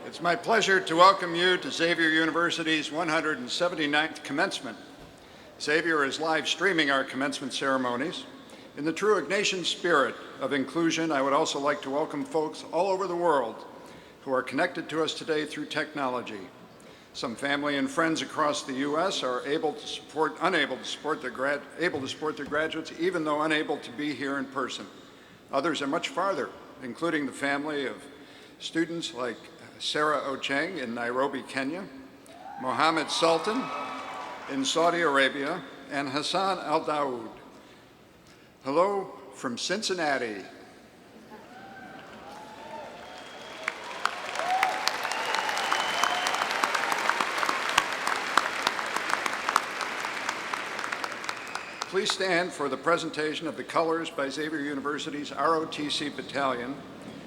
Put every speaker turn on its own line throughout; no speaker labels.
It's my pleasure to welcome you to Xavier University's 179th commencement. Xavier is live streaming our commencement ceremonies. In the true Ignatian spirit of inclusion, I would also like to welcome folks all over the world who are connected to us today through technology. Some family and friends across the U.S. are able to support their graduates, even though unable to be here in person. Others are much farther, including the family of students like Sarah Ocheng in Nairobi, Kenya, Mohammed Sultan in Saudi Arabia, and Hassan Al-Dawood. Hello from Cincinnati. Please stand for the presentation of the colors by Xavier University's ROTC battalion,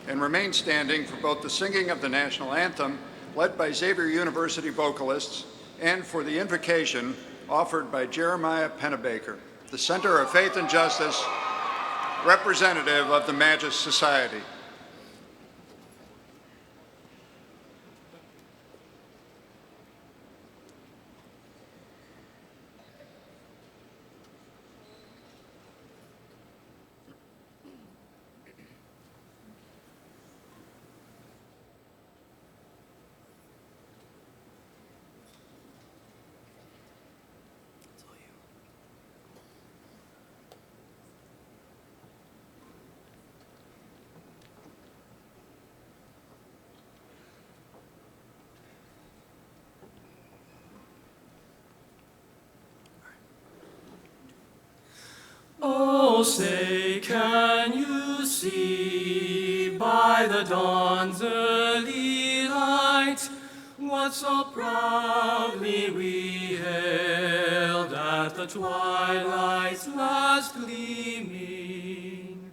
and remain standing for both the singing of the national anthem, led by Xavier University vocalists, and for the invocation offered by Jeremiah Pennebaker, the Center of Faith and Justice, representative of the Magis Society.
Oh, say, can you see by the dawn's early light what so proudly we hailed at the twilight's last gleaming,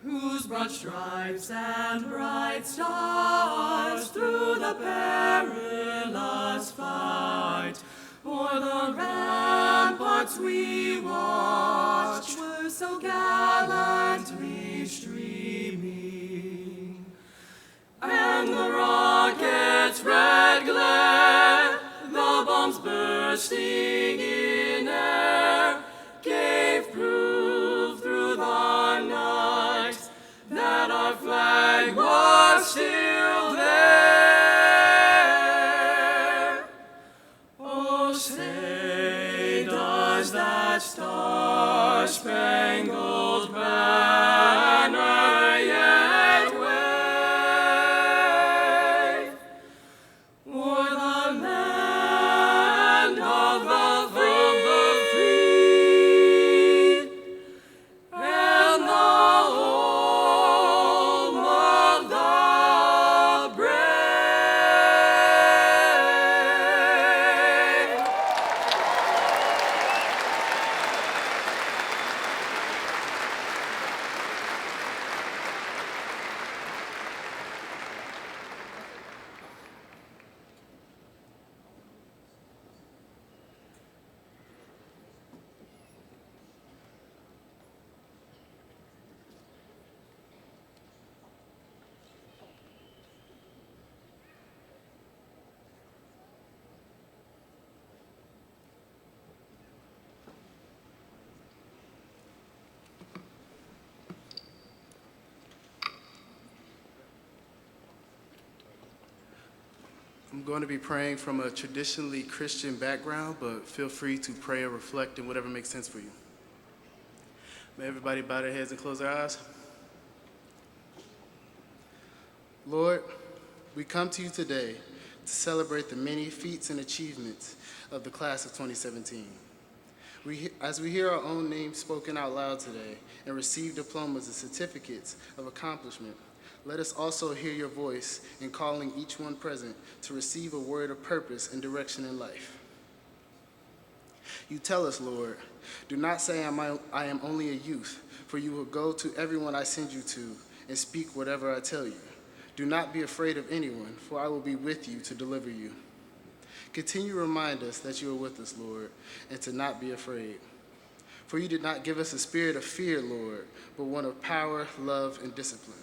whose broad stripes and bright stars through the perilous fight o'er the ramparts we watched were so gallantly streaming, and the rocket's red glare, the bombs bursting in air, gave proof through the night that our flag was still there. Oh, say, does that star-spangled banner yet wave o'er the land of the free and the home of the brave?
I'm going to be praying from a traditionally Christian background, but feel free to pray or reflect in whatever makes sense for you. May everybody bow their heads and close their eyes. Lord, we come to you today to celebrate the many feats and achievements of the class of 2017. As we hear our own names spoken out loud today and receive diplomas and certificates of accomplishment, let us also hear your voice in calling each one present to receive a word of purpose and direction in life. You tell us, Lord, do not say I am only a youth, for you will go to everyone I send you to and speak whatever I tell you. Do not be afraid of anyone, for I will be with you to deliver you. Continue to remind us that you are with us, Lord, and to not be afraid. For you did not give us a spirit of fear, Lord, but one of power, love, and discipline.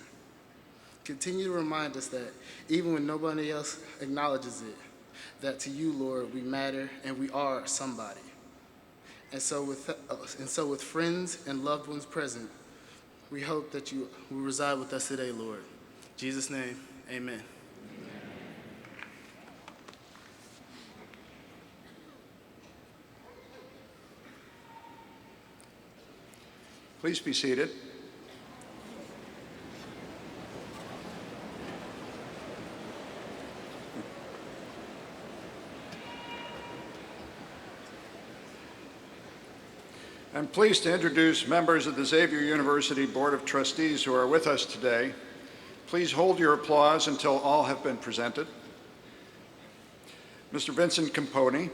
Continue to remind us that even when nobody else acknowledges it, that to you, Lord, we matter and we are somebody. And so with friends and loved ones present, we hope that you will reside with us today, Lord. In Jesus' name, amen.
Please be seated. I'm pleased to introduce members of the Xavier University Board of Trustees who are with us today. Please hold your applause until all have been presented. Mr. Vincent Camponi,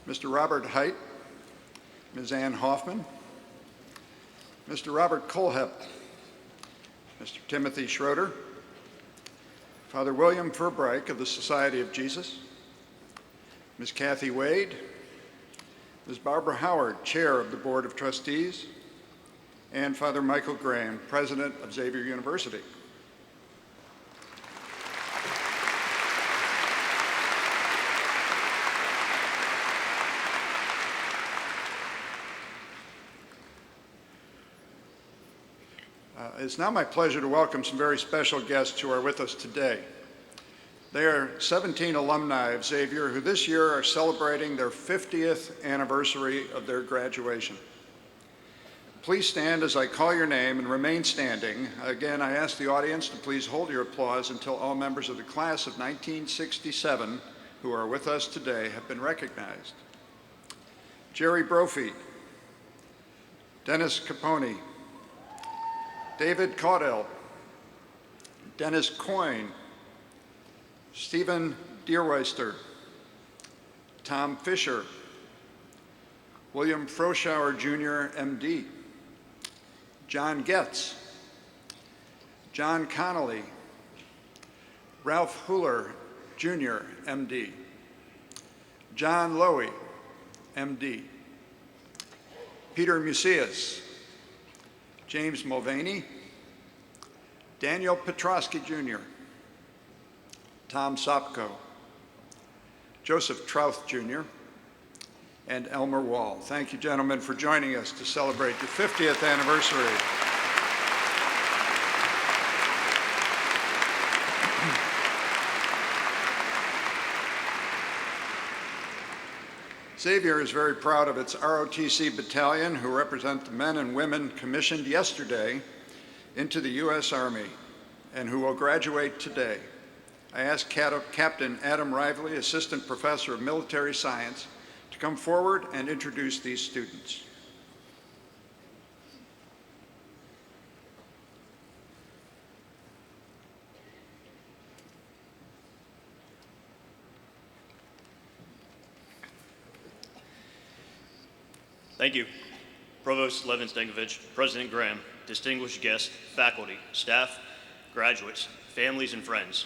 Mr. Robert Height, Ms. Ann Hoffman, Mr. Robert Kohlhepp, Mr. Timothy Schroeder, Father William Furbrick of the Society of Jesus, Ms. Kathy Wade, Ms. Barbara Howard, Chair of the Board of Trustees, and Father Michael Graham, President of Xavier University. It's now my pleasure to welcome some very special guests who are with us today. They are 17 alumni of Xavier who this year are celebrating their 50th anniversary of their graduation. Please stand as I call your name and remain standing. Again, I ask the audience to please hold your applause until all members of the class of 1967 who are with us today have been recognized. Jerry Brophy, Dennis Capone, David Caudell, Dennis Coyne, Stephen Deerweister, Tom Fisher, William Froschauer Jr., MD, John Getz, John Connolly, Ralph Huller Jr., MD, John Lowy, MD, Peter Mucius, James Mulvaney, Daniel Petrosky Jr., Tom Sopko, Joseph Trouth Jr., and Elmer Wall. Thank you, gentlemen, for joining us to celebrate your 50th anniversary. Xavier is very proud of its ROTC battalion, who represent the men and women commissioned yesterday into the U.S. Army and who will graduate today. I ask Captain Adam Rively, Assistant Professor of Military Science, to come forward and introduce these students.
Thank you. Provost Levin Stankovic, President Graham, distinguished guests, faculty, staff, graduates, families, and friends.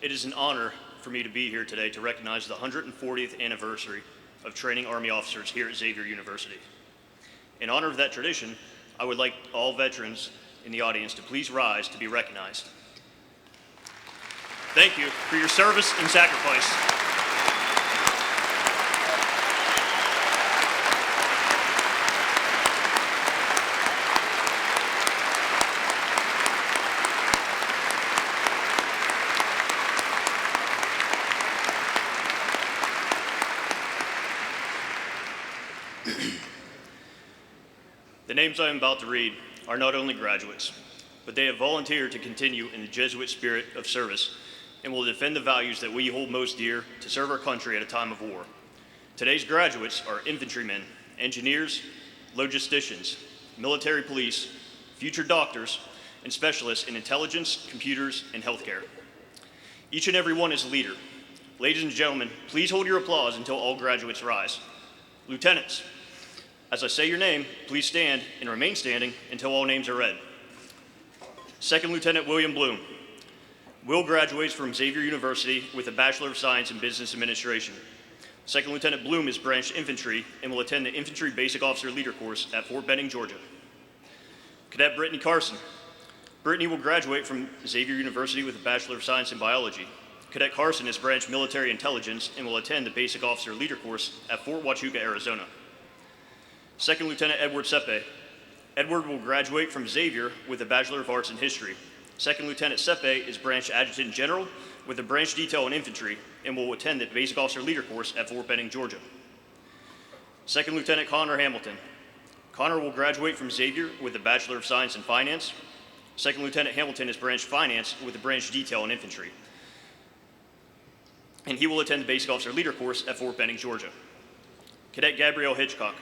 It is an honor for me to be here today to recognize the 140th anniversary of training Army officers here at Xavier University. In honor of that tradition, I would like all veterans in the audience to please rise to be recognized. Thank you for your service and sacrifice. The names I am about to read are not only graduates, but they have volunteered to continue in the Jesuit spirit of service and will defend the values that we hold most dear to serve our country at a time of war. Today's graduates are infantrymen, engineers, logisticians, military police, future doctors, and specialists in intelligence, computers, and healthcare. Each and every one is a leader. Ladies and gentlemen, please hold your applause until all graduates rise. Lieutenants, as I say your name, please stand and remain standing until all names are read. Second Lieutenant William Bloom. Will graduates from Xavier University with a Bachelor of Science in Business Administration. Second Lieutenant Bloom is branched infantry and will attend the Infantry Basic Officer Leader course at Fort Benning, Georgia. Cadet Brittany Carson. Brittany will graduate from Xavier University with a Bachelor of Science in Biology. Cadet Carson is branched Military Intelligence and will attend the Basic Officer Leader course at Fort Huachuca, Arizona. Second Lieutenant Edward Sepe. Edward will graduate from Xavier with a Bachelor of Arts in History. Second Lieutenant Sepe is branched Adjutant General with a branch detail in infantry and will attend the Basic Officer Leader course at Fort Benning, Georgia. Second Lieutenant Connor Hamilton. Connor will graduate from Xavier with a Bachelor of Science in Finance. Second Lieutenant Hamilton is branched Finance with a branch detail in infantry, and he will attend the Basic Officer Leader course at Fort Benning, Georgia. Cadet Gabrielle Hitchcock.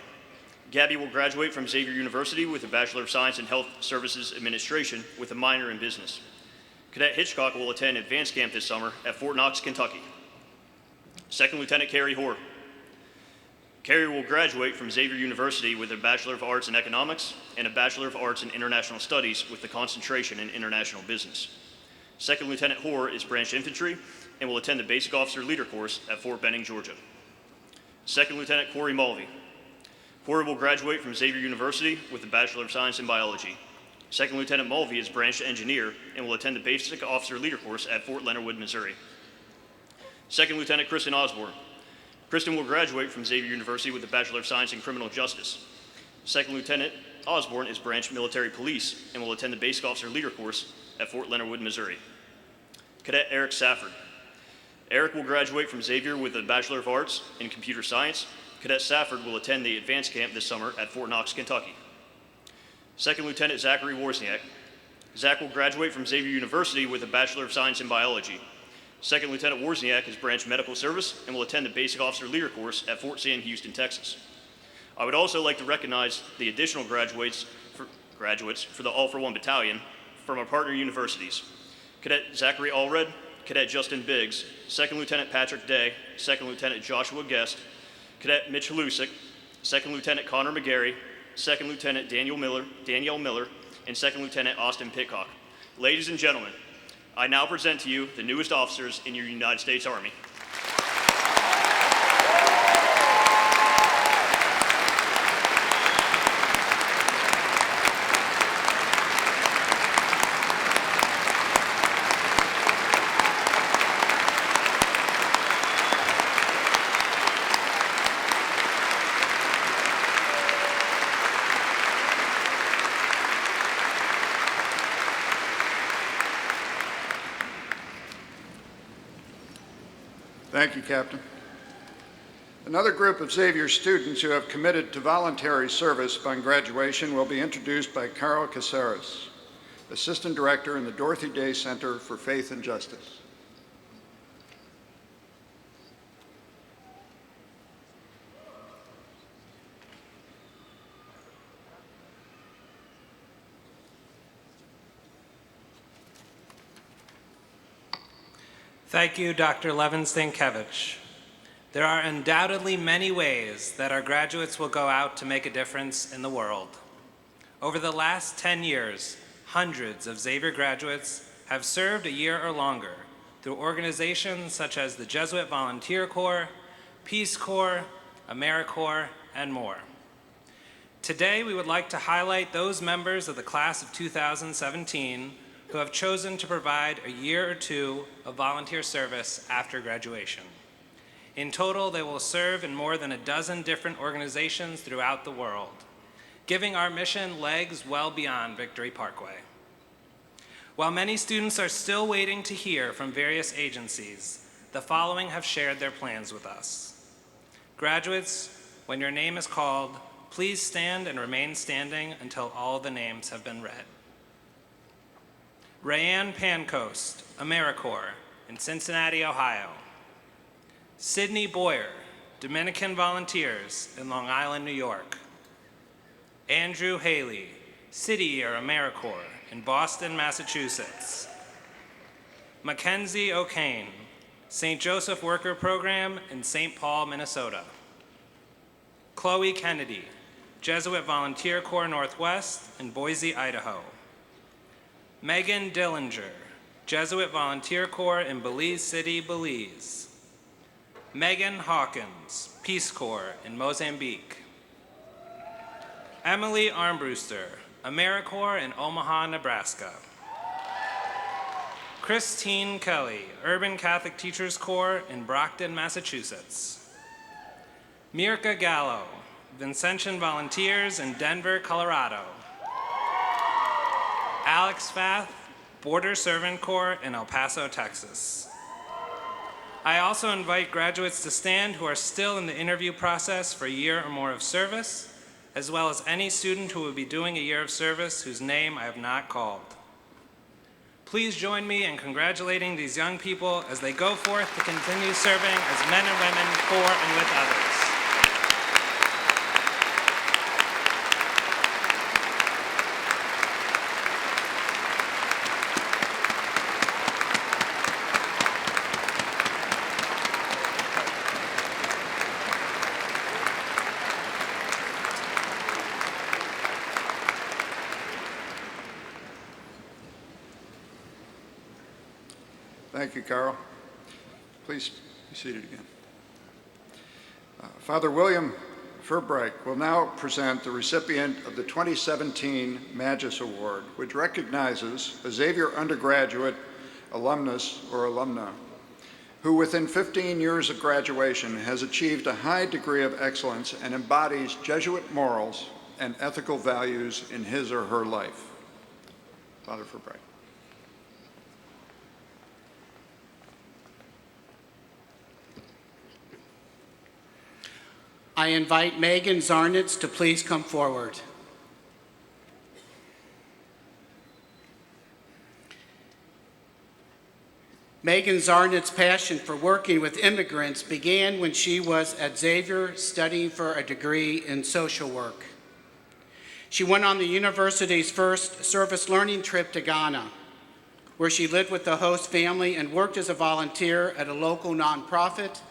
Gabby will graduate from Xavier University with a Bachelor of Science in Health Services Administration with a minor in business. Cadet Hitchcock will attend advanced camp this summer at Fort Knox, Kentucky. Second Lieutenant Carrie Hoare. Carrie will graduate from Xavier University with a Bachelor of Arts in Economics and a Bachelor of Arts in International Studies with a concentration in international business. Second Lieutenant Hoare is branched infantry and will attend the Basic Officer Leader course at Fort Benning, Georgia. Second Lieutenant Corey Mulvey. Corey will graduate from Xavier University with a Bachelor of Science in Biology. Second Lieutenant Mulvey is branched engineer and will attend the Basic Officer Leader course at Fort Leonard Wood, Missouri. Second Lieutenant Kristen Osborne. Kristen will graduate from Xavier University with a Bachelor of Science in Criminal Justice. Second Lieutenant Osborne is branched military police and will attend the Basic Officer Leader course at Fort Leonard Wood, Missouri. Cadet Eric Safford. Eric will graduate from Xavier with a Bachelor of Arts in Computer Science. Cadet Safford will attend the advanced camp this summer at Fort Knox, Kentucky. Second Lieutenant Zachary Wozniak. Zach will graduate from Xavier University with a Bachelor of Science in Biology. Second Lieutenant Wozniak is branched medical service and will attend the Basic Officer Leader course at Fort Sam Houston, Texas. I would also like to recognize the additional graduates for the All for One Battalion from our partner universities. Cadet Zachary Allred, Cadet Justin Biggs, Second Lieutenant Patrick Day, Second Lieutenant Joshua Guest, Cadet Mitch Halusik, Second Lieutenant Connor McGarry, Second Lieutenant Danielle Miller, and Second Lieutenant Austin Pitcock. Ladies and gentlemen, I now present to you the newest officers in your United States Army.
Thank you, Captain. Another group of Xavier students who have committed to voluntary service upon graduation will be introduced by Carl Caceres, Assistant Director in the Dorothy Day Center for Faith and Justice.
Thank you, Dr. Levin Stankiewicz. There are undoubtedly many ways that our graduates will go out to make a difference in the world. Over the last 10 years, hundreds of Xavier graduates have served a year or longer through organizations such as the Jesuit Volunteer Corps, Peace Corps, AmeriCorps, and more. Today, we would like to highlight those members of the class of 2017 who have chosen to provide a year or two of volunteer service after graduation. In total, they will serve in more than a dozen different organizations throughout the world, giving our mission legs well beyond Victory Parkway. While many students are still waiting to hear from various agencies, the following have shared their plans with us. Graduates, when your name is called, please stand and remain standing until all the names have been read. Rayanne Pancoast, AmeriCorps, in Cincinnati, Ohio. Sydney Boyer, Dominican Volunteers in Long Island, New York. Andrew Haley, City Year AmeriCorps in Boston, Massachusetts. Mackenzie O'Kane, St. Joseph Worker Program in St. Paul, Minnesota. Chloe Kennedy, Jesuit Volunteer Corps Northwest in Boise, Idaho. Megan Dillinger, Jesuit Volunteer Corps in Belize City, Belize. Megan Hawkins, Peace Corps in Mozambique. Emily Armbruster, AmeriCorps in Omaha, Nebraska. Christine Kelly, Urban Catholic Teachers Corps in Brockton, Massachusetts. Mirka Gallo, Vincentian Volunteers in Denver, Colorado. Alex Fath, Border Servant Corps in El Paso, Texas. I also invite graduates to stand who are still in the interview process for a year or more of service, as well as any student who will be doing a year of service whose name I have not called. Please join me in congratulating these young people as they go forth to continue serving as men and women for and with others.
Thank you, Carl. Please be seated again. Father William Furbright will now present the recipient of the 2017 Magis Award, which recognizes a Xavier undergraduate, alumnus, or alumna, who within 15 years of graduation has achieved a high degree of excellence and embodies Jesuit morals and ethical values in his or her life. Father Furbright.
I invite Megan Zarnitz to please come forward. Megan Zarnitz's passion for working with immigrants began when she was at Xavier studying for a degree in social work. She went on the university's first service learning trip to Ghana, where she lived with the host family and worked as a volunteer at a local nonprofit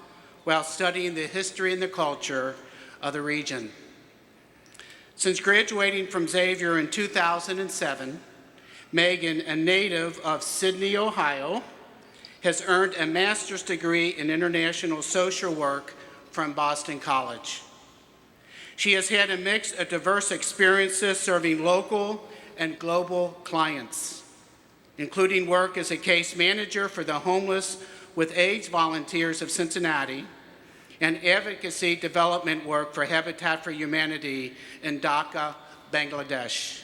while studying the history and the culture of the region. Since graduating from Xavier in 2007, Megan, a native of Sydney, Ohio, has earned a master's degree in international social work from Boston College. She has had a mix of diverse experiences serving local and global clients, including work as a case manager for the homeless with AIDS volunteers of Cincinnati, and advocacy development work for Habitat for Humanity in Dhaka, Bangladesh.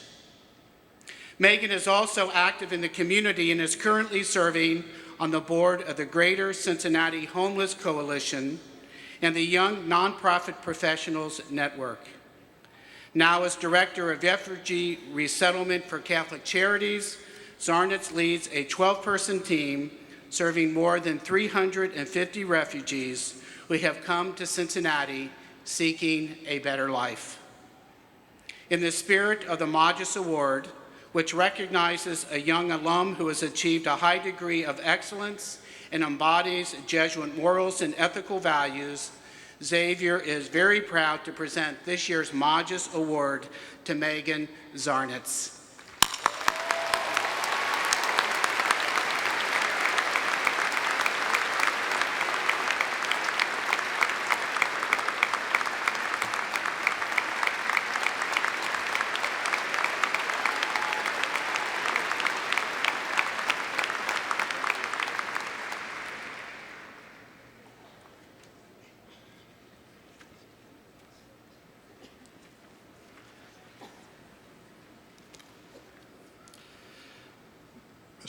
Megan is also active in the community and is currently serving on the board of the Greater Cincinnati Homeless Coalition and the Young Nonprofit Professionals Network. Now as Director of Refugee Resettlement for Catholic Charities, Zarnitz leads a 12-person team serving more than 350 refugees who have come to Cincinnati seeking a better life. In the spirit of the Magis Award, which recognizes a young alum who has achieved a high degree of excellence and embodies Jesuit morals and ethical values, Xavier is very proud to present this year's Magis Award to Megan Zarnitz.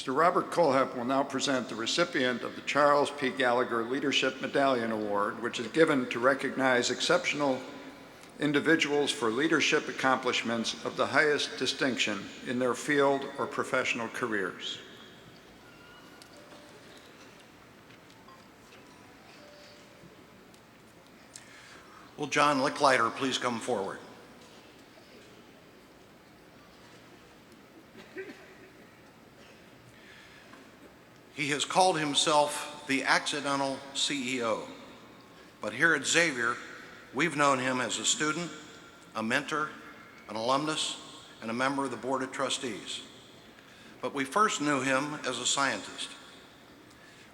Mr. Robert Colehep will now present the recipient of the Charles P. Gallagher Leadership Medallion Award, which is given to recognize exceptional individuals for leadership accomplishments of the highest distinction in their field or professional careers.
Will John Licklider please come forward? He has called himself the accidental CEO, but here at Xavier, we've known him as a student, a mentor, an alumnus, and a member of the Board of Trustees. But we first knew him as a scientist.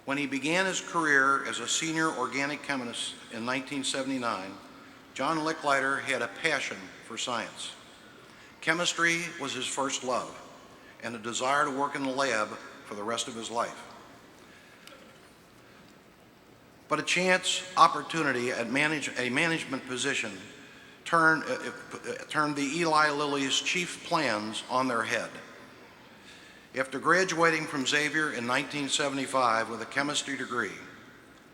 When he began his career as a senior organic chemist in 1979, John Licklider had a passion for science. Chemistry was his first love, and a desire to work in the lab for the rest of his life. But a chance opportunity at a management position turned the Eli Lilly's chief plans on their head. After graduating from Xavier in 1975 with a chemistry degree,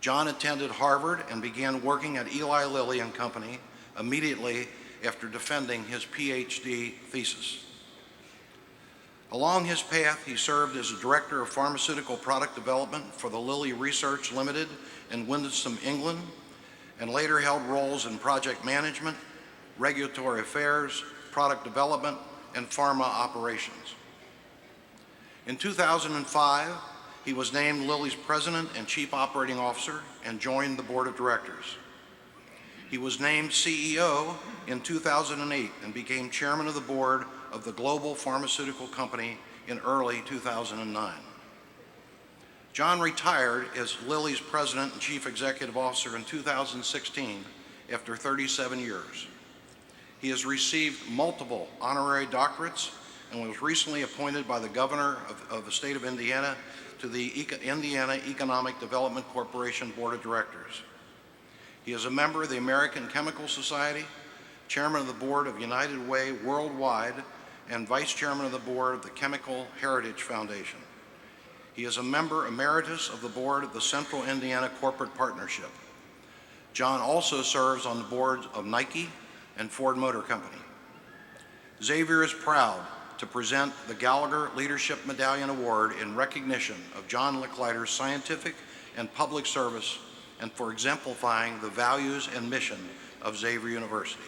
John attended Harvard and began working at Eli Lilly and Company immediately after defending his PhD thesis. Along his path, he served as a director of pharmaceutical product development for the Lilly Research Limited in Windlesham, England, and later held roles in project management, regulatory affairs, product development, and pharma operations. In 2005, he was named Lilly's president and chief operating officer and joined the board of directors. He was named CEO in 2008 and became chairman of the board of the global pharmaceutical company in early 2009. John retired as Lilly's president and chief executive officer in 2016 after 37 years. He has received multiple honorary doctorates and was recently appointed by the governor of the state of Indiana to the Indiana Economic Development Corporation Board of Directors. He is a member of the American Chemical Society, chairman of the board of United Way Worldwide, and vice chairman of the board of the Chemical Heritage Foundation. He is a member emeritus of the board of the Central Indiana Corporate Partnership. John also serves on the boards of Nike and Ford Motor Company. Xavier is proud to present the Gallagher Leadership Medallion Award in recognition of John Licklider's scientific and public service and for exemplifying the values and mission of Xavier University.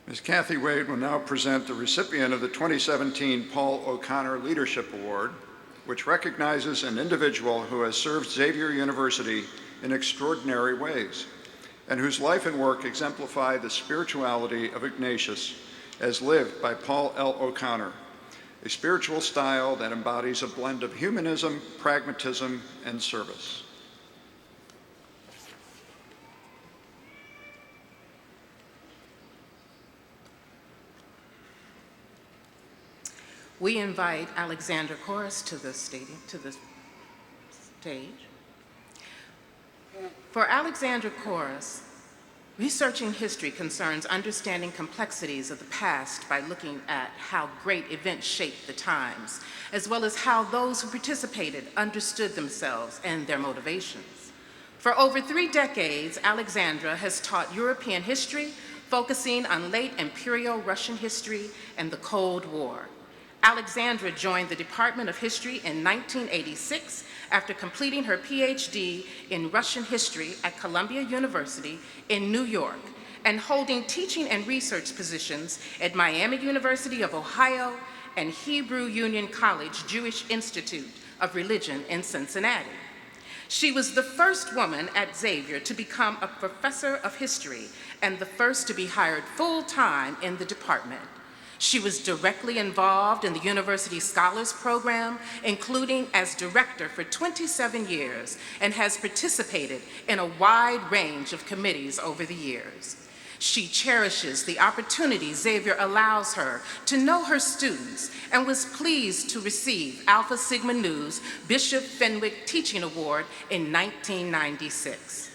Ms. Kathy Wade will now present the recipient of the 2017 Paul O'Connor Leadership Award, which recognizes an individual who has served Xavier University in extraordinary ways and whose life and work exemplify the spirituality of Ignatius as lived by Paul L. O'Connor, a spiritual style that embodies a blend of humanism, pragmatism, and service.
We invite Alexander Chorus to the stage. For Alexander Chorus, researching history concerns understanding complexities of the past by looking at how great events shaped the times, as well as how those who participated understood themselves and their motivations. For over 3 decades, Alexandra has taught European history, focusing on late imperial Russian history and the Cold War. Alexandra joined the Department of History in 1986 after completing her PhD in Russian history at Columbia University in New York and holding teaching and research positions at Miami University of Ohio and Hebrew Union College Jewish Institute of Religion in Cincinnati. She was the first woman at Xavier to become a professor of history and the first to be hired full-time in the department. She was directly involved in the University Scholars Program, including as director for 27 years, and has participated in a wide range of committees over the years. She cherishes the opportunity Xavier allows her to know her students and was pleased to receive Alpha Sigma Nu's Bishop Fenwick Teaching Award in 1996.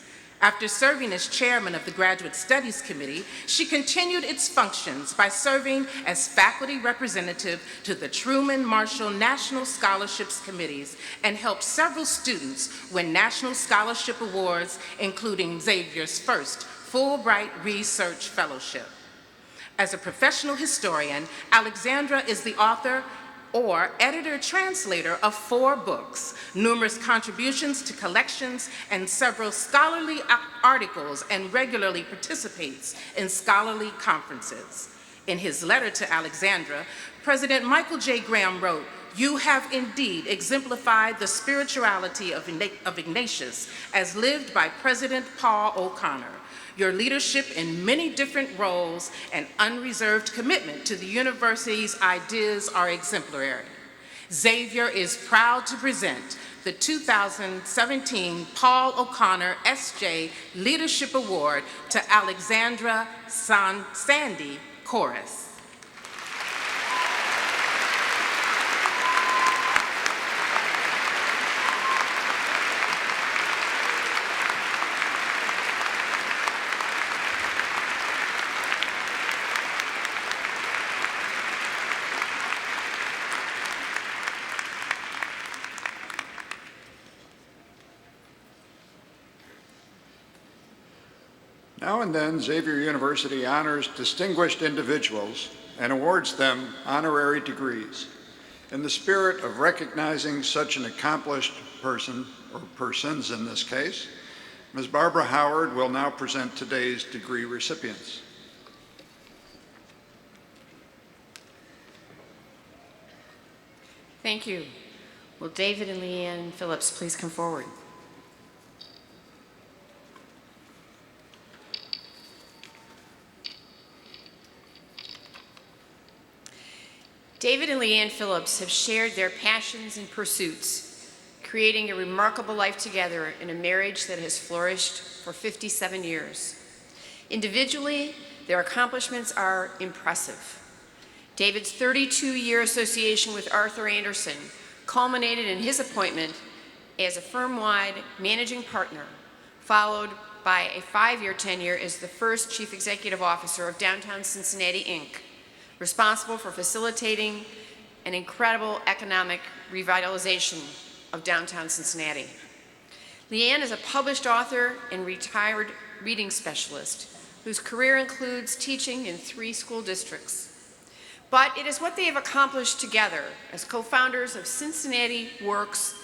After serving as chairman of the Graduate Studies Committee, she continued its functions by serving as faculty representative to the Truman Marshall National Scholarships Committees and helped several students win National Scholarship Awards, including Xavier's first Fulbright Research Fellowship. As a professional historian, Alexandra is the author or editor-translator of 4 books, numerous contributions to collections, and several scholarly articles, and regularly participates in scholarly conferences. In his letter to Alexandra, President Michael J. Graham wrote, "You have indeed exemplified the spirituality of Ignatius as lived by President Paul O'Connor. Your leadership in many different roles and unreserved commitment to the university's ideas are exemplary." Xavier is proud to present the 2017 Paul O'Connor S.J. Leadership Award to Alexandra Sandy Chorus.
Now and then, Xavier University honors distinguished individuals and awards them honorary degrees. In the spirit of recognizing such an accomplished person, or persons in this case, Ms. Barbara Howard will now present today's degree recipients.
Thank you. Will David and Leanne Phillips please come forward? David and Leanne Phillips have shared their passions and pursuits, creating a remarkable life together in a marriage that has flourished for 57 years. Individually, their accomplishments are impressive. David's 32-year association with Arthur Andersen culminated in his appointment as a firm-wide managing partner, followed by a 5-year tenure as the first chief executive officer of Downtown Cincinnati, Inc., responsible for facilitating an incredible economic revitalization of downtown Cincinnati. Leanne is a published author and retired reading specialist whose career includes teaching in 3 school districts. But it is what they have accomplished together as co-founders of Cincinnati Works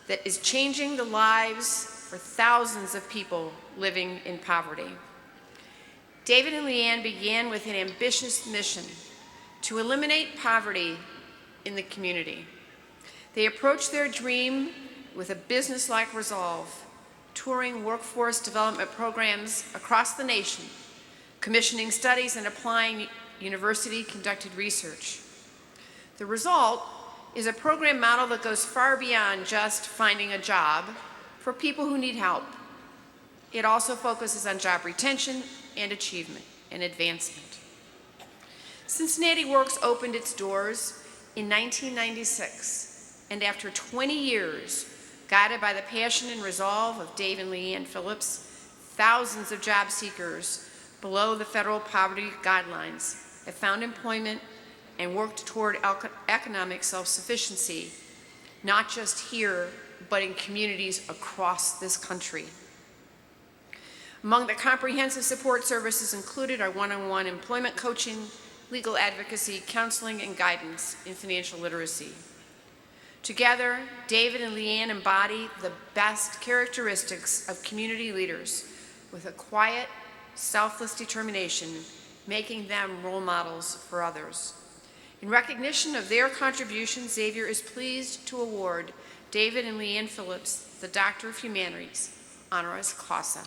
that is changing the lives for thousands of people living in poverty. David and Leanne began with an ambitious mission to eliminate poverty in the community. They approached their dream with a business-like resolve, touring workforce development programs across the nation, commissioning studies and applying university-conducted research. The result is a program model that goes far beyond just finding a job for people who need help. It also focuses on job retention and achievement and advancement. Cincinnati Works opened its doors in 1996, and after 20 years, guided by the passion and resolve of Dave and Leanne Phillips, thousands of job seekers below the federal poverty guidelines have found employment and worked toward economic self-sufficiency, not just here, but in communities across this country. Among the comprehensive support services included are one-on-one employment coaching, legal advocacy, counseling, and guidance in financial literacy. Together, David and Leanne embody the best characteristics of community leaders with a quiet, selfless determination, making them role models for others. In recognition of their contributions, Xavier is pleased to award David and Leanne Phillips the Doctor of Humanities, honoris causa.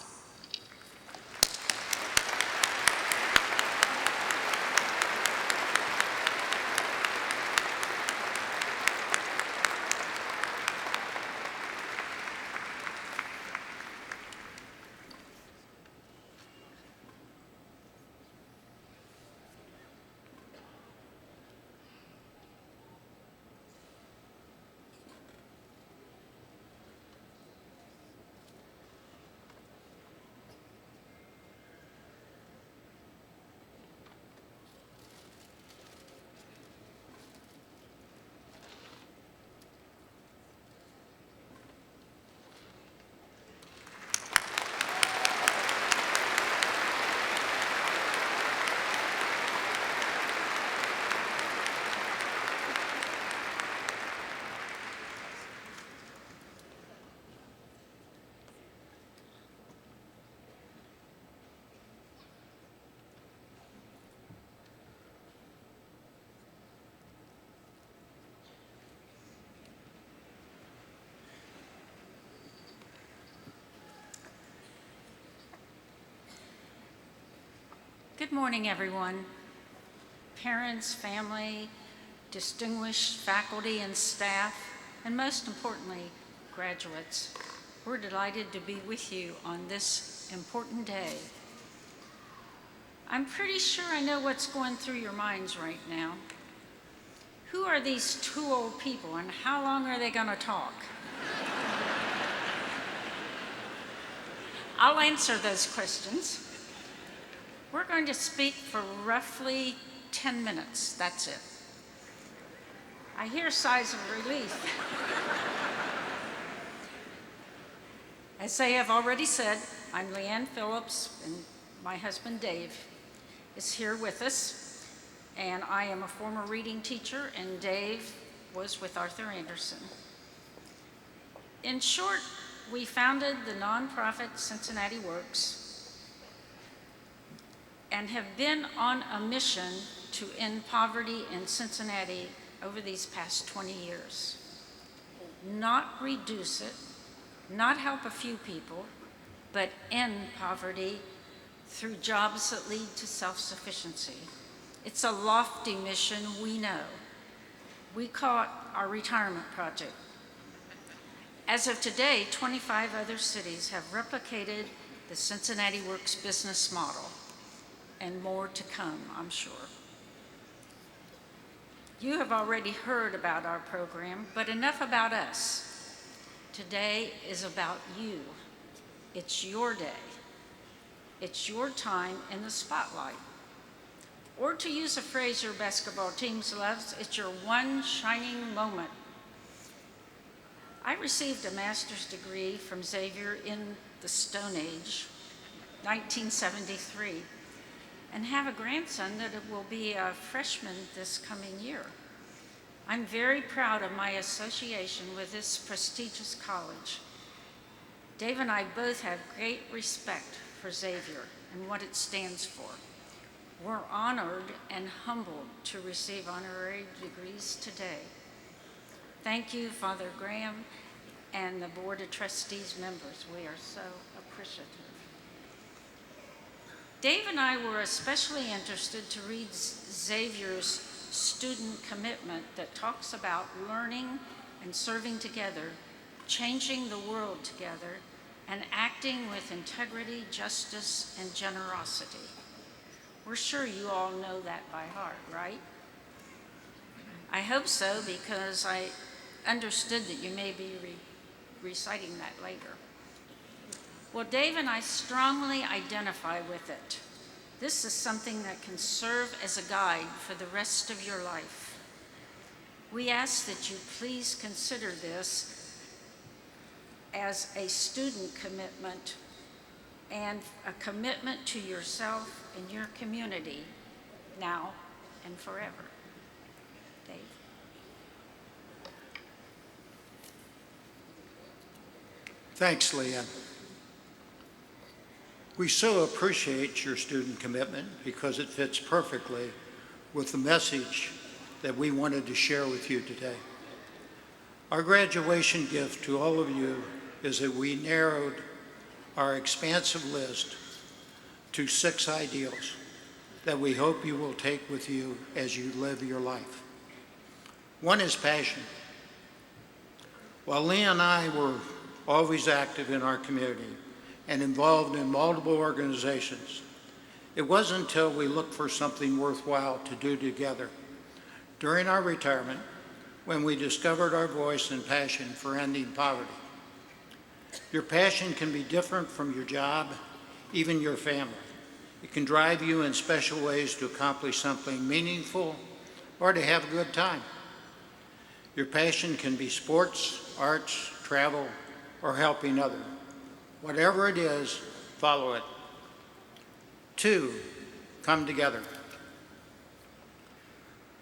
morning, everyone. Parents, family, distinguished faculty and staff, and most importantly, graduates. We're delighted to be with you on this important day. I'm pretty sure I know what's going through your minds right now. Who are these two old people and how long are they going to talk? I'll answer those questions. We're going to speak for roughly 10 minutes, that's it. I hear sighs of relief. As they have already said, I'm Leanne Phillips, and my husband Dave is here with us, and I am a former reading teacher, and Dave was with Arthur Anderson. In short, we founded the nonprofit Cincinnati Works and have been on a mission to end poverty in Cincinnati over these past 20 years. Not reduce it, not help a few people, but end poverty through jobs that lead to self-sufficiency. It's a lofty mission, we know. We call it our retirement project. As of today, 25 other cities have replicated the Cincinnati Works business model, and more to come, I'm sure. You have already heard about our program, but enough about us. Today is about you. It's your day. It's your time in the spotlight. Or to use a phrase your basketball teams loves, it's your one shining moment. I received a master's degree from Xavier in the Stone Age, 1973, and have a grandson that will be a freshman this coming year. I'm very proud of my association with this prestigious college. Dave and I both have great respect for Xavier and what it stands for. We're honored and humbled to receive honorary degrees today. Thank you, Father Graham, and the Board of Trustees members. We are so appreciative. Dave and I were especially interested to read Xavier's student commitment that talks about learning and serving together, changing the world together, and acting with integrity, justice, and generosity. We're sure you all know that by heart, right? I hope so, because I understood that you may be reciting that later. Well, Dave and I strongly identify with it. This is something that can serve as a guide for the rest of your life. We ask that you please consider this as a student commitment and a commitment to yourself and your community now and forever. Dave.
Thanks, Leanne. We so appreciate your student commitment because it fits perfectly with the message that we wanted to share with you today. Our graduation gift to all of you is that we narrowed our expansive list to 6 ideals that we hope you will take with you as you live your life. One is passion. While Leanne and I were always active in our community and involved in multiple organizations, it wasn't until we looked for something worthwhile to do together during our retirement when we discovered our voice and passion for ending poverty. Your passion can be different from your job, even your family. It can drive you in special ways to accomplish something meaningful or to have a good time. Your passion can be sports, arts, travel, or helping others. Whatever it is, follow it. 2, come together.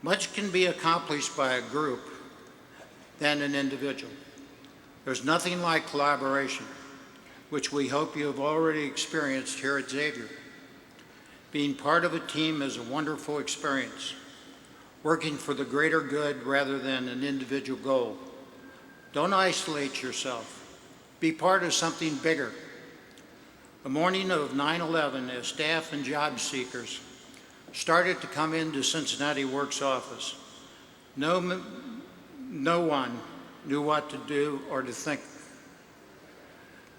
Much can be accomplished by a group than an individual. There's nothing like collaboration, which we hope you have already experienced here at Xavier. Being part of a team is a wonderful experience, working for the greater good rather than an individual goal. Don't isolate yourself. Be part of something bigger. The morning of 9/11, as staff and job seekers, started to come into Cincinnati Works office. No one knew what to do or to think.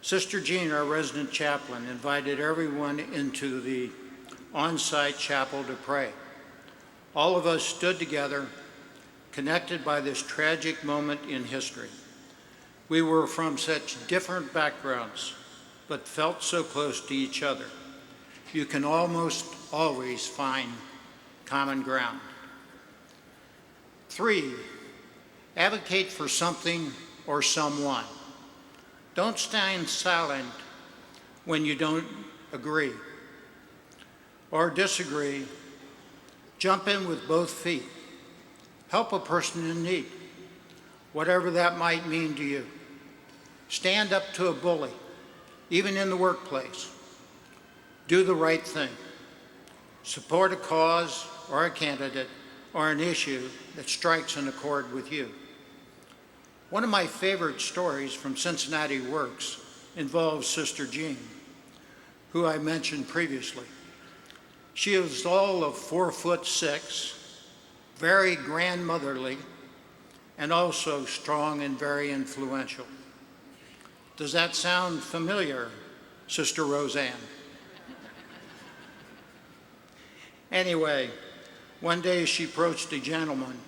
Sister Jean, our resident chaplain, invited everyone into the on-site chapel to pray. All of us stood together, connected by this tragic moment in history. We were from such different backgrounds, but felt so close to each other. You can almost always find common ground. 3, advocate for something or someone. Don't stand silent when you don't agree or disagree. Jump in with both feet. Help a person in need, whatever that might mean to you. Stand up to a bully, even in the workplace. Do the right thing. Support a cause or a candidate or an issue that strikes an accord with you. One of my favorite stories from Cincinnati Works involves Sister Jean, who I mentioned previously. She was all of 4'6", very grandmotherly, and also strong and very influential. Does that sound familiar, Sister Roseanne? Anyway, one day she approached a gentleman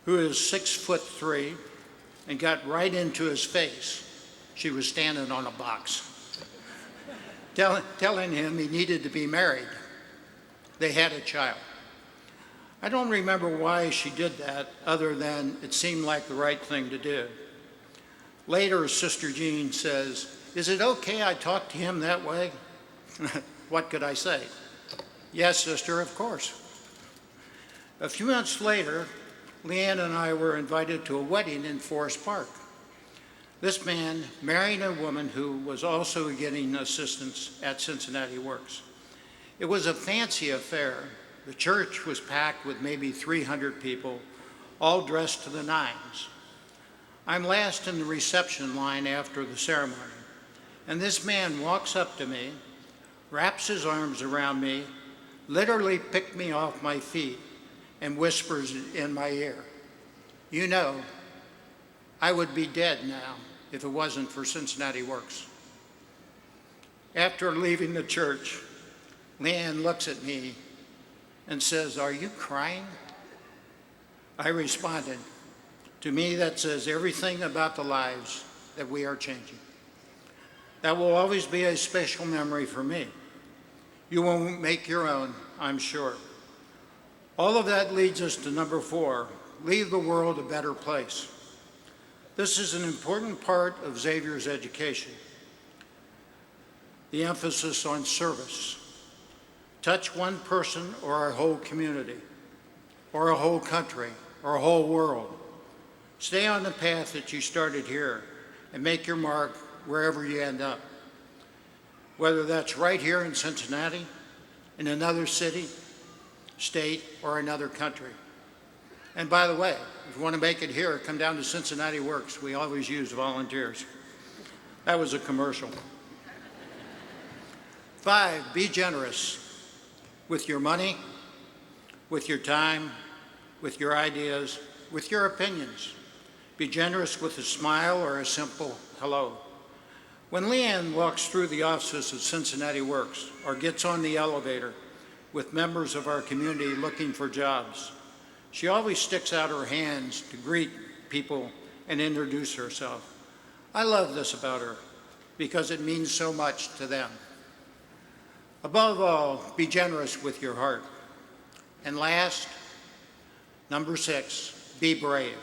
who is 6'3" and got right into his face. She was standing on a box, telling him he needed to be married. They had a child. I don't remember why she did that, other than it seemed like the right thing to do. Later, Sister Jean says, "Is it okay I talk to him that way?" What could I say? "Yes, sister, of course." A few months later, Leanne and I were invited to a wedding in Forest Park. This man married a woman who was also getting assistance at Cincinnati Works. It was a fancy affair. The church was packed with maybe 300 people, all dressed to the nines. I'm last in the reception line after the ceremony, and this man walks up to me, wraps his arms around me, literally picked me off my feet, and whispers in my ear, "You know, I would be dead now if it wasn't for Cincinnati Works." After leaving the church, Leanne looks at me and says, "Are you crying?" I responded, "To me, that says everything about the lives that we are changing." That will always be a special memory for me. You won't make your own, I'm sure. All of that leads us to number 4, leave the world a better place. This is an important part of Xavier's education. The emphasis on service. Touch one person or a whole community, or a whole country, or a whole world. Stay on the path that you started here and make your mark wherever you end up. Whether that's right here in Cincinnati, in another city, state, or another country. And by the way, if you want to make it here, come down to Cincinnati Works. We always use volunteers. That was a commercial. 5, be generous with your money, with your time, with your ideas, with your opinions. Be generous with a smile or a simple hello. When Leanne walks through the offices of Cincinnati Works or gets on the elevator with members of our community looking for jobs, she always sticks out her hands to greet people and introduce herself. I love this about her because it means so much to them. Above all, be generous with your heart. And last, number 6, be brave.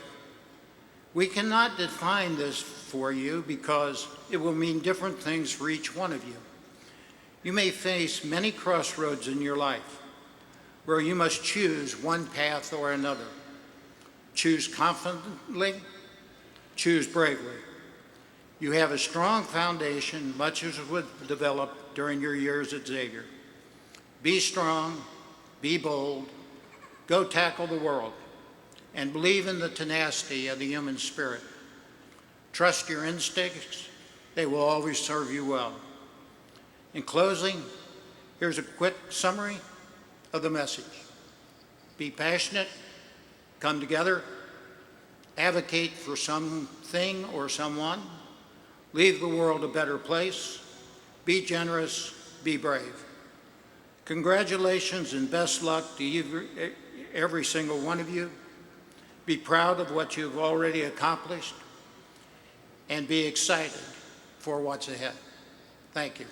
We cannot define this for you because it will mean different things for each one of you. You may face many crossroads in your life where you must choose one path or another. Choose confidently, choose bravely. You have a strong foundation, much as was developed during your years at Xavier. Be strong, be bold, go tackle the world, and believe in the tenacity of the human spirit. Trust your instincts, they will always serve you well. In closing, here's a quick summary of the message. Be passionate, come together, advocate for something or someone, leave the world a better place, be generous, be brave. Congratulations and best luck to every single one of you. Be proud of what you've already accomplished and be excited for what's ahead. Thank you.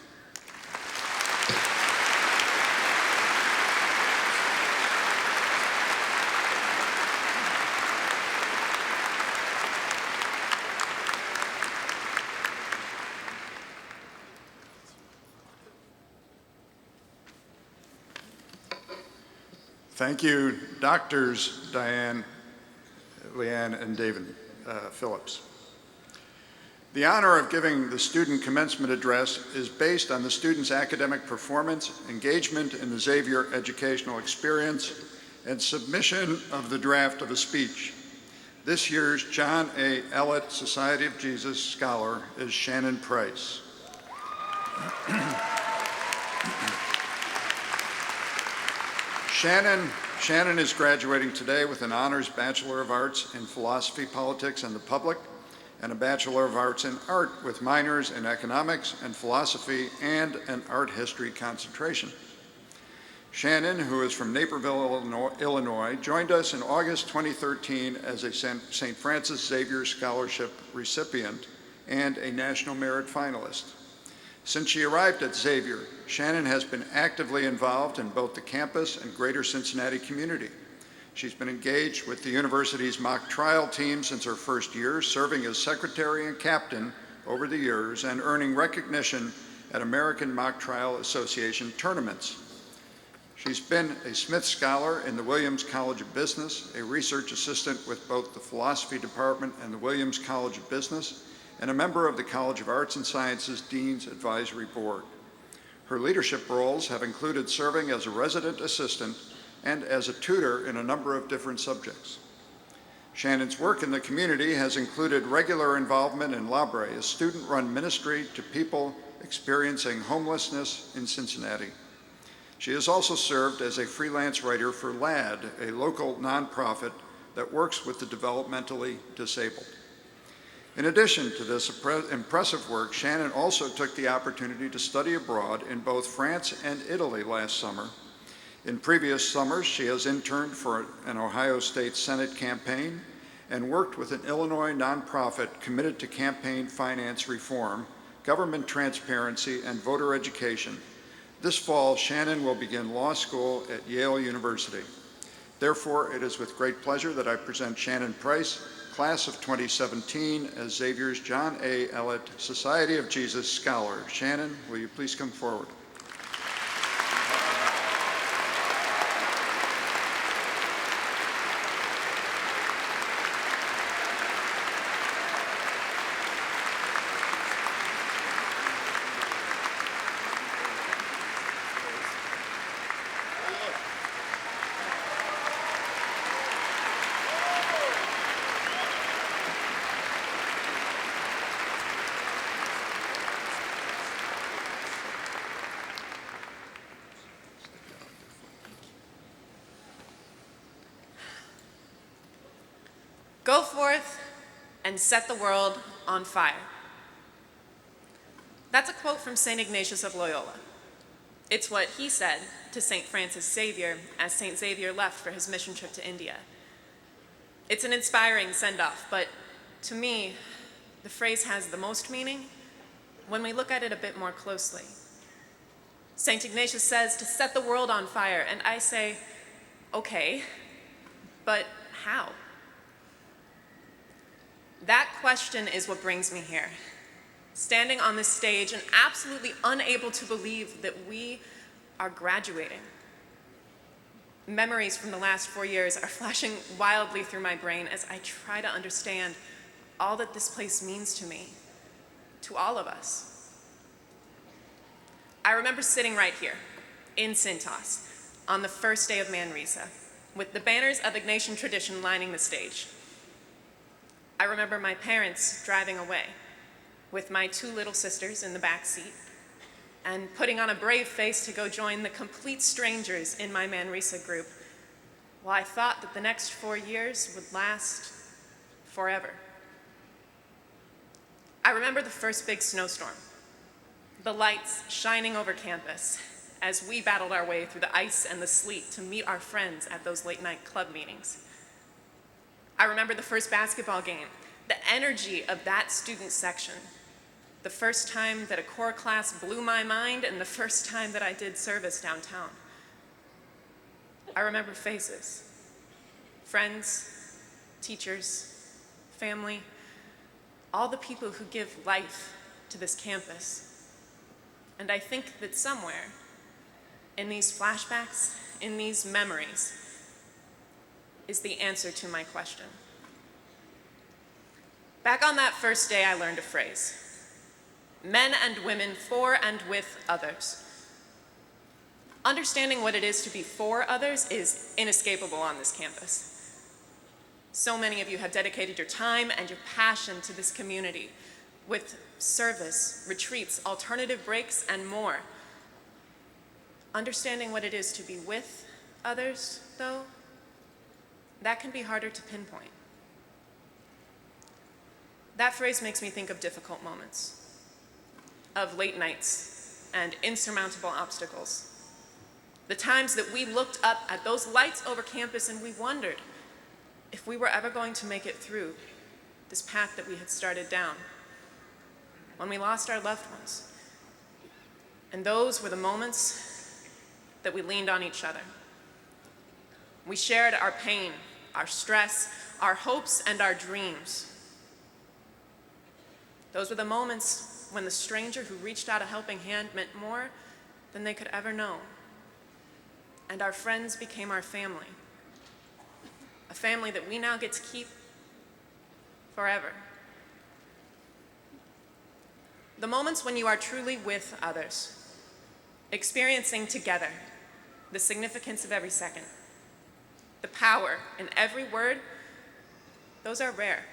Thank you, Doctors Diane, Leanne, and David Phillips. The honor of giving the student commencement address is based on the student's academic performance, engagement in the Xavier educational experience, and submission of the draft of a speech. This year's John A. Ellett Society of Jesus Scholar is Shannon Price. Shannon is graduating today with an honors Bachelor of Arts in Philosophy, Politics, and the Public, and a Bachelor of Arts in Art with minors in Economics and Philosophy and an Art History concentration. Shannon, who is from Naperville, Illinois, joined us in August 2013 as a St. Francis Xavier Scholarship recipient and a National Merit finalist. Since she arrived at Xavier, Shannon has been actively involved in both the campus and greater Cincinnati community. She's been engaged with the university's mock trial team since her first year, serving as secretary and captain over the years and earning recognition at American Mock Trial Association tournaments. She's been a Smith Scholar in the Williams College of Business, a research assistant with both the Philosophy Department and the Williams College of Business, and a member of the College of Arts and Sciences Dean's Advisory Board. Her leadership roles have included serving as a resident assistant and as a tutor in a number of different subjects. Shannon's work in the community has included regular involvement in Labre, a student-run ministry to people experiencing homelessness in Cincinnati. She has also served as a freelance writer for LAD, a local nonprofit that works with the developmentally disabled. In addition to this impressive work, Shannon also took the opportunity to study abroad in both France and Italy last summer. In previous summers, she has interned for an Ohio State Senate campaign and worked with an Illinois nonprofit committed to campaign finance reform, government transparency, and voter education. This fall, Shannon will begin law school at Yale University. Therefore, it is with great pleasure that I present Shannon Price, class of 2017, as Xavier's John A. Ellett Society of Jesus Scholar. Shannon, will you please come forward?
Go forth and set the world on fire. That's a quote from St. Ignatius of Loyola. It's what he said to St. Francis Xavier as St. Xavier left for his mission trip to India. It's an inspiring send-off, but to me, the phrase has the most meaning when we look at it a bit more closely. St. Ignatius says to set the world on fire, and I say, okay, but how? That question is what brings me here. Standing on this stage and absolutely unable to believe that we are graduating. Memories from the last 4 years are flashing wildly through my brain as I try to understand all that this place means to me, to all of us. I remember sitting right here in Cintas on the first day of Manresa with the banners of Ignatian tradition lining the stage. I remember my parents driving away with my 2 little sisters in the back seat,
and putting on a brave face to go join the complete strangers in my Manresa group, while I thought that the next 4 years would last forever. I remember the first big snowstorm, the lights shining over campus as we battled our way through the ice and the sleet to meet our friends at those late-night club meetings. I remember the first basketball game, the energy of that student section, the first time that a core class blew my mind, and the first time that I did service downtown. I remember faces, friends, teachers, family, all the people who give life to this campus. And I think that somewhere in these flashbacks, in these memories, is the answer to my question. Back on that first day, I learned a phrase: men and women for and with others. Understanding what it is to be for others is inescapable on this campus. So many of you have dedicated your time and your passion to this community with service, retreats, alternative breaks, and more. Understanding what it is to be with others, though, that can be harder to pinpoint. That phrase makes me think of difficult moments, of late nights and insurmountable obstacles. The times that we looked up at those lights over campus and we wondered if we were ever going to make it through this path that we had started down. When we lost our loved ones. And those were the moments that we leaned on each other. We shared our pain, our stress, our hopes, and our dreams. Those were the moments when the stranger who reached out a helping hand meant more than they could ever know. And our friends became our family. A family that we now get to keep forever. The moments when you are truly with others, experiencing together the significance of every second, the power in every word, those are rare.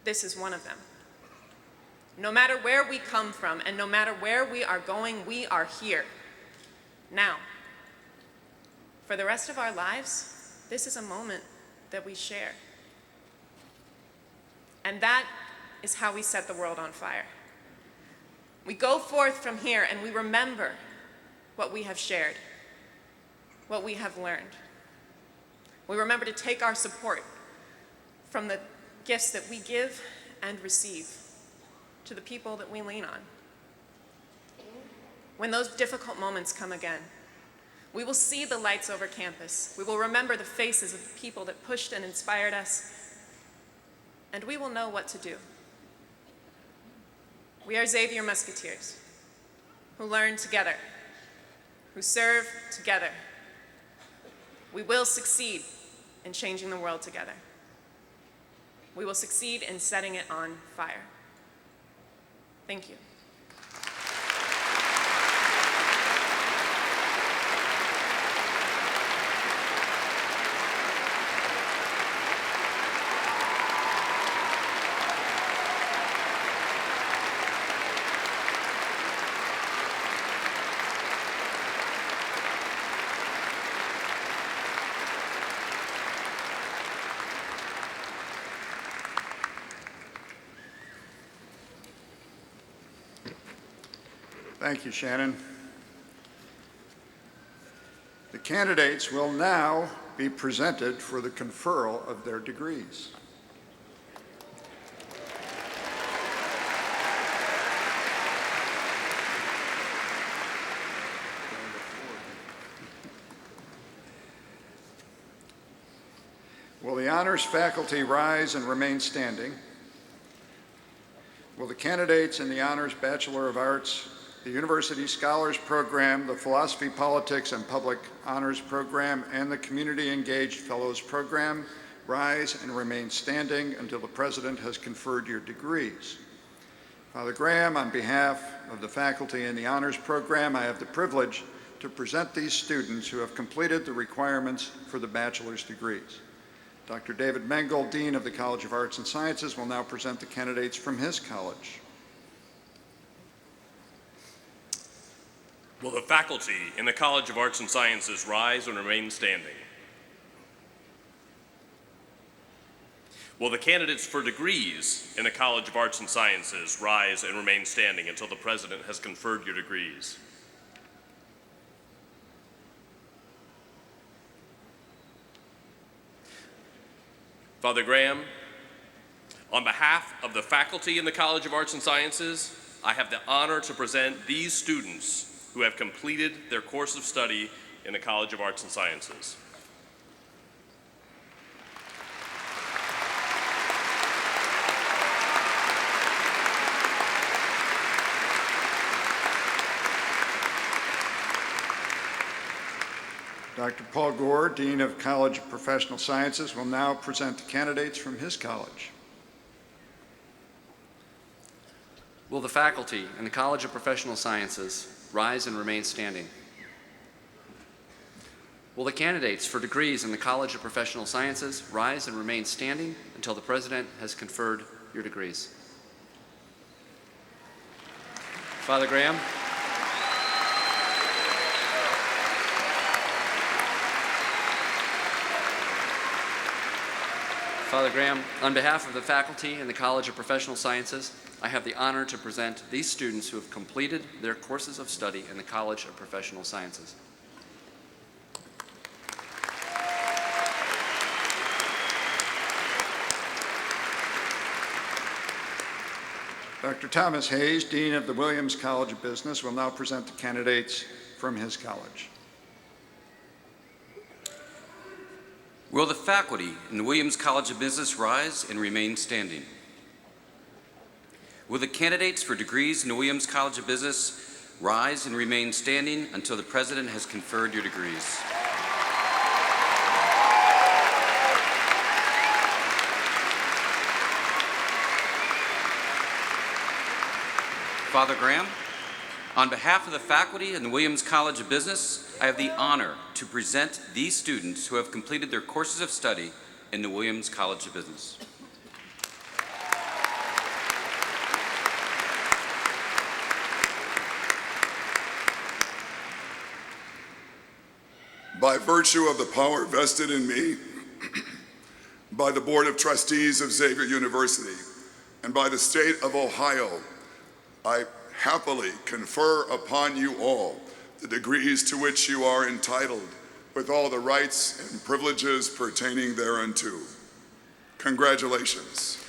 This is one of them. No matter where we come from and no matter where we are going, we are here, now. For the rest of our lives, this is a moment that we share. And that is how we set the world on fire. We go forth from here and we remember what we have shared, what we have learned. We remember to take our support from the gifts that we give and receive to the people that we lean on. When those difficult moments come again, we will see the lights over campus. We will remember the faces of the people that pushed and inspired us, and we will know what to do. We are Xavier Musketeers, who learn together, who serve together. We will succeed in changing the world together. We will succeed in setting it on fire. Thank you.
Thank you, Shannon. The candidates will now be presented for the conferral of their degrees. Will the honors faculty rise and remain standing? Will the candidates in the Honors Bachelor of Arts, the University Scholars Program, the Philosophy, Politics, and Public Honors Program, and the Community Engaged Fellows Program rise and remain standing until the President has conferred your degrees? Father Graham, on behalf of the faculty in the Honors Program, I have the privilege to present these students who have completed the requirements for the bachelor's degrees. Dr. David Mengel, Dean of the College of Arts and Sciences, will now present the candidates from his college.
Will the faculty in the College of Arts and Sciences rise and remain standing? Will the candidates for degrees in the College of Arts and Sciences rise and remain standing until the President has conferred your degrees? Father Graham, on behalf of the faculty in the College of Arts and Sciences, I have the honor to present these students who have completed their course of study in the College of Arts and Sciences.
Dr. Paul Gore, Dean of College of Professional Sciences, will now present the candidates from his college.
Will the faculty in the College of Professional Sciences rise and remain standing? Will the candidates for degrees in the College of Professional Sciences rise and remain standing until the President has conferred your degrees? Father Graham. Father Graham, on behalf of the faculty in the College of Professional Sciences, I have the honor to present these students who have completed their courses of study in the College of Professional Sciences.
Dr. Thomas Hayes, Dean of the Williams College of Business, will now present the candidates from his college.
Will the faculty in the Williams College of Business rise and remain standing? Will the candidates for degrees in the Williams College of Business rise and remain standing until the President has conferred your degrees? Father Graham, on behalf of the faculty in the Williams College of Business, I have the honor to present these students who have completed their courses of study in the Williams College of Business.
By virtue of the power vested in me by the Board of Trustees of Xavier University and by the state of Ohio, I happily confer upon you all the degrees to which you are entitled, with all the rights and privileges pertaining thereunto. Congratulations.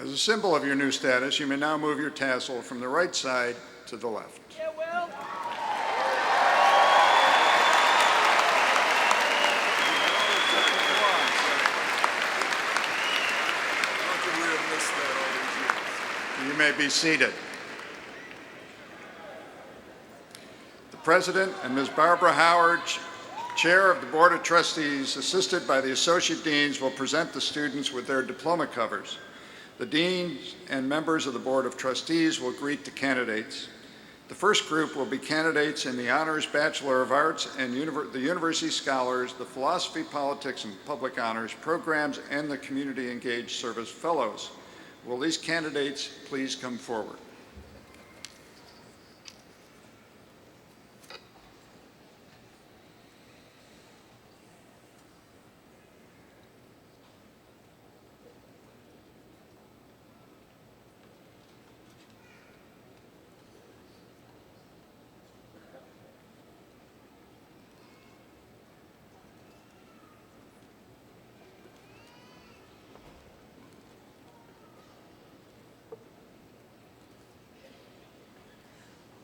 As a symbol of your new status, you may now move your tassel from the right side to the left.
Yeah, well.
You may be seated. The President and Ms. Barbara Howard, Chair of the Board of Trustees, assisted by the Associate Deans, will present the students with their diploma covers. The deans and members of the Board of Trustees will greet the candidates. The first group will be candidates in the Honors Bachelor of Arts and the University Scholars, the Philosophy, Politics, and Public Honors programs, and the Community Engaged Service Fellows. Will these candidates please come forward?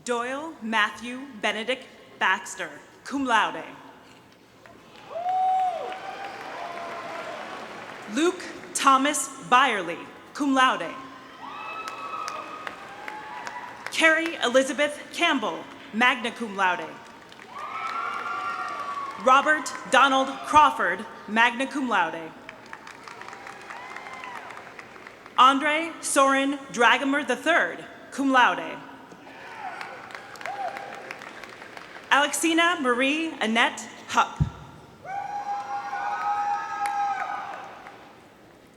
Doyle Matthew Benedict Baxter, cum laude. Luke Thomas Byerly, cum laude. Carrie Elizabeth Campbell, magna cum laude. Robert Donald Crawford, magna cum laude. Andre Soren Dragomer III, cum laude. Alexina Marie Annette Hupp.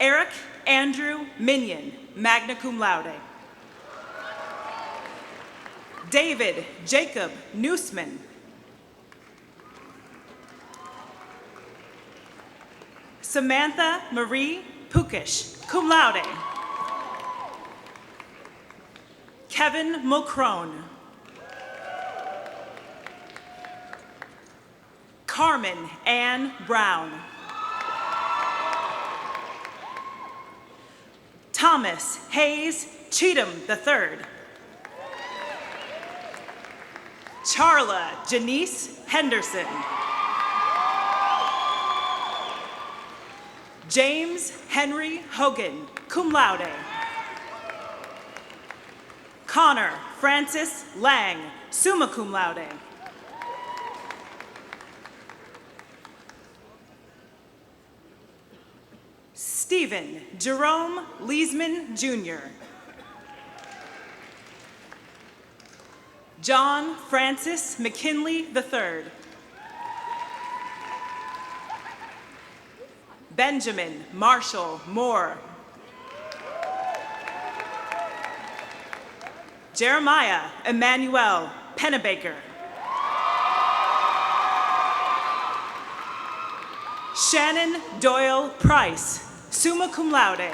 Eric Andrew Minion, magna cum laude. David Jacob Nussman. Samantha Marie Pukish, cum laude. Kevin Mulcrone. Carmen Ann Brown. Thomas Hayes Cheatham III. Charla Janice Henderson. James Henry Hogan, cum laude. Connor Francis Lang, summa cum laude. Stephen Jerome Leesman Jr. John Francis McKinley III. Benjamin Marshall Moore. Jeremiah Emmanuel Pennebaker. Shannon Doyle Price, summa cum laude.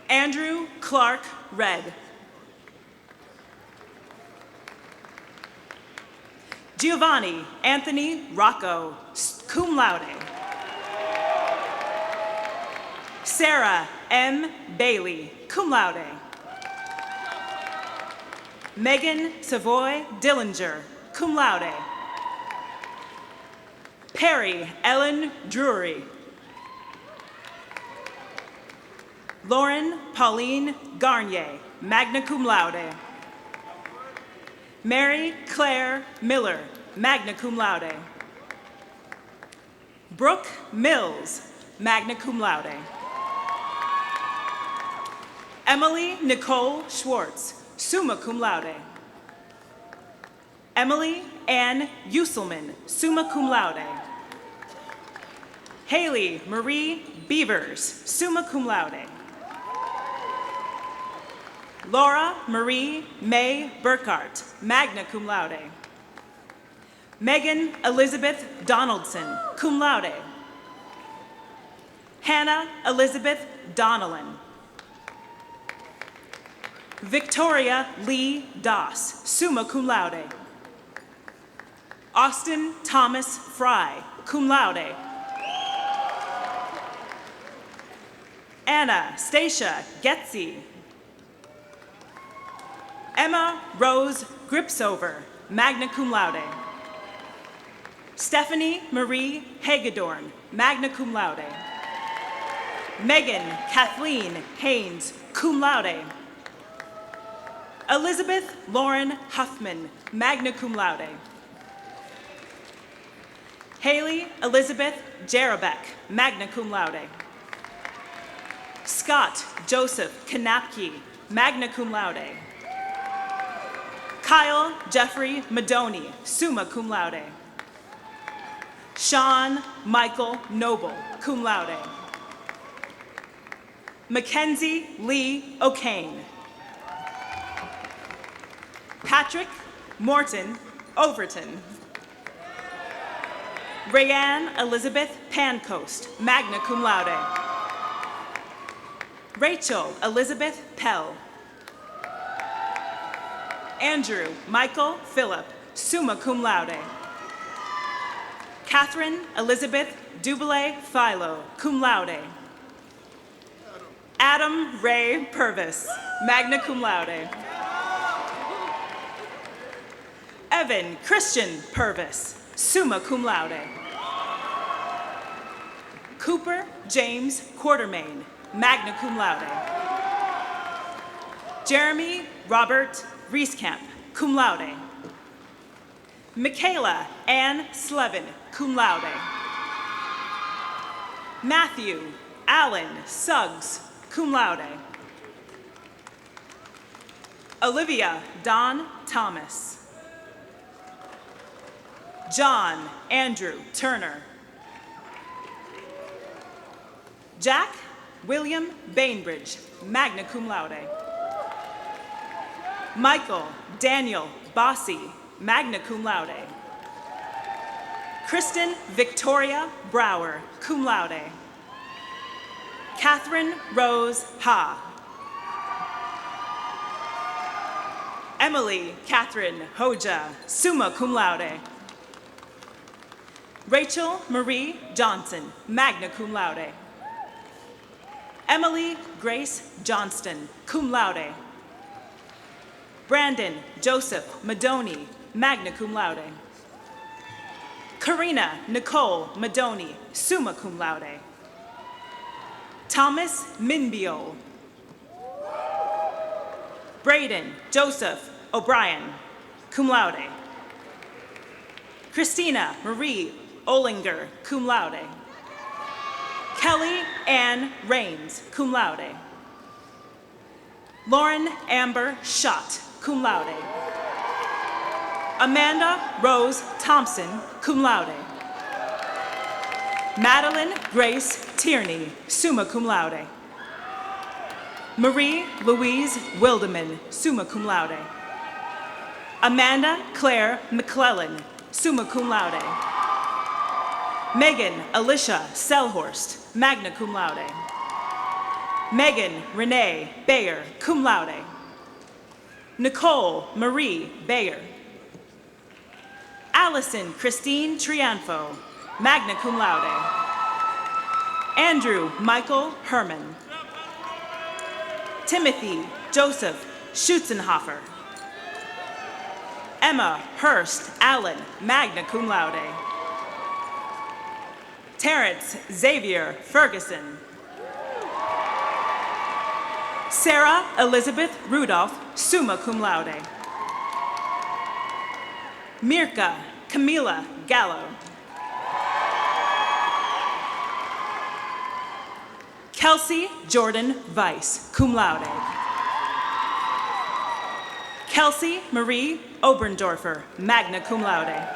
Andrew Clark Red. Giovanni Anthony Rocco, cum laude. Sarah M. Bailey, cum laude. Megan Savoy Dillinger, cum laude. Perry Ellen Drury. Lauren Pauline Garnier, magna cum laude. Mary Claire Miller, magna cum laude. Brooke Mills, magna cum laude. Emily Nicole Schwartz, summa cum laude. Emily Ann Uselman, summa cum laude. Haley Marie Beavers, summa cum laude. Laura Marie May Burkhart, magna cum laude. Megan Elizabeth Donaldson, cum laude. Hannah Elizabeth Donnellan. Victoria Lee Doss, summa cum laude. Austin Thomas Fry, cum laude. Anna Stacia Getzi. Emma Rose Gripsover, magna cum laude. Stephanie Marie Hagedorn, magna cum laude. Megan Kathleen Haynes, cum laude. Elizabeth Lauren Huffman, magna cum laude. Haley Elizabeth Jarabek, magna cum laude. Scott Joseph Kanapke, magna cum laude. Kyle Jeffrey Madoni, summa cum laude. Sean Michael Noble, cum laude. Mackenzie Lee O'Kane. Patrick Morton Overton. Rayanne Elizabeth Pancoast, magna cum laude. Rachel Elizabeth Pell. Andrew Michael Phillip, summa cum laude. Catherine Elizabeth Dubele Philo, cum laude. Adam Ray Purvis, magna cum laude. Evan Christian Purvis, summa cum laude. Cooper James Quartermain, magna cum laude. Jeremy Robert Rieskamp, cum laude. Michaela Ann Slevin, cum laude. Matthew Allen Suggs, cum laude. Olivia Dawn Thomas. John Andrew Turner. Jack William Bainbridge, magna cum laude. Michael Daniel Bossy, magna cum laude. Kristen Victoria Brower, cum laude. Catherine Rose Ha. Emily Catherine Hoja, summa cum laude. Rachel Marie Johnson, magna cum laude. Emily Grace Johnston, cum laude. Brandon Joseph Madoni, magna cum laude. Karina Nicole Madoni, summa cum laude. Thomas Minbiol. Braden Joseph O'Brien, cum laude. Christina Marie Olinger, cum laude. Kelly Ann Rains, cum laude. Lauren Amber Schott, cum laude. Amanda Rose Thompson, cum laude. Madeline Grace Tierney, summa cum laude. Marie Louise Wildeman, summa cum laude. Amanda Claire McClellan, summa cum laude. Megan Alicia Selhorst, magna cum laude. Megan Renee Bayer, cum laude. Nicole Marie Bayer. Allison Christine Trianfo, magna cum laude. Andrew Michael Herman. Timothy Joseph Schutzenhofer. Emma Hurst Allen, magna cum laude. Terrence Xavier Ferguson. Sarah Elizabeth Rudolph, summa cum laude. Mirka Camila Gallo. Kelsey Jordan Weiss, cum laude. Kelsey Marie Oberndorfer, magna cum laude.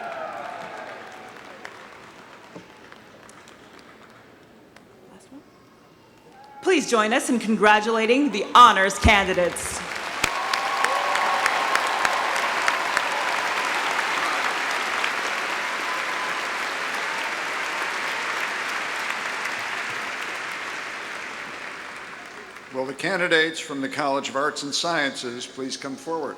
Please join us in congratulating the honors candidates.
Will the candidates from the College of Arts and Sciences please come forward?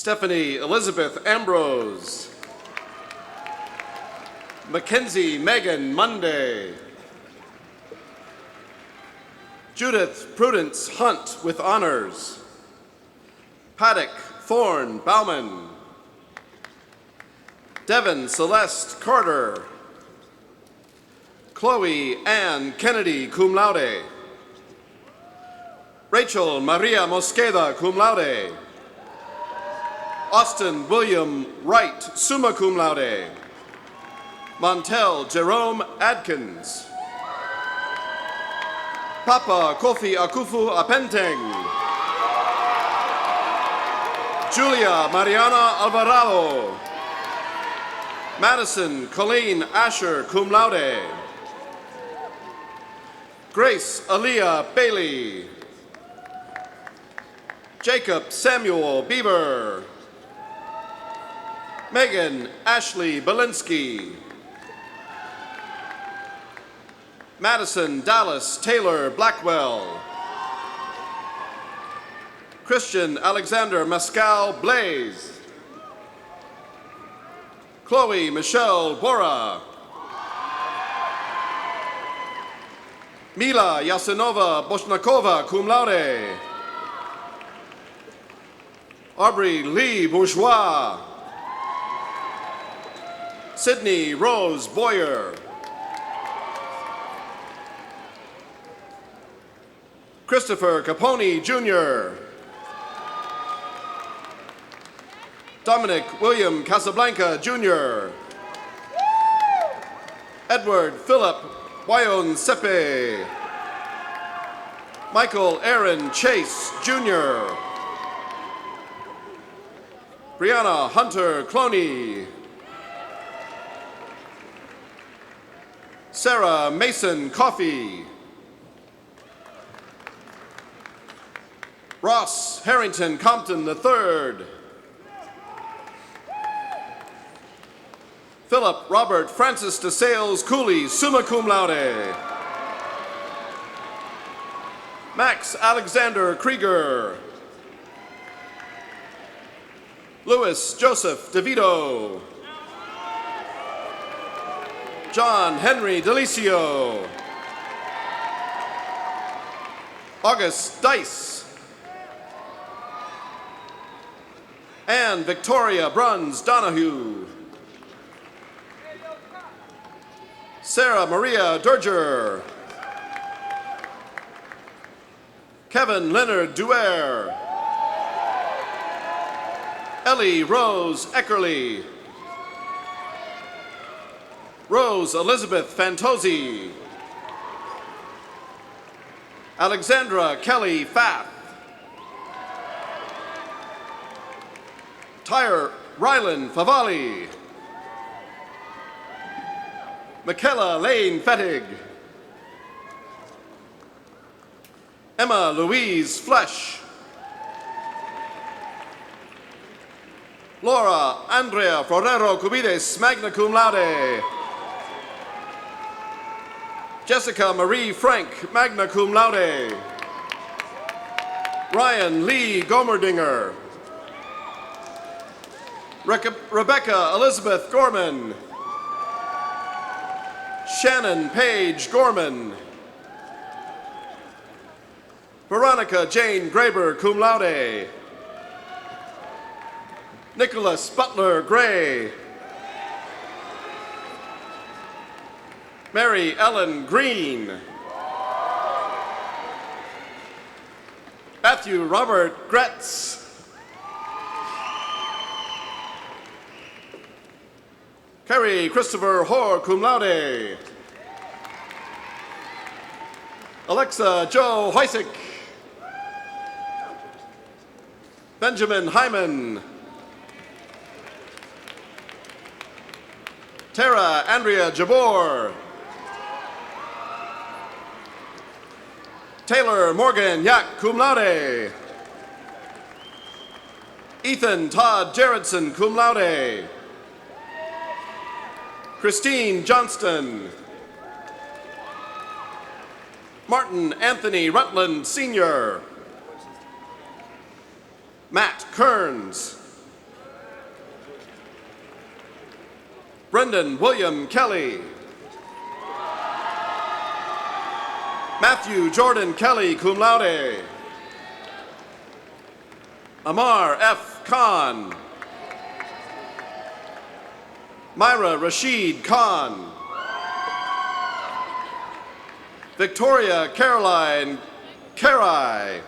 Stephanie Elizabeth Ambrose. Mackenzie Megan Monday. Judith Prudence Hunt with honors. Paddock Thorne Bauman. Devin Celeste Carter. Chloe Ann Kennedy, cum laude. Rachel Maria Mosqueda, cum laude. Austin William Wright, summa cum laude. Montel Jerome Adkins. Papa Kofi Akufu Apenteng. Julia Mariana Alvarado. Madison Colleen Asher, cum laude. Grace Aaliyah Bailey. Jacob Samuel Bieber. Megan Ashley Belinsky. Madison Dallas Taylor Blackwell. Christian Alexander Mascal Blaze. Chloe Michelle Bora. Mila Yasinova Boshnakova, cum laude. Aubrey Lee Bourgeois. Sydney Rose Boyer. Christopher Capone Jr. Dominic William Casablanca Jr. Edward Philip Wayon Sepe. Michael Aaron Chase Jr. Brianna Hunter Cloney. Sarah Mason Coffey. Ross Harrington Compton III. Philip Robert Francis DeSales Cooley, summa cum laude. Max Alexander Krieger. Louis Joseph DeVito. John Henry Delicio. August Dice. Anne Victoria Bruns Donahue. Sarah Maria Durger. Kevin Leonard Duer. Ellie Rose Eckerly. Rose Elizabeth Fantozzi. Alexandra Kelly Fath. Tyre Rylan Favali. Michaela Lane Fettig. Emma Louise Flesh. Laura Andrea Forero Cubides, magna cum laude. Jessica Marie Frank, magna cum laude. Ryan Lee Gomerdinger. Rebecca Elizabeth Gorman. Shannon Paige Gorman. Veronica Jane Graber, cum laude. Nicholas Butler Gray. Mary Ellen Green. Matthew Robert Gretz. Kerry Christopher Hoare, cum laude. Alexa Joe Heisick. Benjamin Hyman. Tara Andrea Jabor. Taylor Morgan Yak, cum laude. Ethan Todd Gerritsen, cum laude. Christine Johnston. Martin Anthony Rutland Sr. Matt Kearns. Brendan William Kelly. Matthew Jordan Kelly, cum laude. Amar F. Khan. Myra Rashid Khan. Victoria Caroline Carai.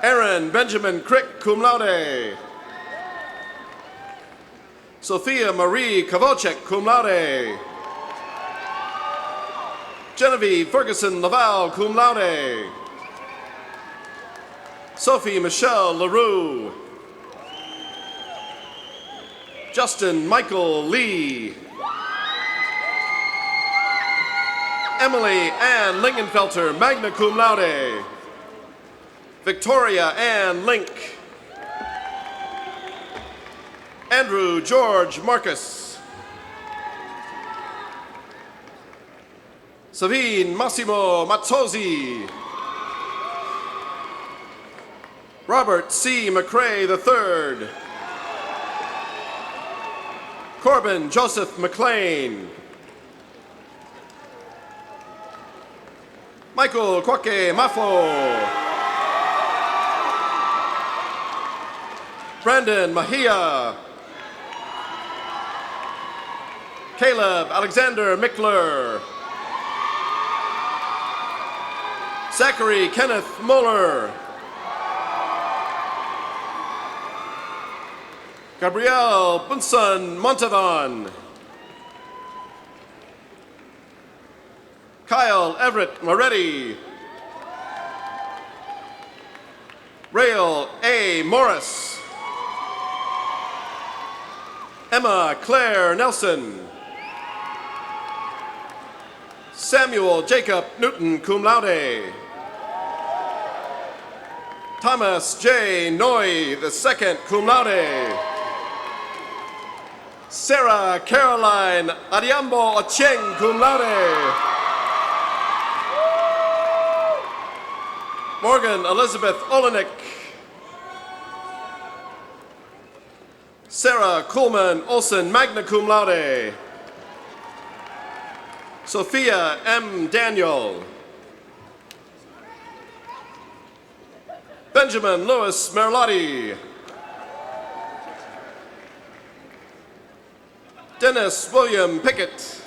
Aaron Benjamin Crick, cum laude. Sophia Marie Kavocek, cum laude. Genevieve Ferguson Laval, cum laude. Sophie Michelle LaRue. Justin Michael Lee. Emily Ann Lingenfelter, magna cum laude. Victoria Ann Link. Andrew George Marcus. Savine Massimo Mazzozzi. Robert C. McCrae III. Corbin Joseph McLean. Michael Kwake Mafo. Brandon Mahia. Caleb Alexander Mickler. Zachary Kenneth Muller. Gabrielle Bunson Montavan. Kyle Everett Moretti. Rael A. Morris. Emma Claire Nelson. Samuel Jacob Newton, cum laude. Thomas J. Noy, II, cum laude. Sarah Caroline Adiambo Ocheng, cum laude. Morgan Elizabeth Olenek. Sarah Coleman Olson, magna cum laude. Sophia M. Daniel. Benjamin Lewis Merlotti. Dennis William Pickett.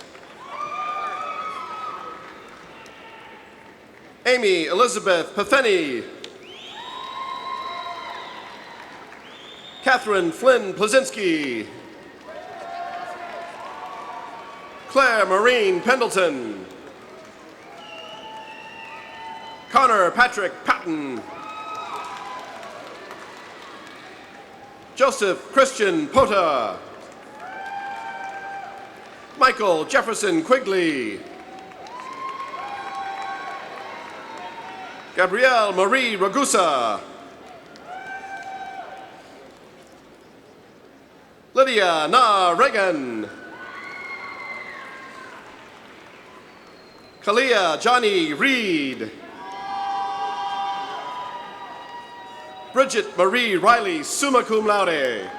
Amy Elizabeth Pafeni. Catherine Flynn Plazinski. Claire Maureen Pendleton. Connor Patrick Patton. Joseph Christian Pota. Michael Jefferson Quigley. Gabrielle Marie Ragusa. Lydia Na Reagan. Kalia Johnny Reed. Bridget Marie Riley, summa cum laude.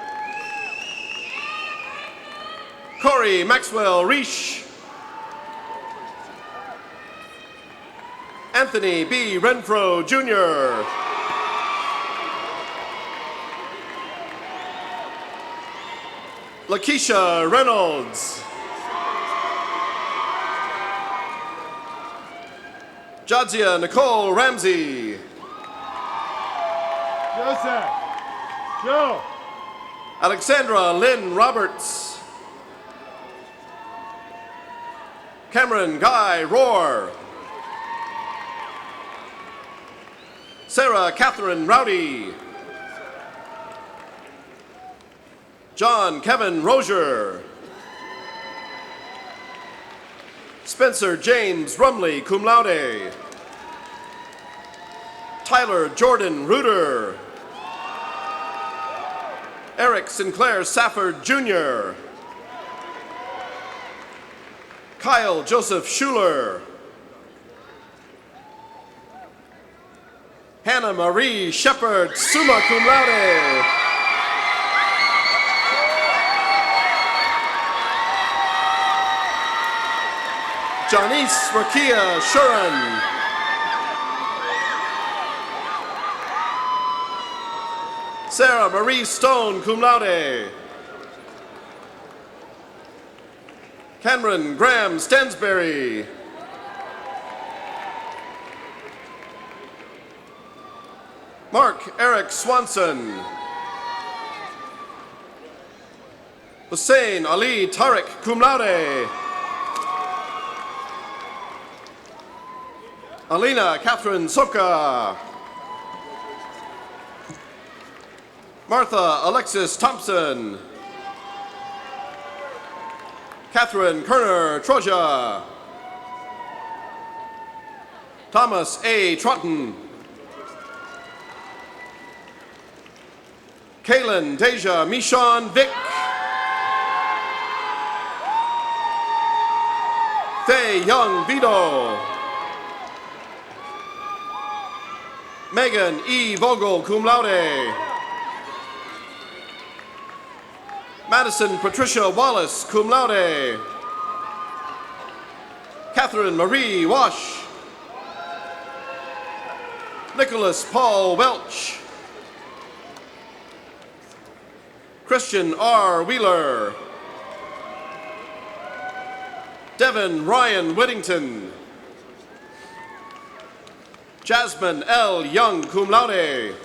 Corey Maxwell Reish. Anthony B. Renfro, Jr. Lakeisha Reynolds. Jadzia Nicole Ramsey.
Joseph. Joe.
Alexandra Lynn Roberts. Cameron Guy Rohr. Sarah Catherine Rowdy. John Kevin Rozier. Spencer James Rumley, cum laude. Tyler Jordan Reuter. Eric Sinclair Safford, Jr. Kyle Joseph Schuler. Hannah Marie Shepard, summa cum laude. Janice Rakia Shuran. Sarah Marie Stone, cum laude. Cameron Graham Stansberry. Mark Eric Swanson. Hussein Ali Tariq, cum laude. Alina Catherine Soka. Martha Alexis Thompson. Catherine Kerner Troja. Thomas A. Trotton. Kaylin Deja Michon Vick. Faye Young Vito. Megan E. Vogel, cum laude. Madison Patricia Wallace, cum laude. Catherine Marie Wash. Nicholas Paul Welch. Christian R. Wheeler. Devin Ryan Whittington. Jasmine L. Young, cum laude.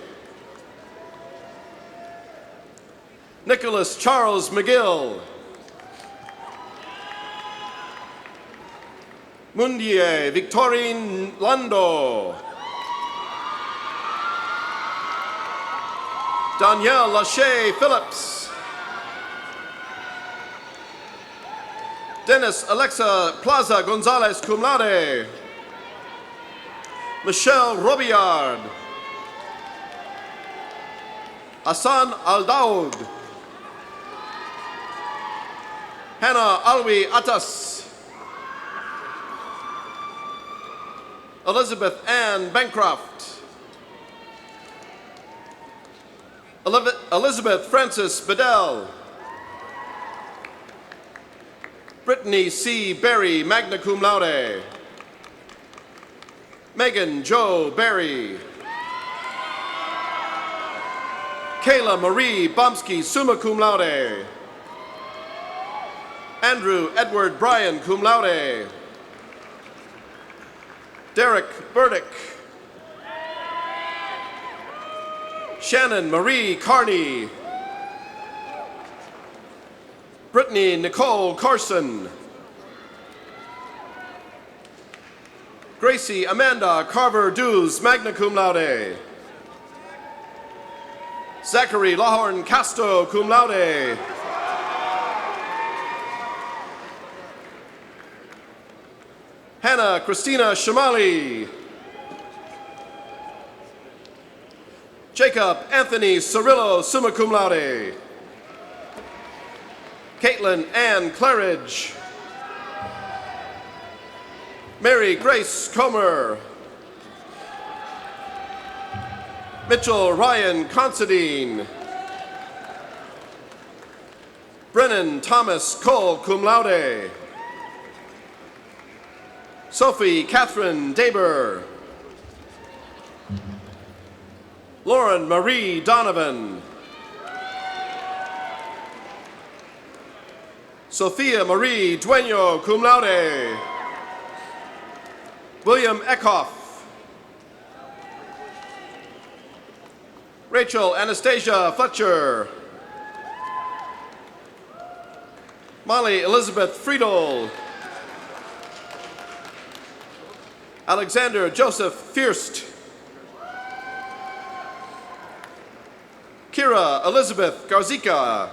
Nicholas Charles McGill. Mundie Victorine Lando. Danielle Lachey Phillips. Dennis Alexa Plaza Gonzalez, cum laude. Michelle Robillard. Hassan Al-Daoud. Hannah Alwi Atas. Elizabeth Ann Bancroft. Elizabeth Frances Bedell. Brittany C. Berry, magna cum laude. Megan Jo Berry. Kayla Marie Bomsky, summa cum laude. Andrew Edward Bryan, cum laude. Derek Burdick. Shannon Marie Carney. Brittany Nicole Carson. Gracie Amanda Carver-Dews, magna cum laude. Zachary Lahorn Casto, cum laude. Hannah Christina Shamali. Jacob Anthony Cirillo, summa cum laude. Caitlin Ann Claridge. Mary Grace Comer. Mitchell Ryan Considine. Brennan Thomas Cole, cum laude. Sophie Catherine Daber. Lauren Marie Donovan. Sophia Marie Dueño, cum laude. William Eckhoff. Rachel Anastasia Fletcher. Molly Elizabeth Friedel. Alexander Joseph Fierst. Kira Elizabeth Garzica.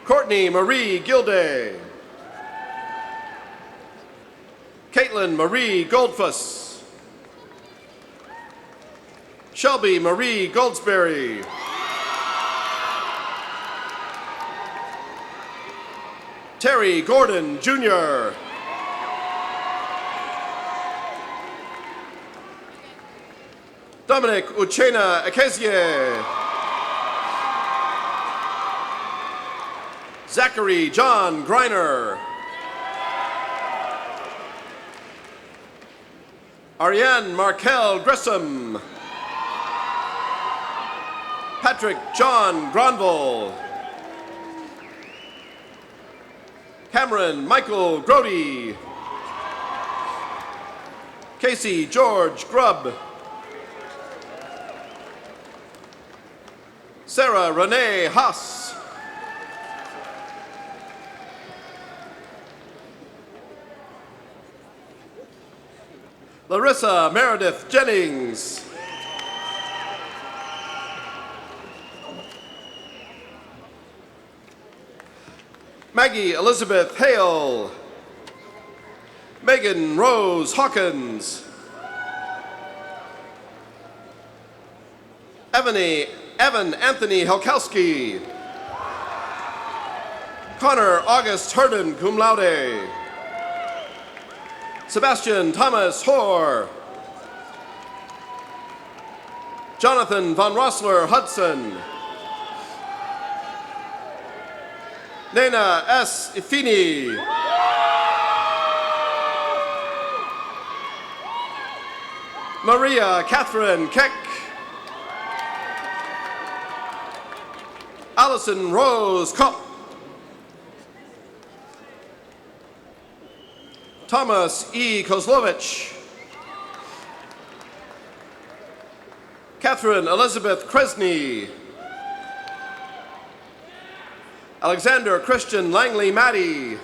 Courtney Marie Gilday. Caitlin Marie Goldfuss. Shelby Marie Goldsberry. Terry Gordon, Jr. Dominic Uchena Akezie. Zachary John Greiner. Ariane Markel Grissom. Patrick John Gronville. Cameron Michael Grody. Casey George Grubb. Sarah Renee Haas. Larissa Meredith Jennings. Maggie Elizabeth Hale. Megan Rose Hawkins. Evan Anthony Helkowski. Connor August Herden, cum laude. Sebastian Thomas Hoare. Jonathan Von Rossler Hudson. Nena S. Ifini. Maria Catherine Keck. Allison Rose Kopp. Thomas E. Kozlovich. Catherine Elizabeth Kresny. Alexander Christian Langley Maddie.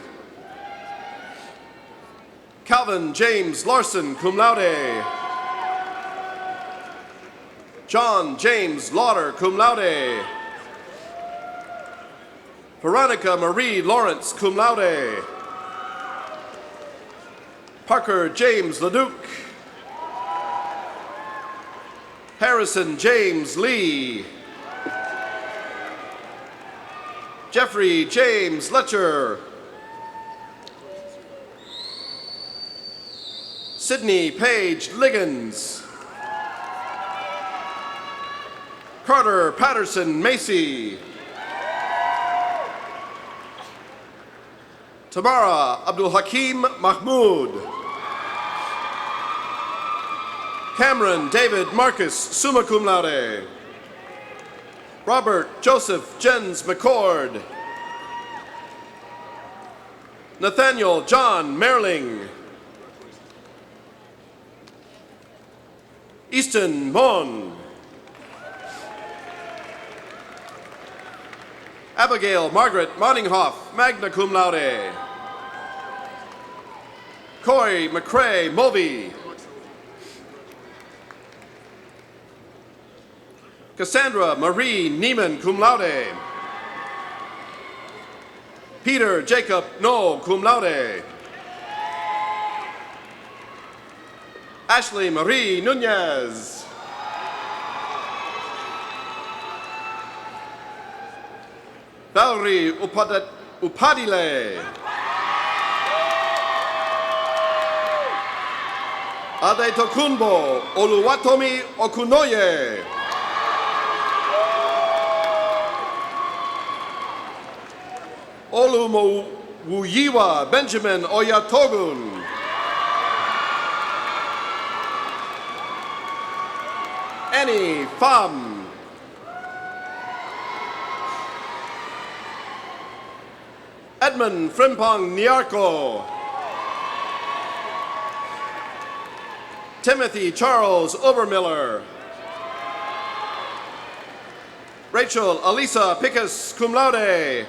Calvin James Larson, cum laude. John James Lauder, cum laude. Veronica Marie Lawrence, cum laude. Parker James Leduc. Harrison James Lee. Jeffrey James Letcher. Sydney Page Liggins. Carter Patterson Macy. Tamara Abdul Hakim Mahmoud. Cameron David Marcus, summa cum laude. Robert Joseph Jens McCord. Nathaniel John Merling. Easton Mon. Abigail Margaret Moninghoff, magna cum laude. Corey McCrae Mulvey. Cassandra Marie Neiman, cum laude. Peter Jacob No, cum laude. Ashley Marie Nunez. Valerie Upadile. Adetokunbo Oluwatomi Okunoye. Olumuyiwa Benjamin Oyatogun. Annie Pham. Edmund Frimpong Nyarko. Timothy Charles Obermiller. Rachel Alisa Pickus, cum laude.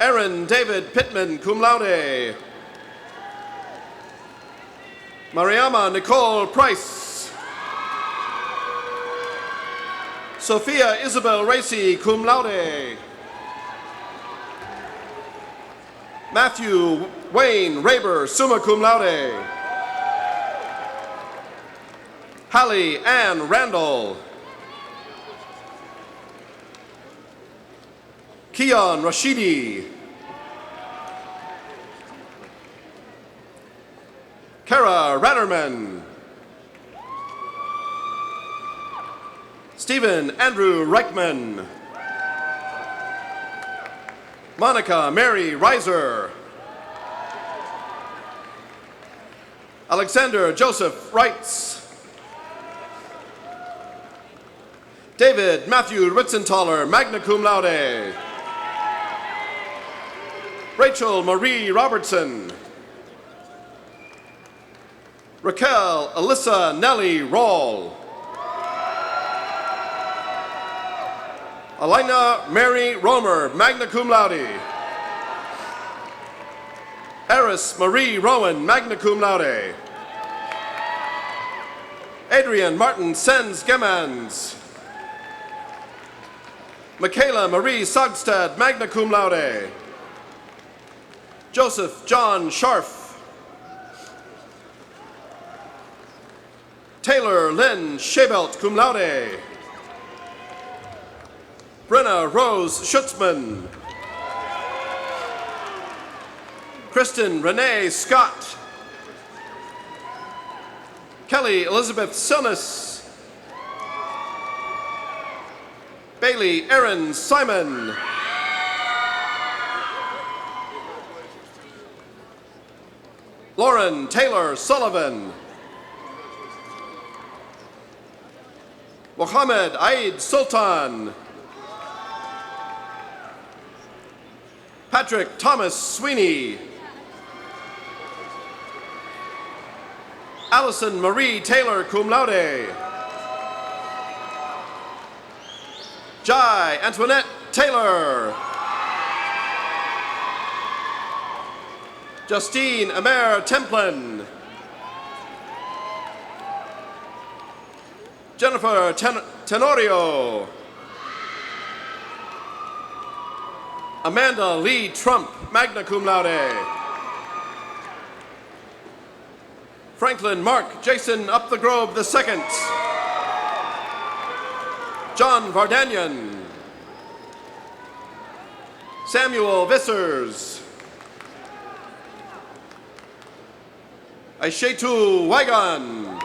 Aaron David Pittman, cum laude. Mariama Nicole Price. Sophia Isabel Racy, cum laude. Matthew Wayne Raber, summa cum laude. Hallie Ann Randall. Keon Rashidi. Kara Ratterman. Stephen Andrew Reichman. Monica Mary Reiser. Alexander Joseph Reitz. David Matthew Ritzenthaler, magna cum laude. Rachel Marie Robertson. Raquel Alyssa Nellie Rawl. Elena Mary Romer, magna cum laude. Eris Marie Rowan, magna cum laude. Adrian Martin Sens Gemans. Michaela Marie Sogstad, magna cum laude. Joseph John Scharf. Taylor Lynn Shebelt, cum laude. Brenna Rose Schutzman. Kristen Renee Scott. Kelly Elizabeth Silnis. Bailey Erin Simon. Lauren Taylor Sullivan. Mohammed Aid Sultan. Patrick Thomas Sweeney. Allison Marie Taylor, cum laude. Jai Antoinette Taylor. Justine Amer Templin. Jennifer Tenorio. Amanda Lee Trump, magna cum laude. Franklin Mark Jason Up the Grove II. John Vardanyan. Samuel Vissers. Aishetu Waigan.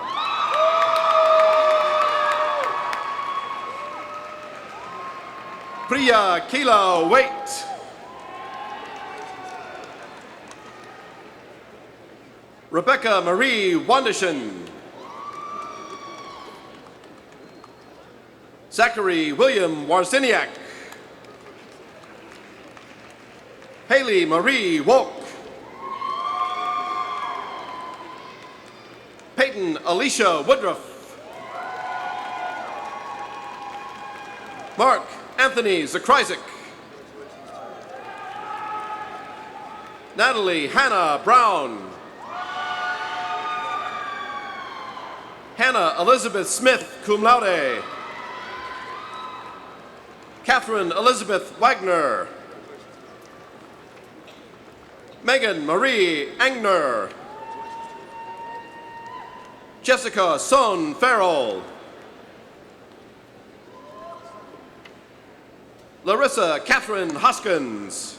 Priya Kila Wait. Rebecca Marie Wandishin. Zachary William Warziniak. Haley Marie Wolk. Peyton Alicia Woodruff. Mark Anthony Zakryzik. Natalie Hannah Brown. Hannah Elizabeth Smith, cum laude. Catherine Elizabeth Wagner. Megan Marie Angner. Jessica Son Farrell. Larissa Catherine Hoskins.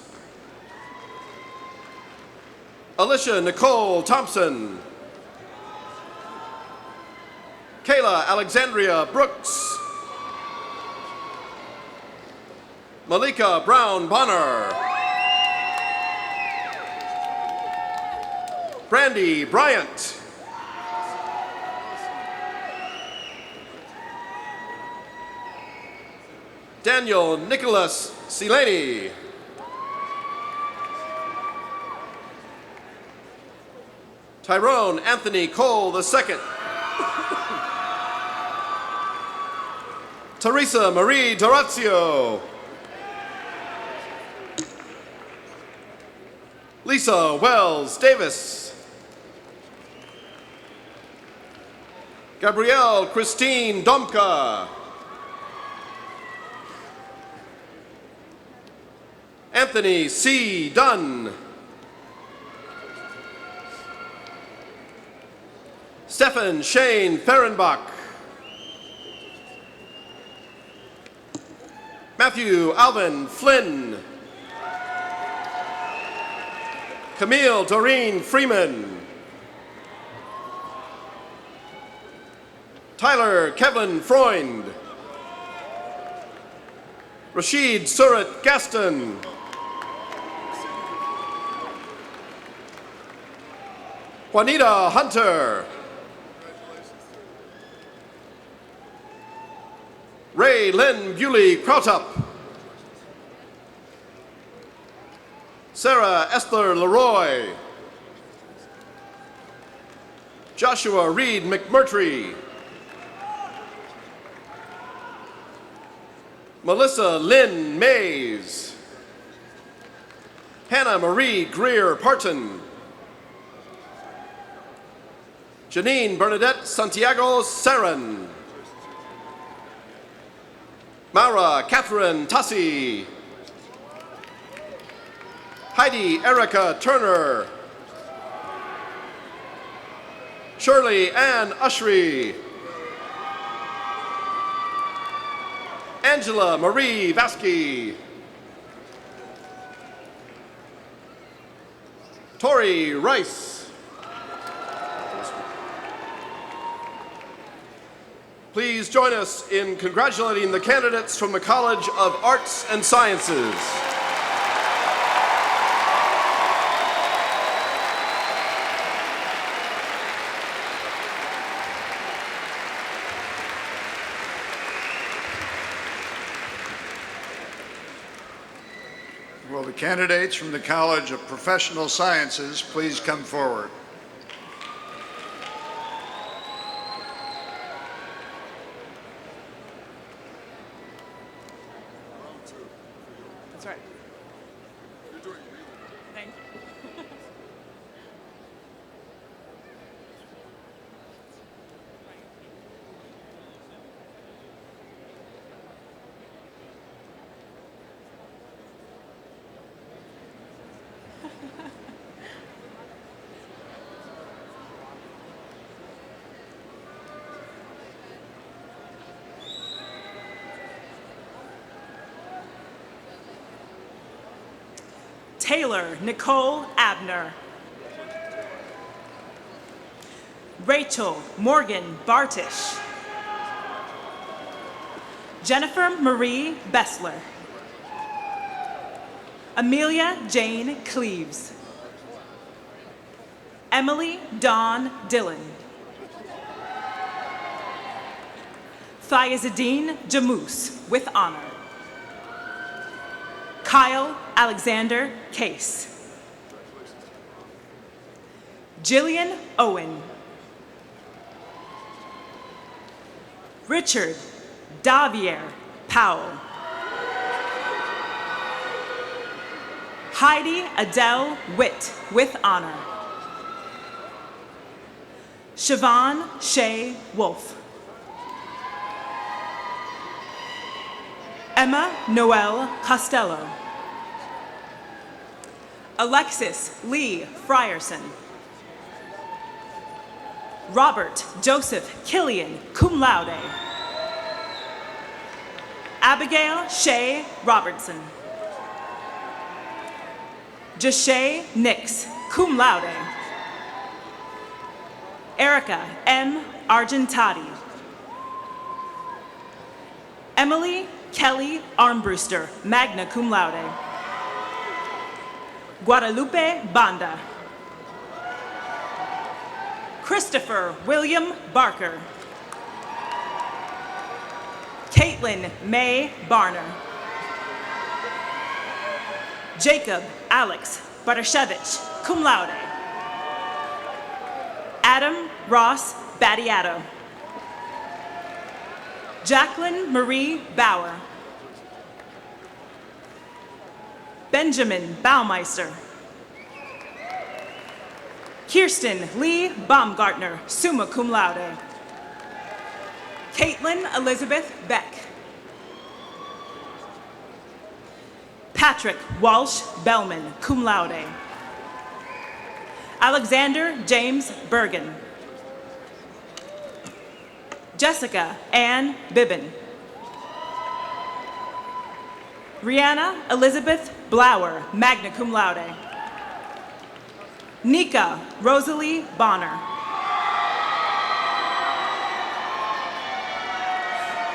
Alicia Nicole Thompson. Kayla Alexandria Brooks. Malika Brown Bonner. Brandy Bryant. Daniel Nicholas Sileni. Tyrone Anthony Cole II. Teresa Marie Dorazio. Lisa Wells Davis. Gabrielle Christine Domka. Anthony C. Dunn. Stephen Shane Ferenbach. Matthew Alvin Flynn. Camille Doreen Freeman. Tyler Kevin Freund. Rashid Surat Gaston. Juanita Hunter. Ray Lynn Bewley Krautup. Sarah Esther Leroy. Joshua Reed McMurtry. Melissa Lynn Mays. Hannah Marie Greer Parton. Janine Bernadette Santiago Saran. Mara Catherine Tassi. Heidi Erica Turner. Shirley Ann Ushry. Angela Marie Vasky. Tori Rice. Please join us in congratulating the candidates from the College of Arts and Sciences.
Will the candidates from the College of Professional Sciences please come forward?
That's right. Thank you. Taylor Nicole Abner. Rachel Morgan Bartish. Jennifer Marie Bessler. Amelia Jane Cleaves. Emily Dawn Dillon. Thiazadine Jamous with honor. Kyle Alexander Case. Jillian Owen. Richard Davier Powell. Heidi Adele Witt with honor. Siobhan Shea Wolf. Emma Noel Costello. Alexis Lee Frierson. Robert Joseph Killian, cum laude. Abigail Shea Robertson. Jashay Nix, cum laude. Erica M. Argentati. Emily Kelly Armbruster, magna cum laude. Guadalupe Banda. Christopher William Barker. Caitlin May Barner. Jacob Alex Barashevich, cum laude. Adam Ross Battiato. Jacqueline Marie Bauer. Benjamin Baumeister. Kirsten Lee Baumgartner, summa cum laude. Caitlin Elizabeth Beck. Patrick Walsh Bellman, cum laude. Alexander James Bergen. Jessica Ann Bibbin. Rihanna Elizabeth Blower, magna cum laude. Nika Rosalie Bonner.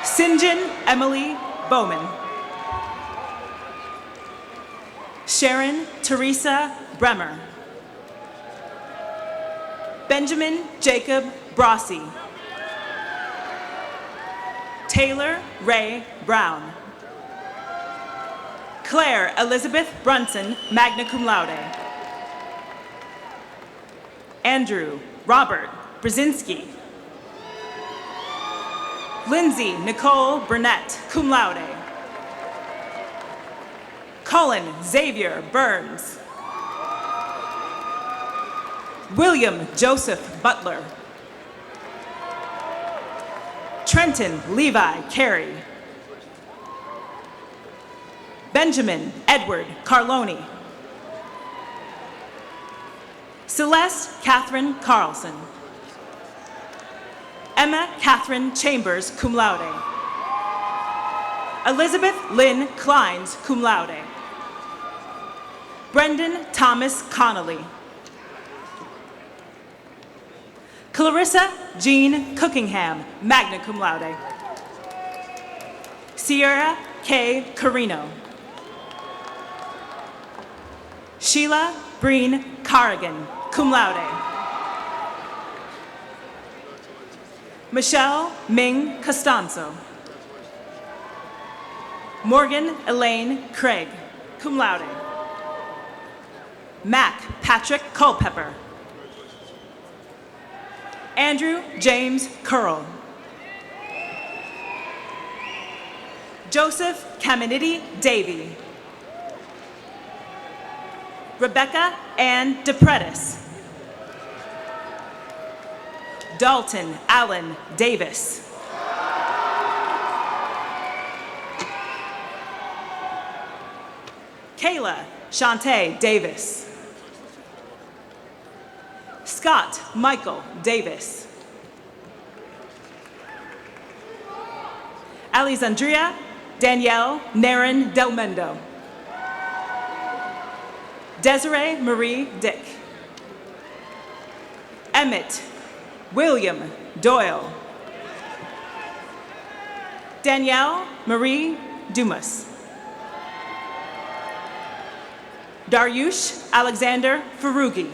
Sinjin Emily Bowman. Sharon Teresa Bremer. Benjamin Jacob Brossi. Taylor Ray Brown. Claire Elizabeth Brunson, magna cum laude. Andrew Robert Brzezinski. Lindsay Nicole Burnett, cum laude. Colin Xavier Burns. William Joseph Butler. Trenton Levi Carey. Benjamin Edward Carloni. Celeste Catherine Carlson. Emma Catherine Chambers, cum laude. Elizabeth Lynn Kleins, cum laude. Brendan Thomas Connolly. Clarissa Jean Cookingham, magna cum laude. Sierra K. Carino. Sheila Breen Carrigan, cum laude. Michelle Ming Costanzo. Morgan Elaine Craig, cum laude. Mac Patrick Culpepper. Andrew James Curl. Joseph Caminiti Davy. Rebecca Ann DePretis. Dalton Allen Davis. Kayla Shantae Davis. Scott Michael Davis. Alexandria Danielle Naren Del Mendo. Desiree Marie Dick. Emmett William Doyle. Danielle Marie Dumas. Daryush Alexander Farugi.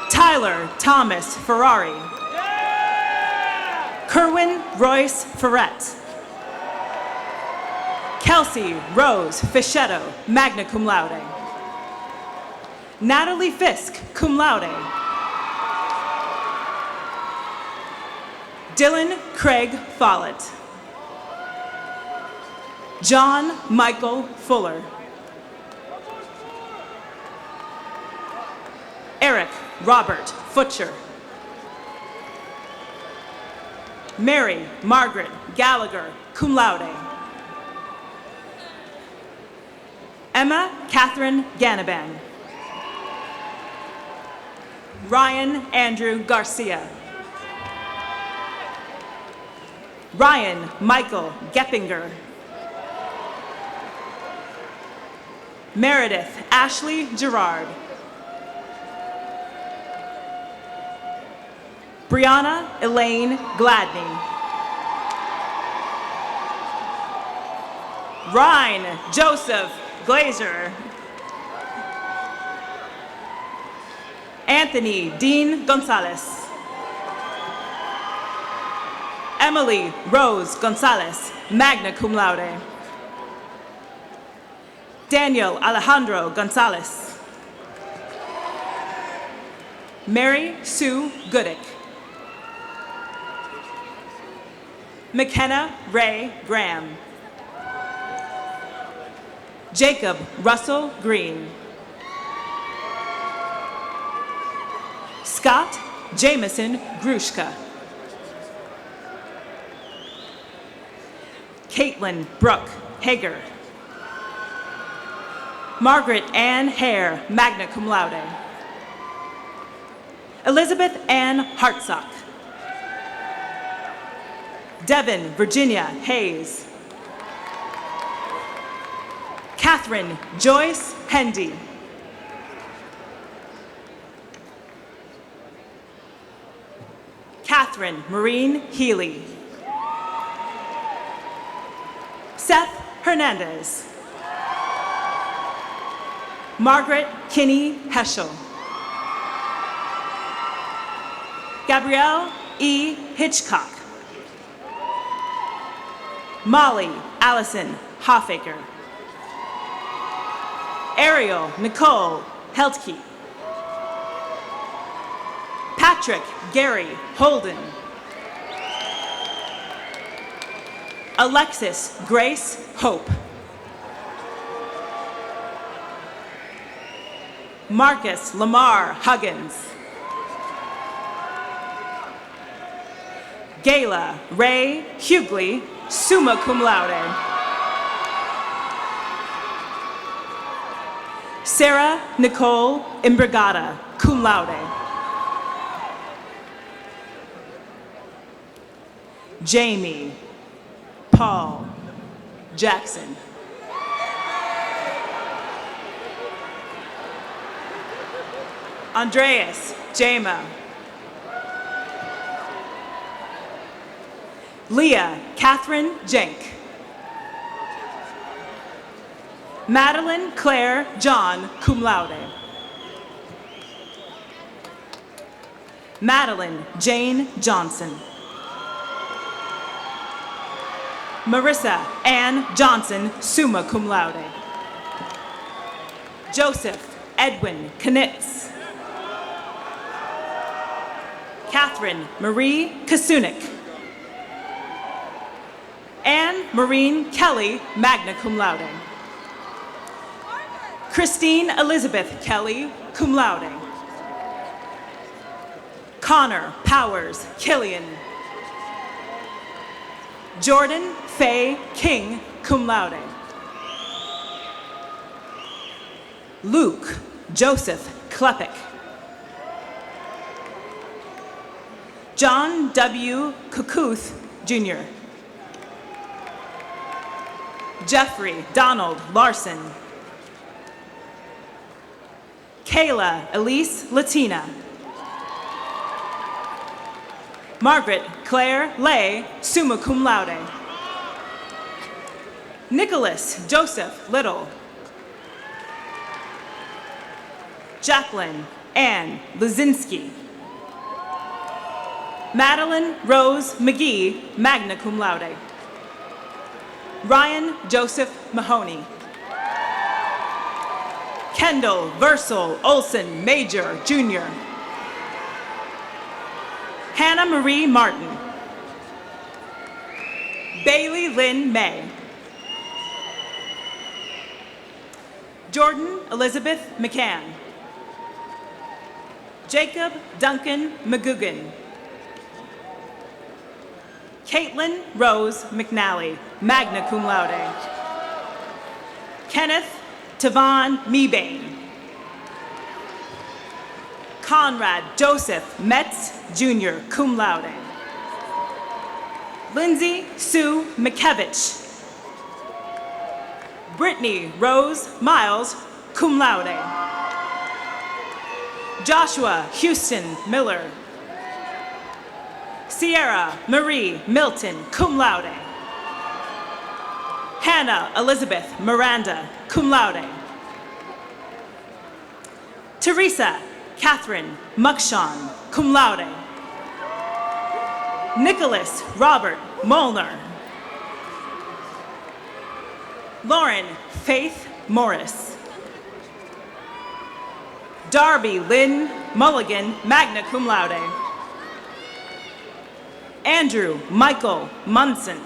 Tyler Thomas Ferrari. Kerwin Royce Ferret. Kelsey Rose Fischetto, magna cum laude. Natalie Fisk, cum laude. Dylan Craig Follett. John Michael Fuller. Eric Robert Futcher. Mary Margaret Gallagher, cum laude. Emma Catherine Ganaban. Ryan Andrew Garcia. Ryan Michael Geppinger. Meredith Ashley Gerard. Brianna Elaine Gladney. Ryan Joseph Glazer. Anthony Dean Gonzalez. Emily Rose Gonzalez, magna cum laude. Daniel Alejandro Gonzalez. Mary Sue Goodick. McKenna Ray Graham. Jacob Russell Green. Scott Jameson Grushka. Caitlin Brooke Hager. Margaret Ann Hare, magna cum laude. Elizabeth Ann Hartsock. Devin Virginia Hayes. Catherine Joyce Hendy. Catherine Maureen Healy. Seth Hernandez. Margaret Kinney Heschel. Gabrielle E. Hitchcock. Molly Allison Hoffaker. Ariel Nicole Heltke. Patrick Gary Holden. Alexis Grace Hope. Marcus Lamar Huggins. Gayla Ray Hughley, summa cum laude. Sarah Nicole Imbrigata, cum laude. Jamie Paul Jackson. Andreas Jama. Leah Catherine Jenk. Madeline Claire John, cum laude. Madeline Jane Johnson. Marissa Ann Johnson, summa cum laude. Joseph Edwin Knitz. Catherine Marie Kasunik. Anne Maureen Kelly, magna cum laude. Christine Elizabeth Kelly, cum laude. Connor Powers Killian. Jordan Faye King, cum laude. Luke Joseph Klepek. John W. Kukuth, Jr. Jeffrey Donald Larson. Kayla Elise Latina. Margaret Claire Lay, summa cum laude. Nicholas Joseph Little. Jacqueline Ann Luzinski. Madeline Rose McGee, magna cum laude. Ryan Joseph Mahoney. Kendall Versal Olson, Major, Jr. Hannah Marie Martin. Bailey Lynn May. Jordan Elizabeth McCann. Jacob Duncan McGugan. Caitlin Rose McNally, magna cum laude. Kenneth Tavon Mebane. Conrad Joseph Metz, Jr., cum laude. Lindsay Sue McKevich. Brittany Rose Miles, cum laude. Joshua Houston Miller. Sierra Marie Milton, cum laude. Hannah Elizabeth Miranda, cum laude. Teresa Catherine Muckshawn, cum laude. Nicholas Robert Molnar. Lauren Faith Morris. Darby Lynn Mulligan, magna cum laude. Andrew Michael Munson.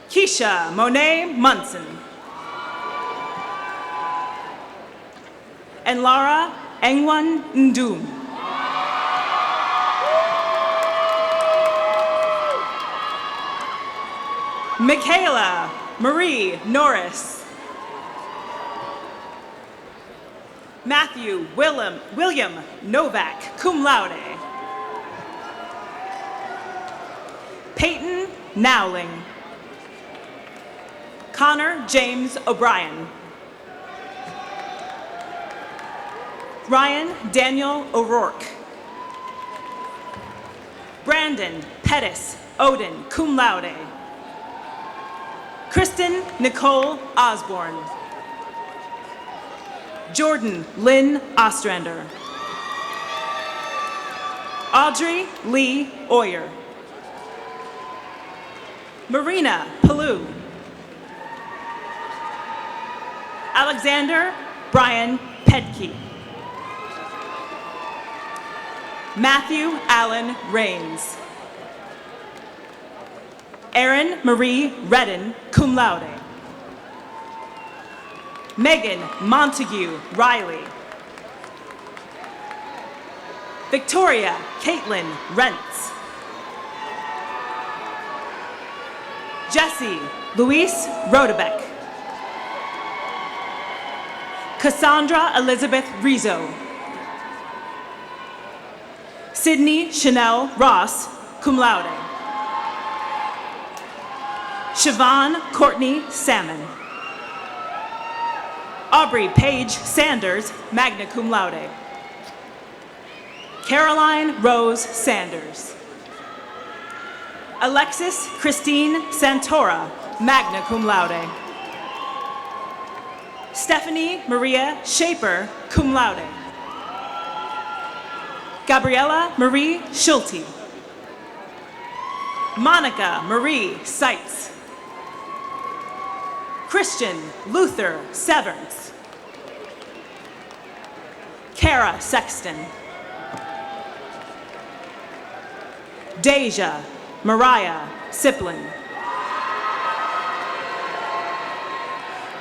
Keisha Monet Munson. And Lara Engwan Ndum. Michaela Marie Norris. Matthew William Novak, cum laude. Peyton Nowling. Connor James O'Brien. Ryan Daniel O'Rourke. Brandon Pettis Odin, cum laude. Kristen Nicole Osborne. Jordan Lynn Ostrander. Audrey Lee Oyer. Marina Palou. Alexander Brian Pedke. Matthew Allen Rains. Erin Marie Redden, cum laude. Megan Montague Riley. Victoria Caitlin Rentz. Jesse Luis Rodebeck. Cassandra Elizabeth Rizzo. Sydney Chanel Ross, cum laude. Siobhan Courtney Salmon. Aubrey Paige Sanders, magna cum laude. Caroline Rose Sanders. Alexis Christine Santora, magna cum laude. Stephanie Maria Shaper, cum laude. Gabriella Marie Schulte. Monica Marie Seitz. Christian Luther Severance. Kara Sexton. Deja Mariah Siplin.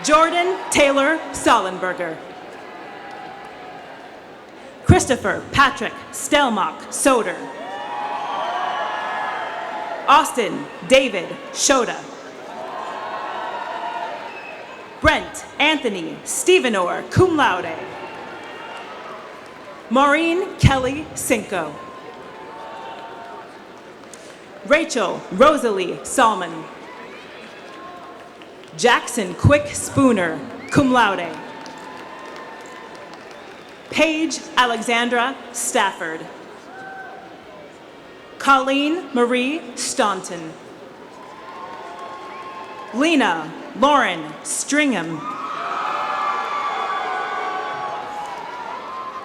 Jordan Taylor Sollenberger. Christopher Patrick Stelmach Soder. Austin David Shota. Brent Anthony Stevenor, cum laude. Maureen Kelly Cinco. Rachel Rosalie Salmon. Jackson Quick Spooner, cum laude. Paige Alexandra Stafford. Colleen Marie Staunton. Lena Lauren Stringham.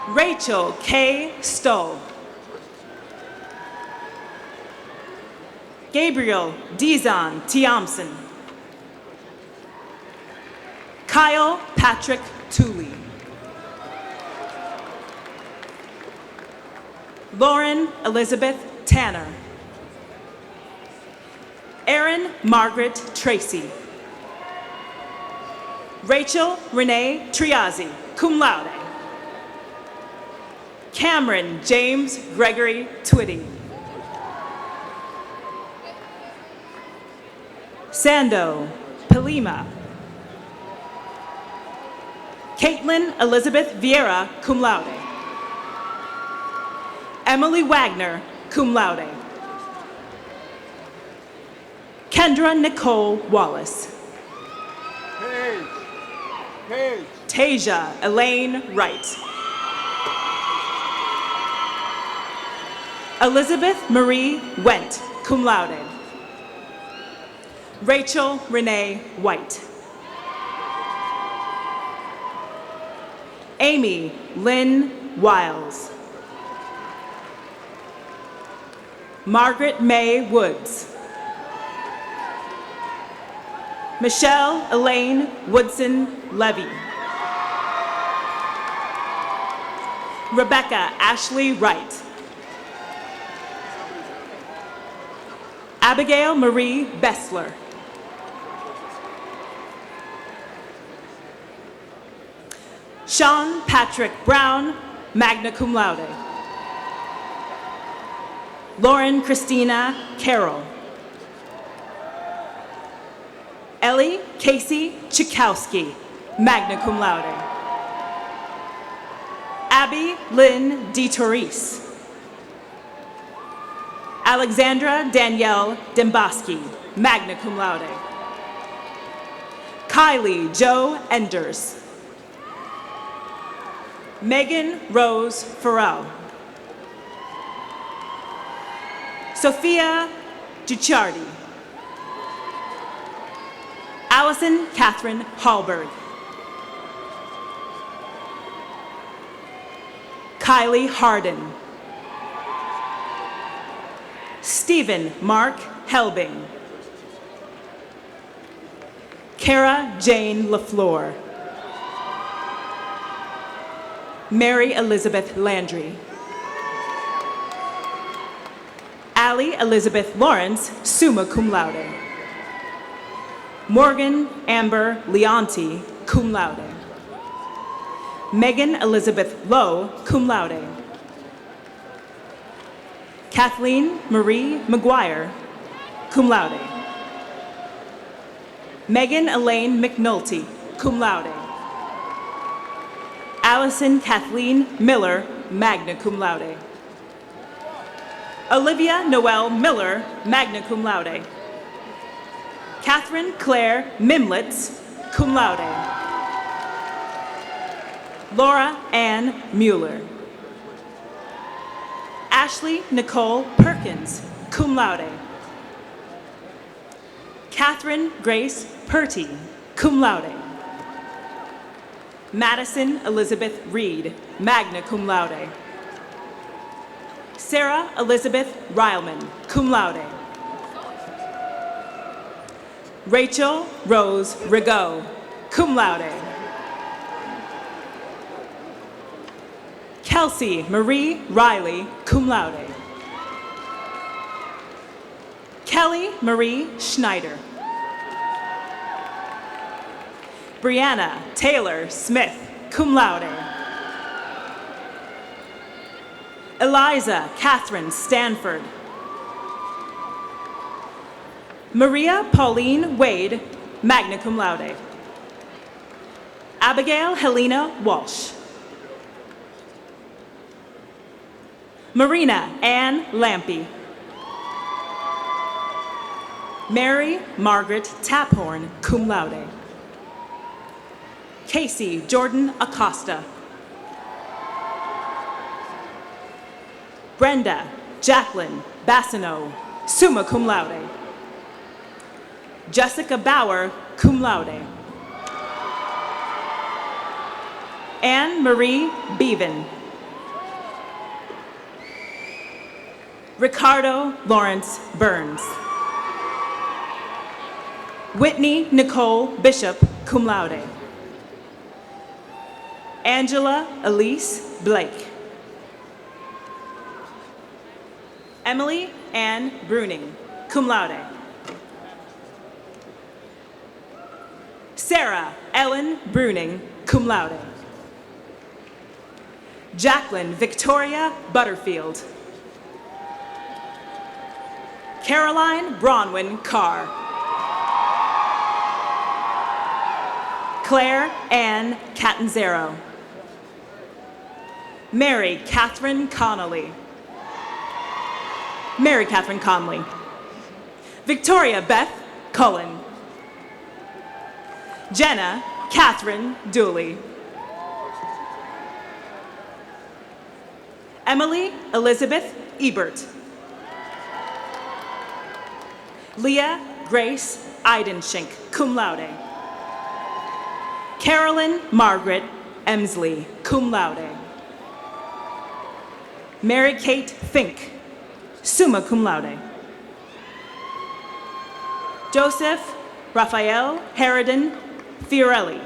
Rachel K. Stoll. Gabriel Dizon Tiomson. Kyle Patrick Tooley. Lauren Elizabeth Tanner. Erin Margaret Tracy. Rachel Renee Triazzi, cum laude. Cameron James Gregory Twitty. Sando Palima. Caitlin Elizabeth Vieira, cum laude. Emily Wagner, cum laude. Kendra Nicole Wallace.
Paige.
Tasia Elaine Wright. Elizabeth Marie Went, cum laude. Rachel Renee White. Amy Lynn Wiles. Margaret May Woods. Michelle Elaine Woodson Levy. Rebecca Ashley Wright. Abigail Marie Bessler. Sean Patrick Brown, magna cum laude. Lauren Christina Carroll. Ellie Casey Chikowski, magna cum laude. Abby Lynn DeTorres. Alexandra Danielle Demboski, magna cum laude. Kylie Joe Enders. Megan Rose Farrell. Sophia Duchardi. Allison Catherine Hallberg. Kylie Harden. Stephen Mark Helbing. Kara Jane LaFleur. Mary Elizabeth Landry. Allie Elizabeth Lawrence, summa cum laude. Morgan Amber Leonti, cum laude. Megan Elizabeth Lowe, cum laude. Kathleen Marie McGuire, cum laude. Megan Elaine McNulty, cum laude. Allison Kathleen Miller, magna cum laude. Olivia Noel Miller, magna cum laude. Catherine Claire Mimlitz, cum laude. Laura Ann Mueller. Ashley Nicole Perkins, cum laude. Catherine Grace Purty, cum laude. Madison Elizabeth Reed, magna cum laude. Sarah Elizabeth Rileman, cum laude. Rachel Rose Rigaud, cum laude. Kelsey Marie Riley, cum laude. Kelly Marie Schneider. Brianna Taylor Smith, cum laude. Eliza Catherine Stanford. Maria Pauline Wade, magna cum laude. Abigail Helena Walsh. Marina Ann Lampy. Mary Margaret Taphorn, cum laude. Casey Jordan Acosta. Brenda Jacqueline Bassino, summa cum laude. Jessica Bauer, cum laude. Anne Marie Beaven. Ricardo Lawrence Burns. Whitney Nicole Bishop, cum laude. Angela Elise Blake. Emily Ann Bruning, cum laude. Sarah Ellen Bruning, cum laude. Jacqueline Victoria Butterfield. Caroline Bronwyn Carr. Claire Ann Catanzaro. Mary Catherine Connolly. Mary Catherine Conley. Victoria Beth Cullen. Jenna Catherine Dooley. Emily Elizabeth Ebert. Leah Grace Eidenschink, cum laude. Carolyn Margaret Emsley, cum laude. Mary Kate Fink, summa cum laude. Joseph Raphael Harridan Fiorelli.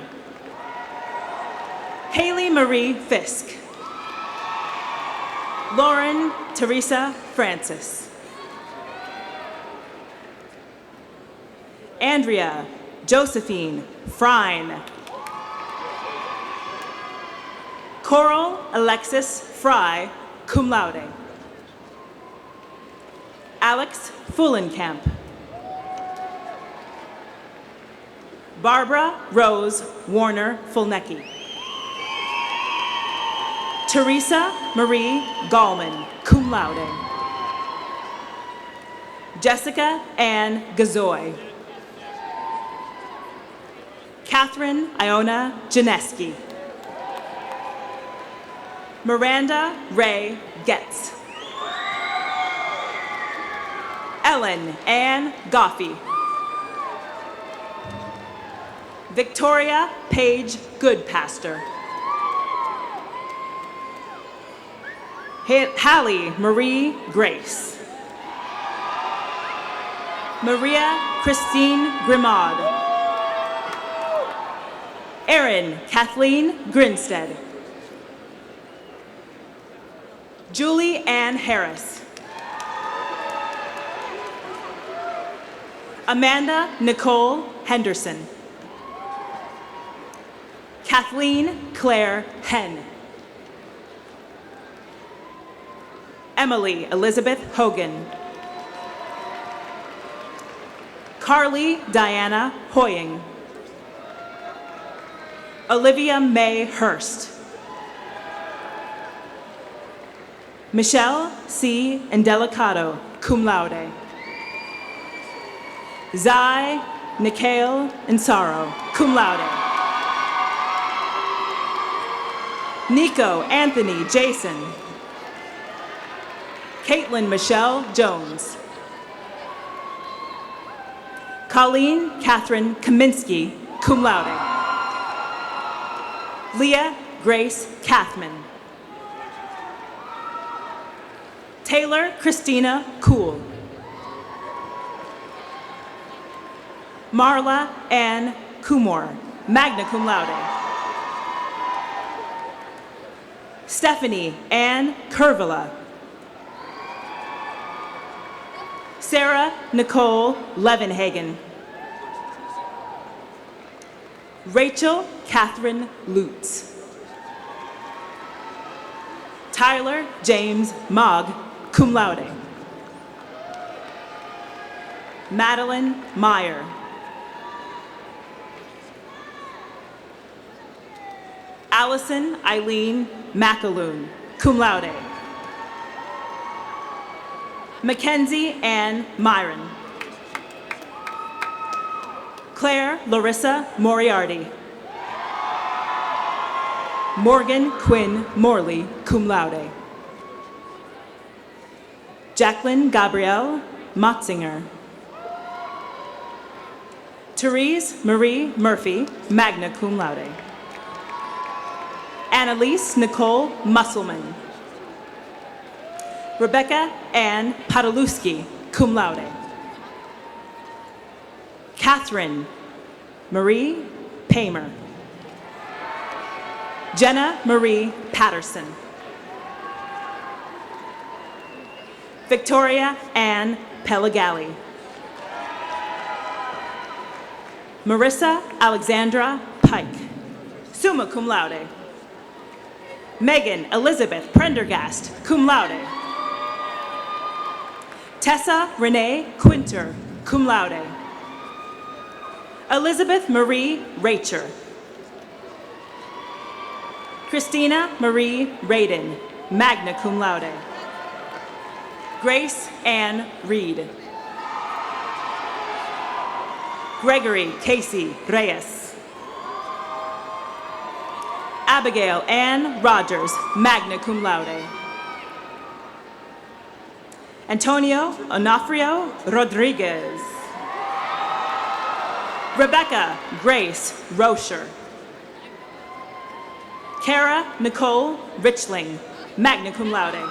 Haley Marie Fisk. Lauren Teresa Francis. Andrea Josephine Frine. Coral Alexis Fry, cum laude. Alex Fullenkamp. Barbara Rose Warner Fulnecki. Teresa Marie Gallman, cum laude. Jessica Ann Gazoy. Catherine Iona Janeski. Miranda Ray Getz. Ellen Ann Goffey. Victoria Page Goodpaster. Hallie Marie Grace. Maria Christine Grimaud. Erin Kathleen Grinstead. Julie Ann Harris. Amanda Nicole Henderson. Kathleen Claire Henn. Emily Elizabeth Hogan. Carly Diana Hoying. Olivia May Hurst. Michelle C. Indelicato, cum laude. Zai Nikhail Insaro, cum laude. Nico Anthony Jason. Caitlin Michelle Jones. Colleen Catherine Kaminsky, cum laude. Leah Grace Kathman. Taylor Christina Cool. Marla Ann Kumor, magna cum laude. Stephanie Ann Curvila. Sarah Nicole Levenhagen. Rachel Catherine Lutz. Tyler James Mogg, cum laude. Madeline Meyer. Allison Eileen McAloon, cum laude. Mackenzie Ann Myron. Claire Larissa Moriarty. Morgan Quinn Morley, cum laude. Jacqueline Gabrielle Motzinger. Therese Marie Murphy, magna cum laude. Annalise Nicole Musselman. Rebecca Ann Podolewski, cum laude. Catherine Marie Paymer. Jenna Marie Patterson. Victoria Ann Pelagali. Marissa Alexandra Pike, summa cum laude. Megan Elizabeth Prendergast, cum laude. Tessa Renee Quinter, cum laude. Elizabeth Marie Racher. Christina Marie Radin, magna cum laude. Grace Ann Reed. Gregory Casey Reyes. Abigail Ann Rogers, magna cum laude. Antonio Onofrio Rodriguez. Rebecca Grace Rocher. Kara Nicole Richling, magna cum laude.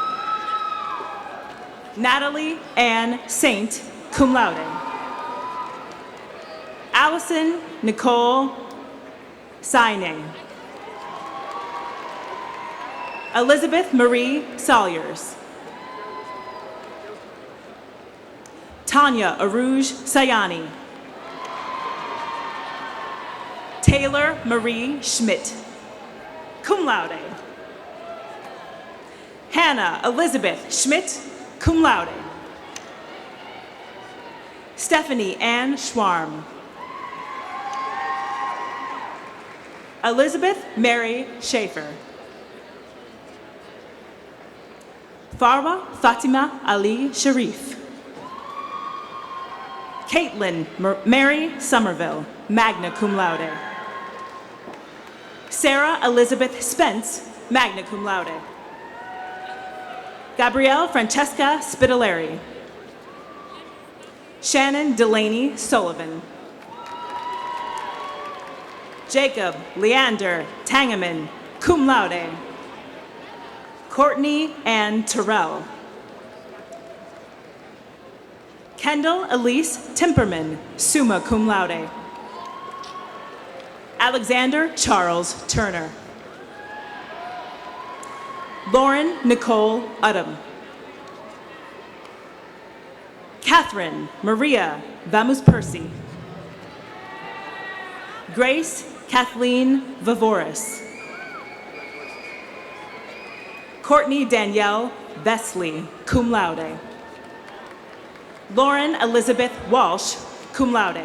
Natalie Ann Saint, cum laude. Allison Nicole Saine. Elizabeth Marie Salyers. Tanya Arouge Sayani. Taylor Marie Schmidt, cum laude. Hannah Elizabeth Schmidt, cum laude. Stephanie Ann Schwarm. Elizabeth Mary Schaefer. Farwa Fatima Ali Sharif. Caitlin Mary Somerville, magna cum laude. Sarah Elizabeth Spence, magna cum laude. Gabrielle Francesca Spitaleri. Shannon Delaney Sullivan. Jacob Leander Tangeman, cum laude. Courtney Ann Terrell. Kendall Elise Timperman, summa cum laude. Alexander Charles Turner. Lauren Nicole Udom. Catherine Maria Vamus Percy. Grace Kathleen Vavoris. Courtney Danielle Vesley, cum laude. Lauren Elizabeth Walsh, cum laude.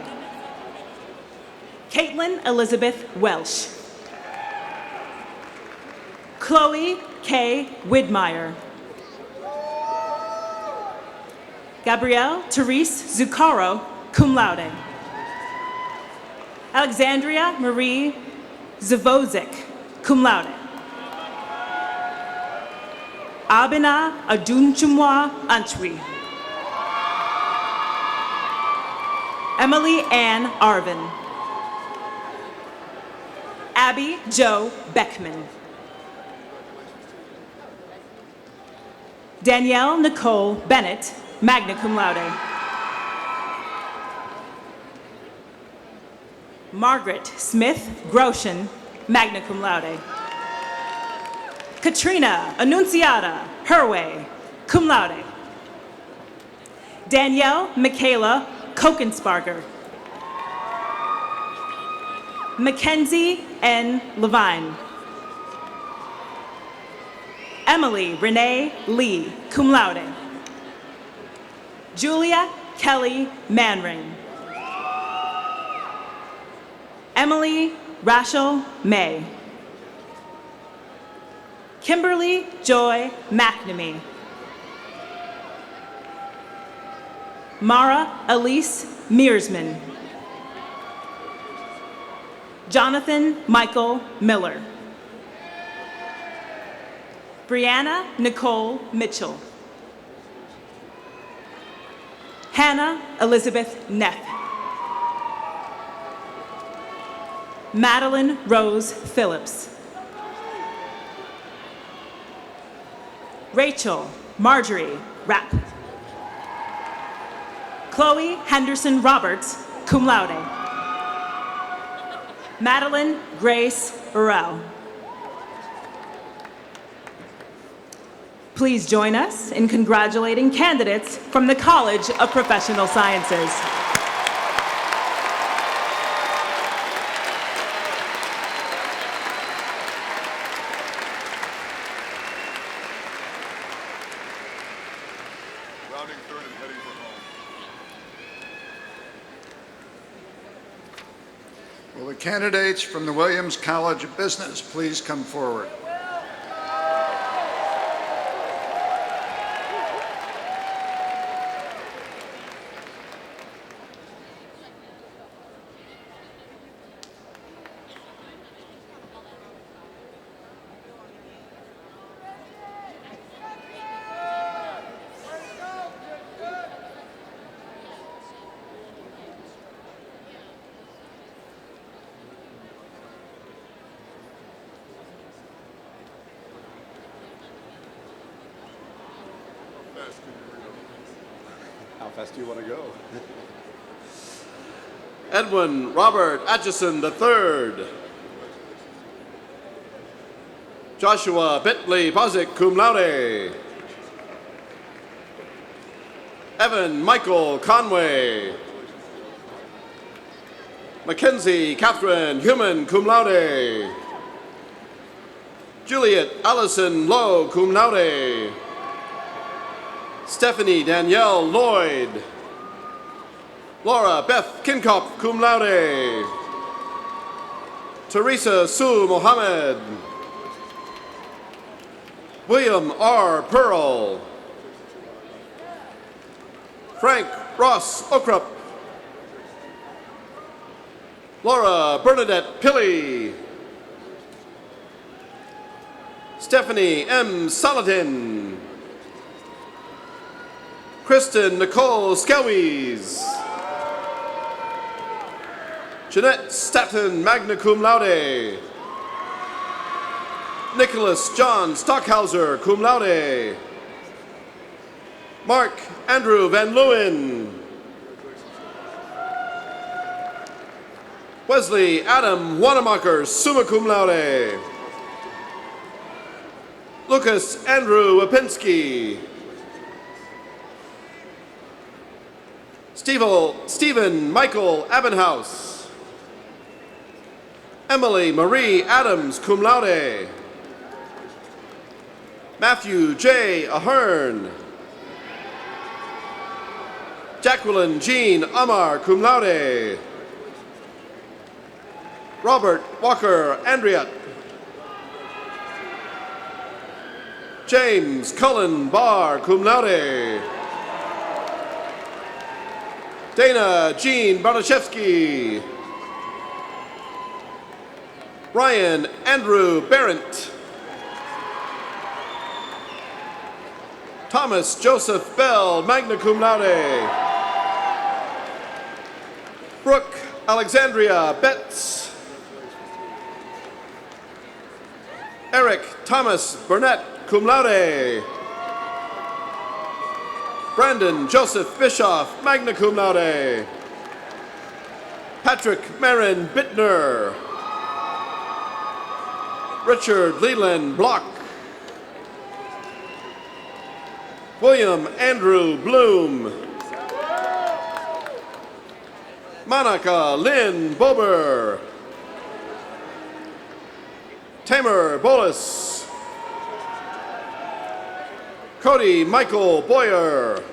Caitlin Elizabeth Welsh. Chloe K. Widmeyer. Gabrielle Therese Zuccaro, cum laude. Alexandria Marie Zavozik, cum laude. Abina Adunchumwa Antwi. Emily Ann Arvin. Abby Jo Beckman. Danielle Nicole Bennett, magna cum laude. Margaret Smith Groshen, magna cum laude. Katrina Annunciata Herway, cum laude. Danielle Michaela Kokensparger. Mackenzie N. Levine. Emily Renee Lee, cum laude. Julia Kelly Manring. Emily Rachel May. Kimberly Joy McNamee. Mara Elise Mearsman. Jonathan Michael Miller. Brianna Nicole Mitchell. Hannah Elizabeth Neff. Madeline Rose Phillips. Rachel Marjorie Rapp. Chloe Henderson Roberts, cum laude. Madeline Grace Burrell. Please join us in congratulating candidates from the College of Professional Sciences.
Rounding third and heading for home.
Will the candidates from the Williams College of Business please come forward?
How fast do you want to go? Edwin Robert Atchison III. Joshua Bentley Posick, cum laude. Evan Michael Conway. Mackenzie Catherine Human, cum laude. Juliet Allison Lowe, cum laude. Stephanie Danielle Lloyd. Laura Beth Kinkop, cum laude. Teresa Sue Mohammed. William R. Pearl. Frank Ross Okrup. Laura Bernadette Pilley. Stephanie M. Saladin. Kristen Nicole Skelwies. Jeanette Staton, magna cum laude. Nicholas John Stockhauser, cum laude. Mark Andrew Van Leeuwen. Wesley Adam Wanamaker, summa cum laude. Lucas Andrew Wapinski. Stephen Michael Abenhouse. Emily Marie Adams, cum laude. Matthew J. Ahern. Jacqueline Jean Amar, cum laude. Robert Walker Andriot. James Cullen Barr, cum laude. Dana Jean Bartoszewski. Ryan Andrew Barrett. Thomas Joseph Bell, magna cum laude. Brooke Alexandria Betts. Eric Thomas Burnett, cum laude. Brandon Joseph Bischoff, magna cum laude. Patrick Marin Bittner. Richard Leland Block. William Andrew Bloom. Monica Lynn Bober. Tamer Bolus. Cody Michael Boyer.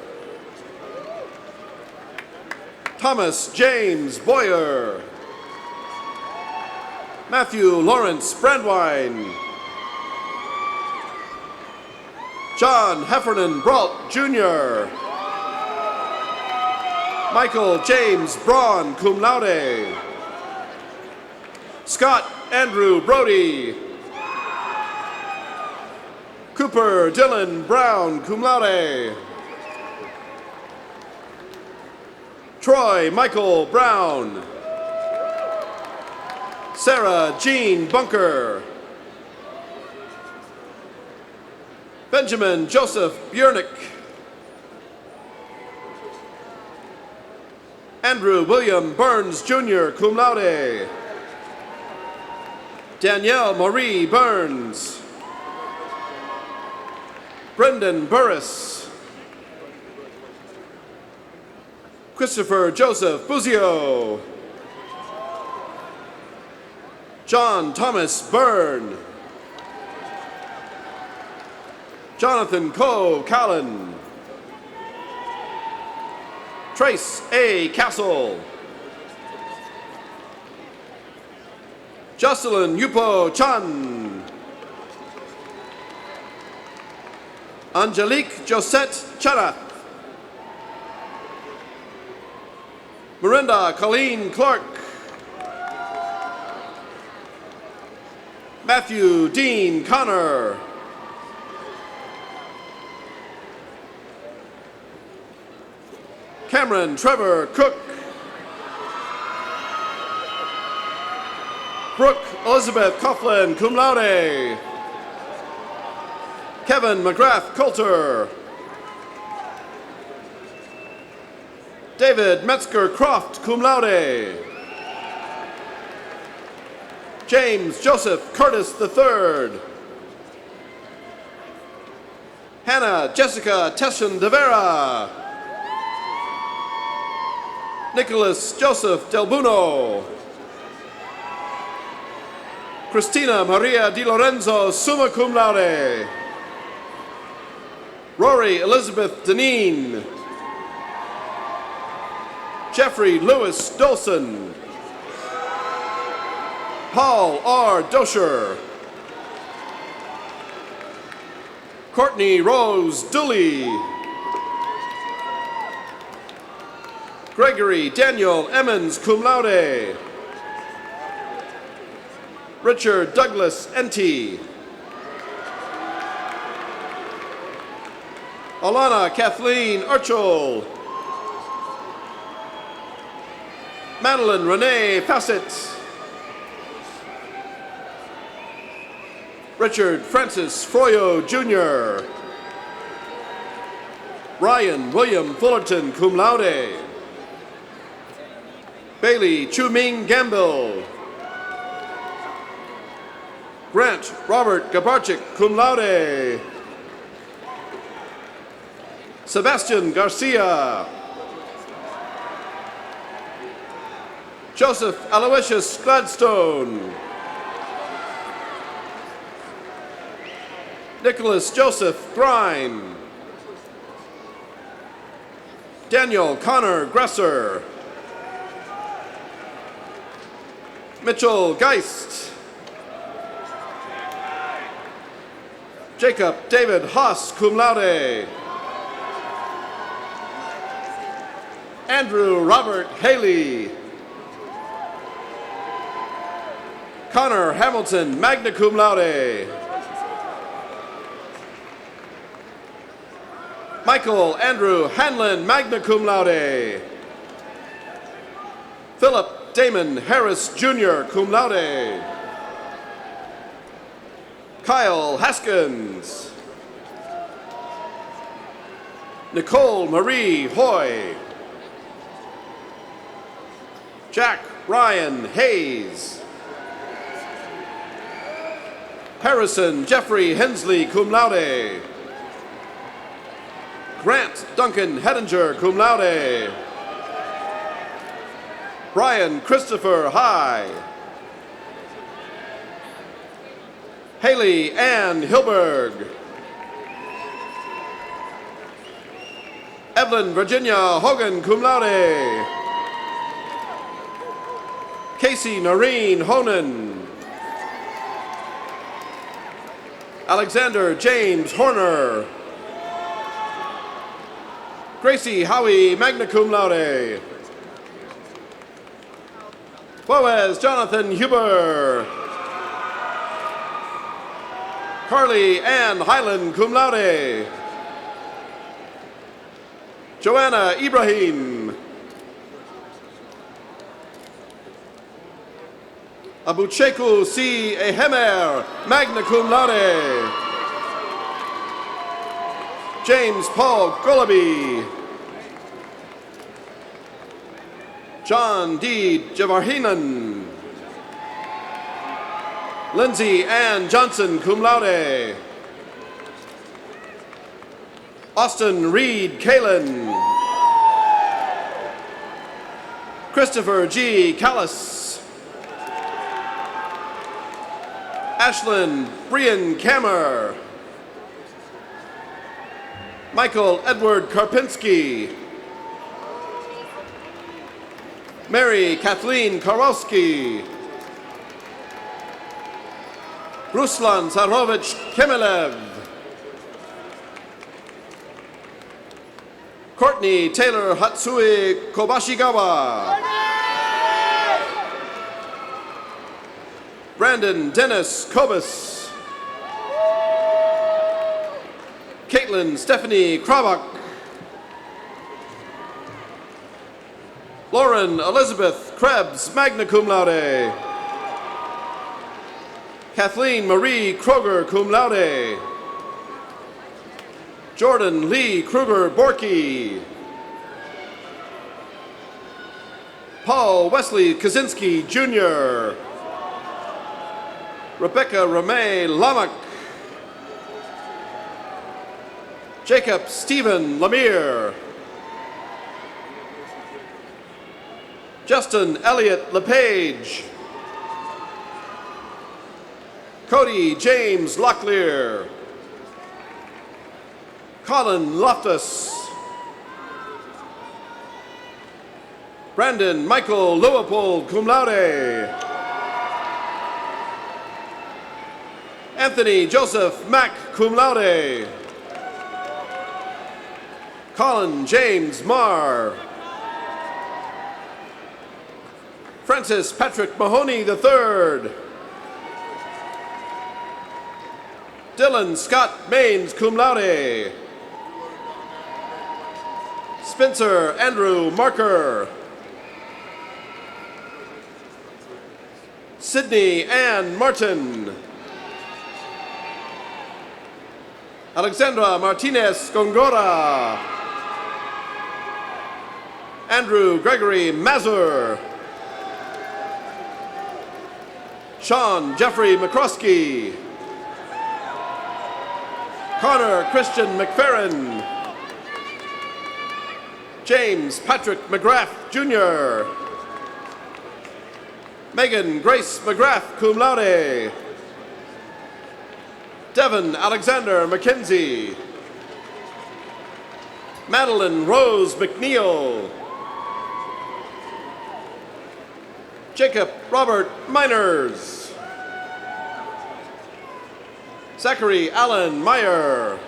Thomas James Boyer. Matthew Lawrence Brandwine. John Heffernan Brault Jr. Michael James Braun, cum laude. Scott Andrew Brody. Cooper Dylan Brown, cum laude. Troy Michael Brown. Sarah Jean Bunker. Benjamin Joseph Biernick. Andrew William Burns Jr., cum laude. Danielle Marie Burns. Brendan Burris. Christopher Joseph Buzio. John Thomas Byrne. Jonathan Coe Callan. Trace A. Castle. Jocelyn Yupo Chan. Angelique Josette Charath. Miranda Colleen Clark. Matthew Dean Connor. Cameron Trevor Cook. Brooke Elizabeth Coughlin, cum laude. Kevin McGrath Coulter. David Metzger Croft, cum laude. James Joseph Curtis III. Hannah Jessica Tesson de Vera. Nicholas Joseph Del Buno. Christina Maria Di Lorenzo, summa cum laude. Rory Elizabeth Deneen. Jeffrey Lewis Dolson. Paul R. Dosher. Courtney Rose Dooley. Gregory Daniel Emmons, cum laude. Richard Douglas Enty. Alana Kathleen Archel. Madeline Renee Fassett. Richard Francis Froyo Jr. Ryan William Fullerton, cum laude. Bailey Chu-Ming Gamble. Grant Robert Gabarczyk, cum laude. Sebastian Garcia. Joseph Aloysius Gladstone. Nicholas Joseph Grine. Daniel Connor Gresser. Mitchell Geist. Jacob David Haas, cum laude. Andrew Robert Haley. Connor Hamilton, magna cum laude. Michael Andrew Hanlon, magna cum laude. Philip Damon Harris Jr., cum laude. Kyle Haskins. Nicole Marie Hoy. Jack Ryan Hayes. Harrison Jeffrey Hensley, cum laude. Grant Duncan Hedinger, cum laude. Brian Christopher High. Haley Ann Hilberg. Evelyn Virginia Hogan, cum laude. Casey Noreen Honan. Alexander James Horner. Gracie Howie, magna cum laude. Boaz Jonathan Huber. Carly Ann Highland, cum laude. Joanna Ibrahim. Abucheku C. Ehemer, magna cum laude. James Paul Golaby. John D. Javarhinan. Lindsay Ann Johnson, cum laude. Austin Reed Kalin. Christopher G. Callis. Ashlyn Brian Kammer. Michael Edward Karpinski. Mary Kathleen Karowski. Ruslan Sarovich Kemilev. Courtney Taylor Hatsui Kobashigawa. Brandon Dennis Kobus. Caitlin Stephanie Krabak. Lauren Elizabeth Krebs, magna cum laude. Kathleen Marie Kroger, cum laude. Jordan Lee Kruger Borky. Paul Wesley Kaczynski Jr. Rebecca Ramey Lamak. Jacob Stephen Lemire. Justin Elliott LePage. Cody James Locklear. Colin Loftus. Brandon Michael Leopold, cum laude. Anthony Joseph Mack, cum laude. Colin James Marr. Francis Patrick Mahoney III. Dylan Scott Maines, cum laude. Spencer Andrew Marker. Sydney Ann Martin. Alexandra Martinez Gongora. Andrew Gregory Mazur. Sean Jeffrey McCroskey. Connor Christian McFerrin. James Patrick McGrath Jr. Megan Grace McGrath, cum laude. Devin Alexander McKenzie. Madeline Rose McNeil. Jacob Robert Miners. Zachary Allen Meyer.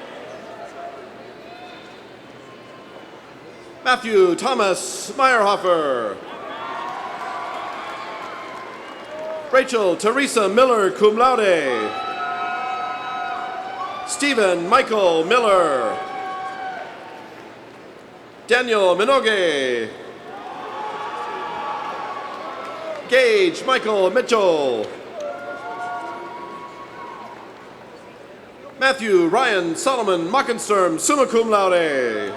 Matthew Thomas Meyerhofer. Rachel Teresa Miller, cum laude. Stephen Michael Miller. Daniel Minogue. Gage Michael Mitchell. Matthew Ryan Solomon Mockenstern, summa cum laude.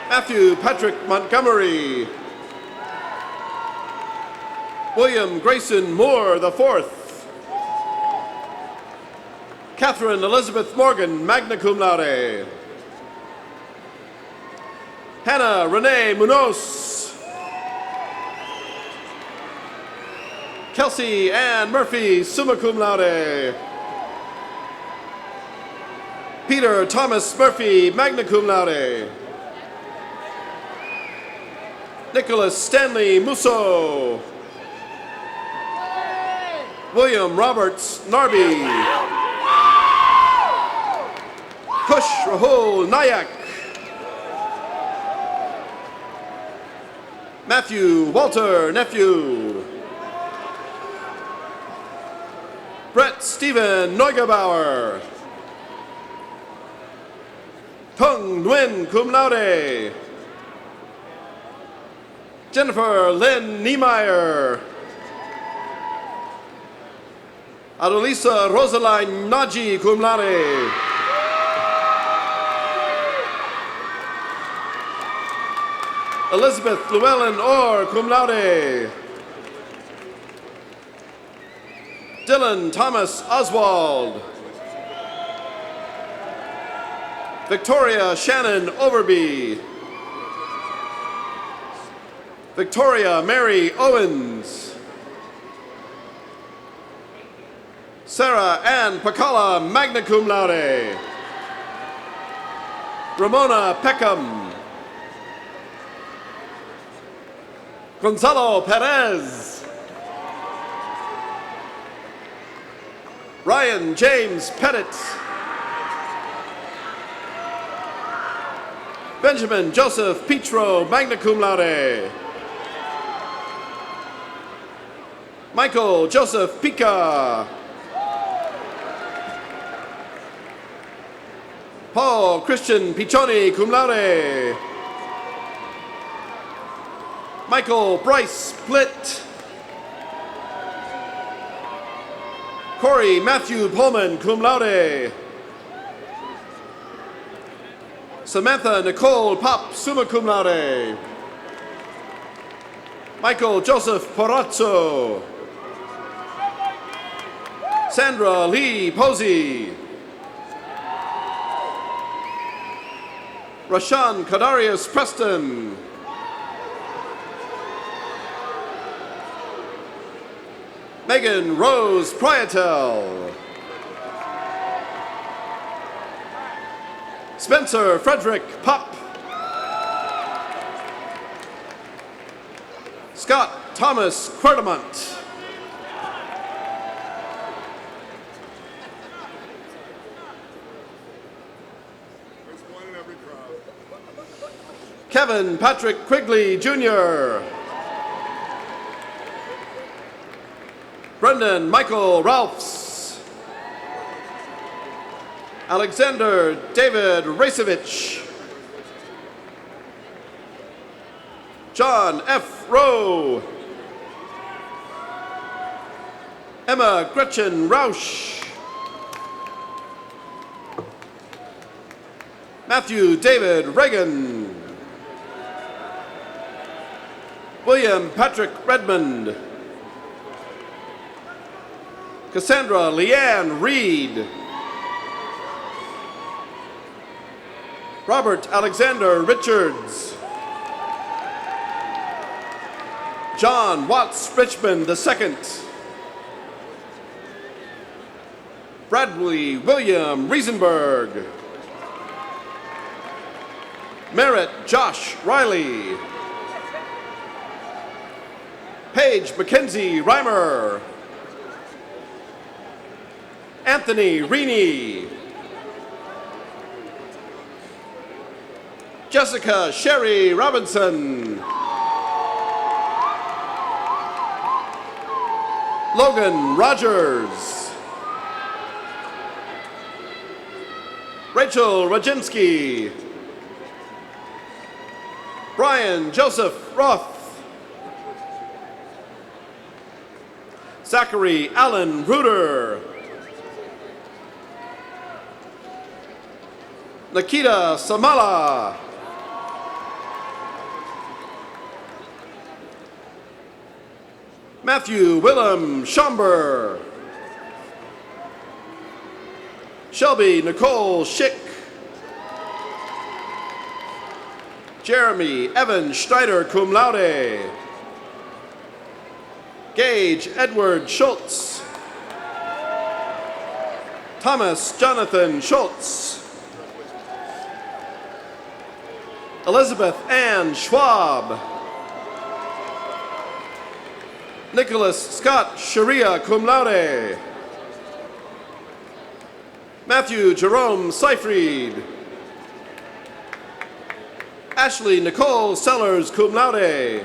Matthew Patrick Montgomery. William Grayson Moore IV. Catherine Elizabeth Morgan, magna cum laude. Hannah Renee Munoz. Kelsey Ann Murphy, summa cum laude. Peter Thomas Murphy, magna cum laude. Nicholas Stanley Musso. William Roberts Narby. Kush Rahul Nayak. Matthew Walter Nephew. Brett Stephen Neugebauer. Tung Nguyen cum laude. Jennifer Lynn Niemeyer. Adolisa Rosaline Naji cum laude. Elizabeth Llewellyn Orr cum laude. Dylan Thomas Oswald. Victoria Shannon Overby. Victoria Mary Owens. Sarah Ann Pacala, magna cum laude. Ramona Peckham. Gonzalo Perez. Ryan James Pettit. Benjamin Joseph Petro, magna cum laude. Michael Joseph Pica. Paul Christian Piccioni, cum laude. Michael Bryce Splitt. Corey Matthew Pullman, cum laude. Samantha Nicole Pop, summa cum laude. Michael Joseph Porazzo. Sandra Lee Posey. Rashan Kadarius Preston. Megan Rose Prietel. Spencer Frederick Pup. Scott Thomas Querdamont. Kevin Patrick Quigley Jr. Brendan Michael Ralphs. Alexander David Racevich. John F. Rowe. Emma Gretchen Rausch. Matthew David Reagan. William Patrick Redmond. Cassandra Leanne Reed. Robert Alexander Richards. John Watts Richmond II. Bradley William Riesenberg. Merritt Josh Riley. Paige Mackenzie Reimer. Anthony Reaney. Jessica Sherry Robinson. Logan Rogers. Rachel Rajinsky. Brian Joseph Roth. Zachary Allen Ruder. Nikita Samala. Matthew Willem Schomber. Shelby Nicole Schick. Jeremy Evan Schneider, cum laude. Gage Edward Schultz. Thomas Jonathan Schultz. Elizabeth Ann Schwab. Nicholas Scott Sharia, cum laude. Matthew Jerome Seifried. Ashley Nicole Sellers, cum laude.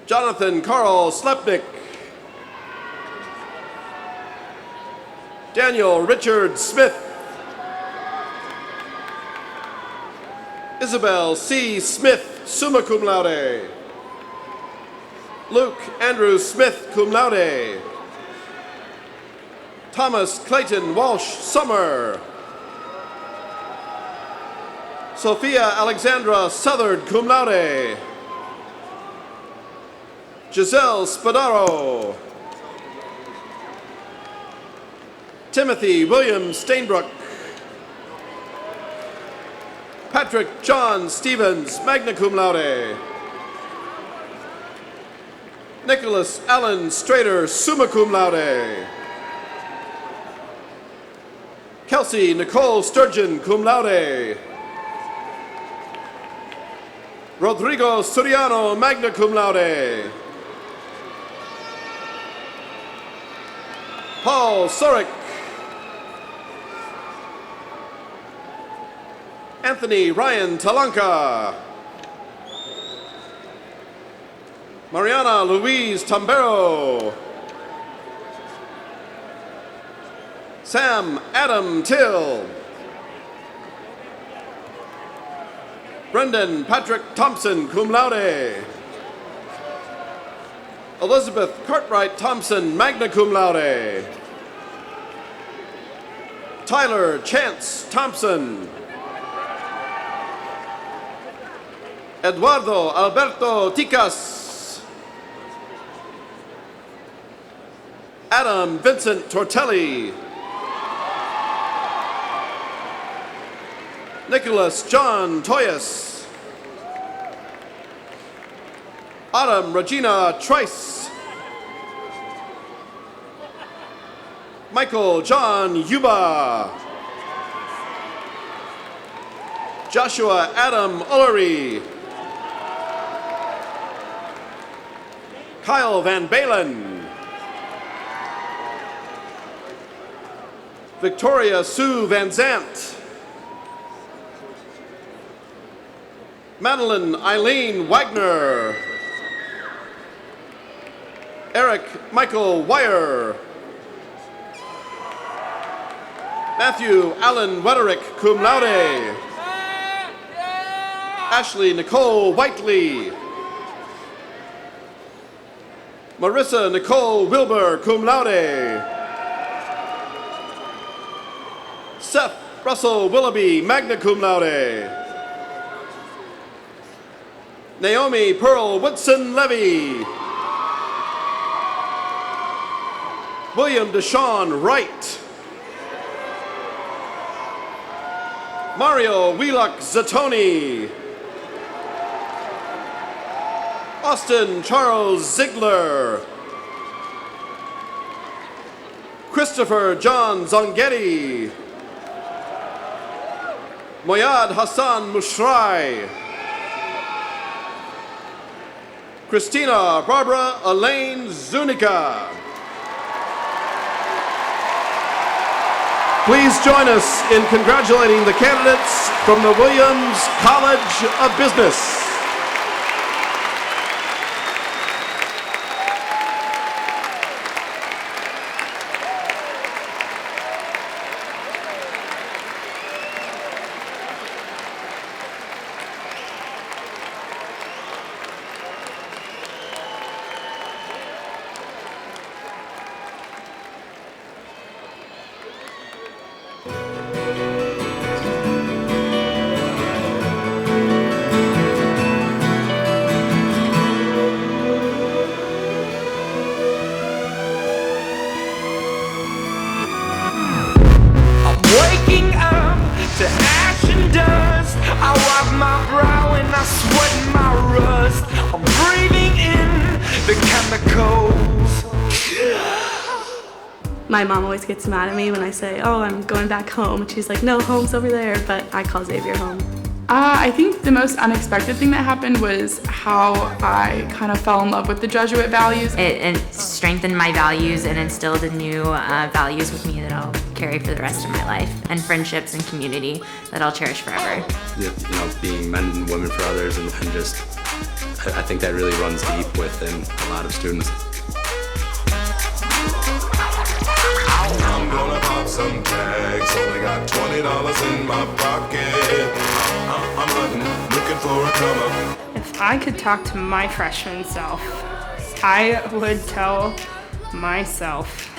Jonathan Carl Slepnick. Daniel Richard Smith. Isabel C. Smith, summa cum laude. Luke Andrew Smith, cum laude. Thomas Clayton Walsh Summer. Sophia Alexandra Southard, cum laude. Giselle Spadaro. Timothy William Stainbrook. Patrick John Stevens, magna cum laude. Nicholas Allen Strader, summa cum laude. Kelsey Nicole Sturgeon, cum laude. Rodrigo Suriano, magna cum laude. Paul Sorek. Anthony Ryan Talanka. Mariana Louise Tambero. Sam Adam Till. Brendan Patrick Thompson, cum laude. Elizabeth Cartwright Thompson, magna cum laude. Tyler Chance Thompson. Eduardo Alberto Ticas. Adam Vincent Tortelli. Nicholas John Toyas. Autumn Regina Trice. Michael John Yuba. Joshua Adam Ullery. Kyle Van Balen. Victoria Sue Van Zant. Madeline Eileen Wagner. Eric Michael Wire. Matthew Allen Wederick, cum laude. Ashley Nicole Whiteley. Marissa Nicole Wilbur, cum laude. Seth Russell Willoughby, magna cum laude. Naomi Pearl Woodson Levy. William Deshawn Wright. Mario Wheelock Zatoni. Austin Charles Ziegler. Christopher John Zongetti. Moyad Hassan Mushrai. Christina Barbara Elaine Zuniga. Please join us in congratulating the candidates from the Williams College of Business.
My mom always gets mad at me when I say, oh, I'm going back home. And she's like, no, home's over there, but I call Xavier home.
I think the most unexpected thing that happened was how I kind of fell in love with the Jesuit values.
It strengthened my values and instilled new values with me that I'll carry for the rest of my life, and friendships and community that I'll cherish forever.
You know, being men and women for others, and just, I think that really runs deep within a lot of students.
I'm gonna pop some tags, only got $20 in my pocket. I'm hunting, looking for a come up.
If I could talk to my freshman self, I would tell myself,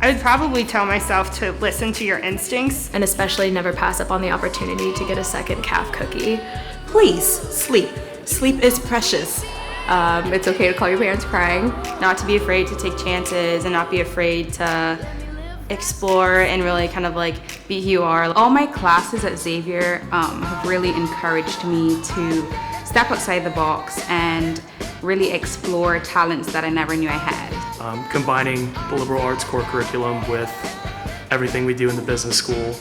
I would probably tell myself to listen to your instincts.
And especially never pass up on the opportunity to get a second calf cookie.
Please, sleep. Sleep is precious. It's okay to call your parents crying.
Not to be afraid to take chances and not be afraid to explore and really kind of like be who you are.
All my classes at Xavier have really encouraged me to step outside the box and really explore talents that I never knew I had.
Combining the liberal arts core curriculum with everything we do in the business school,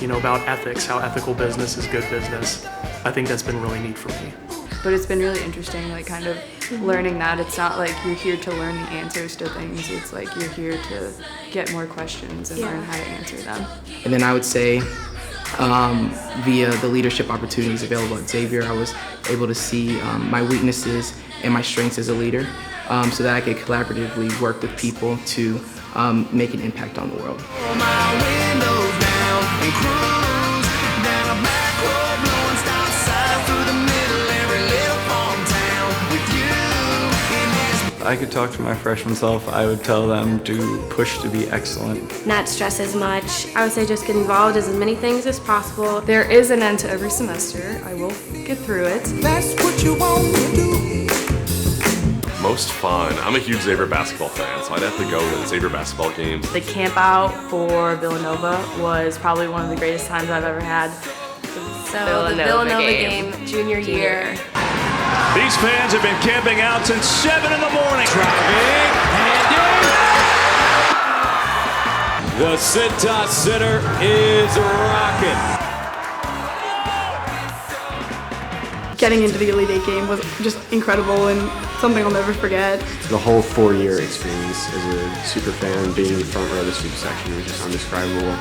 you know, about ethics, how ethical business is good business. I think that's been really neat for me.
But it's been really interesting, like kind of learning that it's not like you're here to learn the answers to things, it's like you're here to get more questions and learn how to answer them.
And then I would say via the leadership opportunities available at Xavier, I was able to see my weaknesses and my strengths as a leader so that I could collaboratively work with people to make an impact on the world.
I could talk to my freshman self, I would tell them to push to be excellent.
Not stress as much. I would say just get involved in as many things as possible.
There is an end to every semester. I will get through it.
That's what you want to do.
Most fun. I'm a huge Xavier basketball fan, so I'd have to go to the Xavier basketball games.
The camp out for Villanova was probably one of the greatest times I've ever had. So the Villanova game, junior year.
These fans have been camping out since 7 in the morning. Driving, handing. The Cintas Center is rocking.
Getting into the Elite Eight game was just incredible and something I'll never forget.
The whole 4-year experience as a super fan, being in the front row of the super section was just undescribable.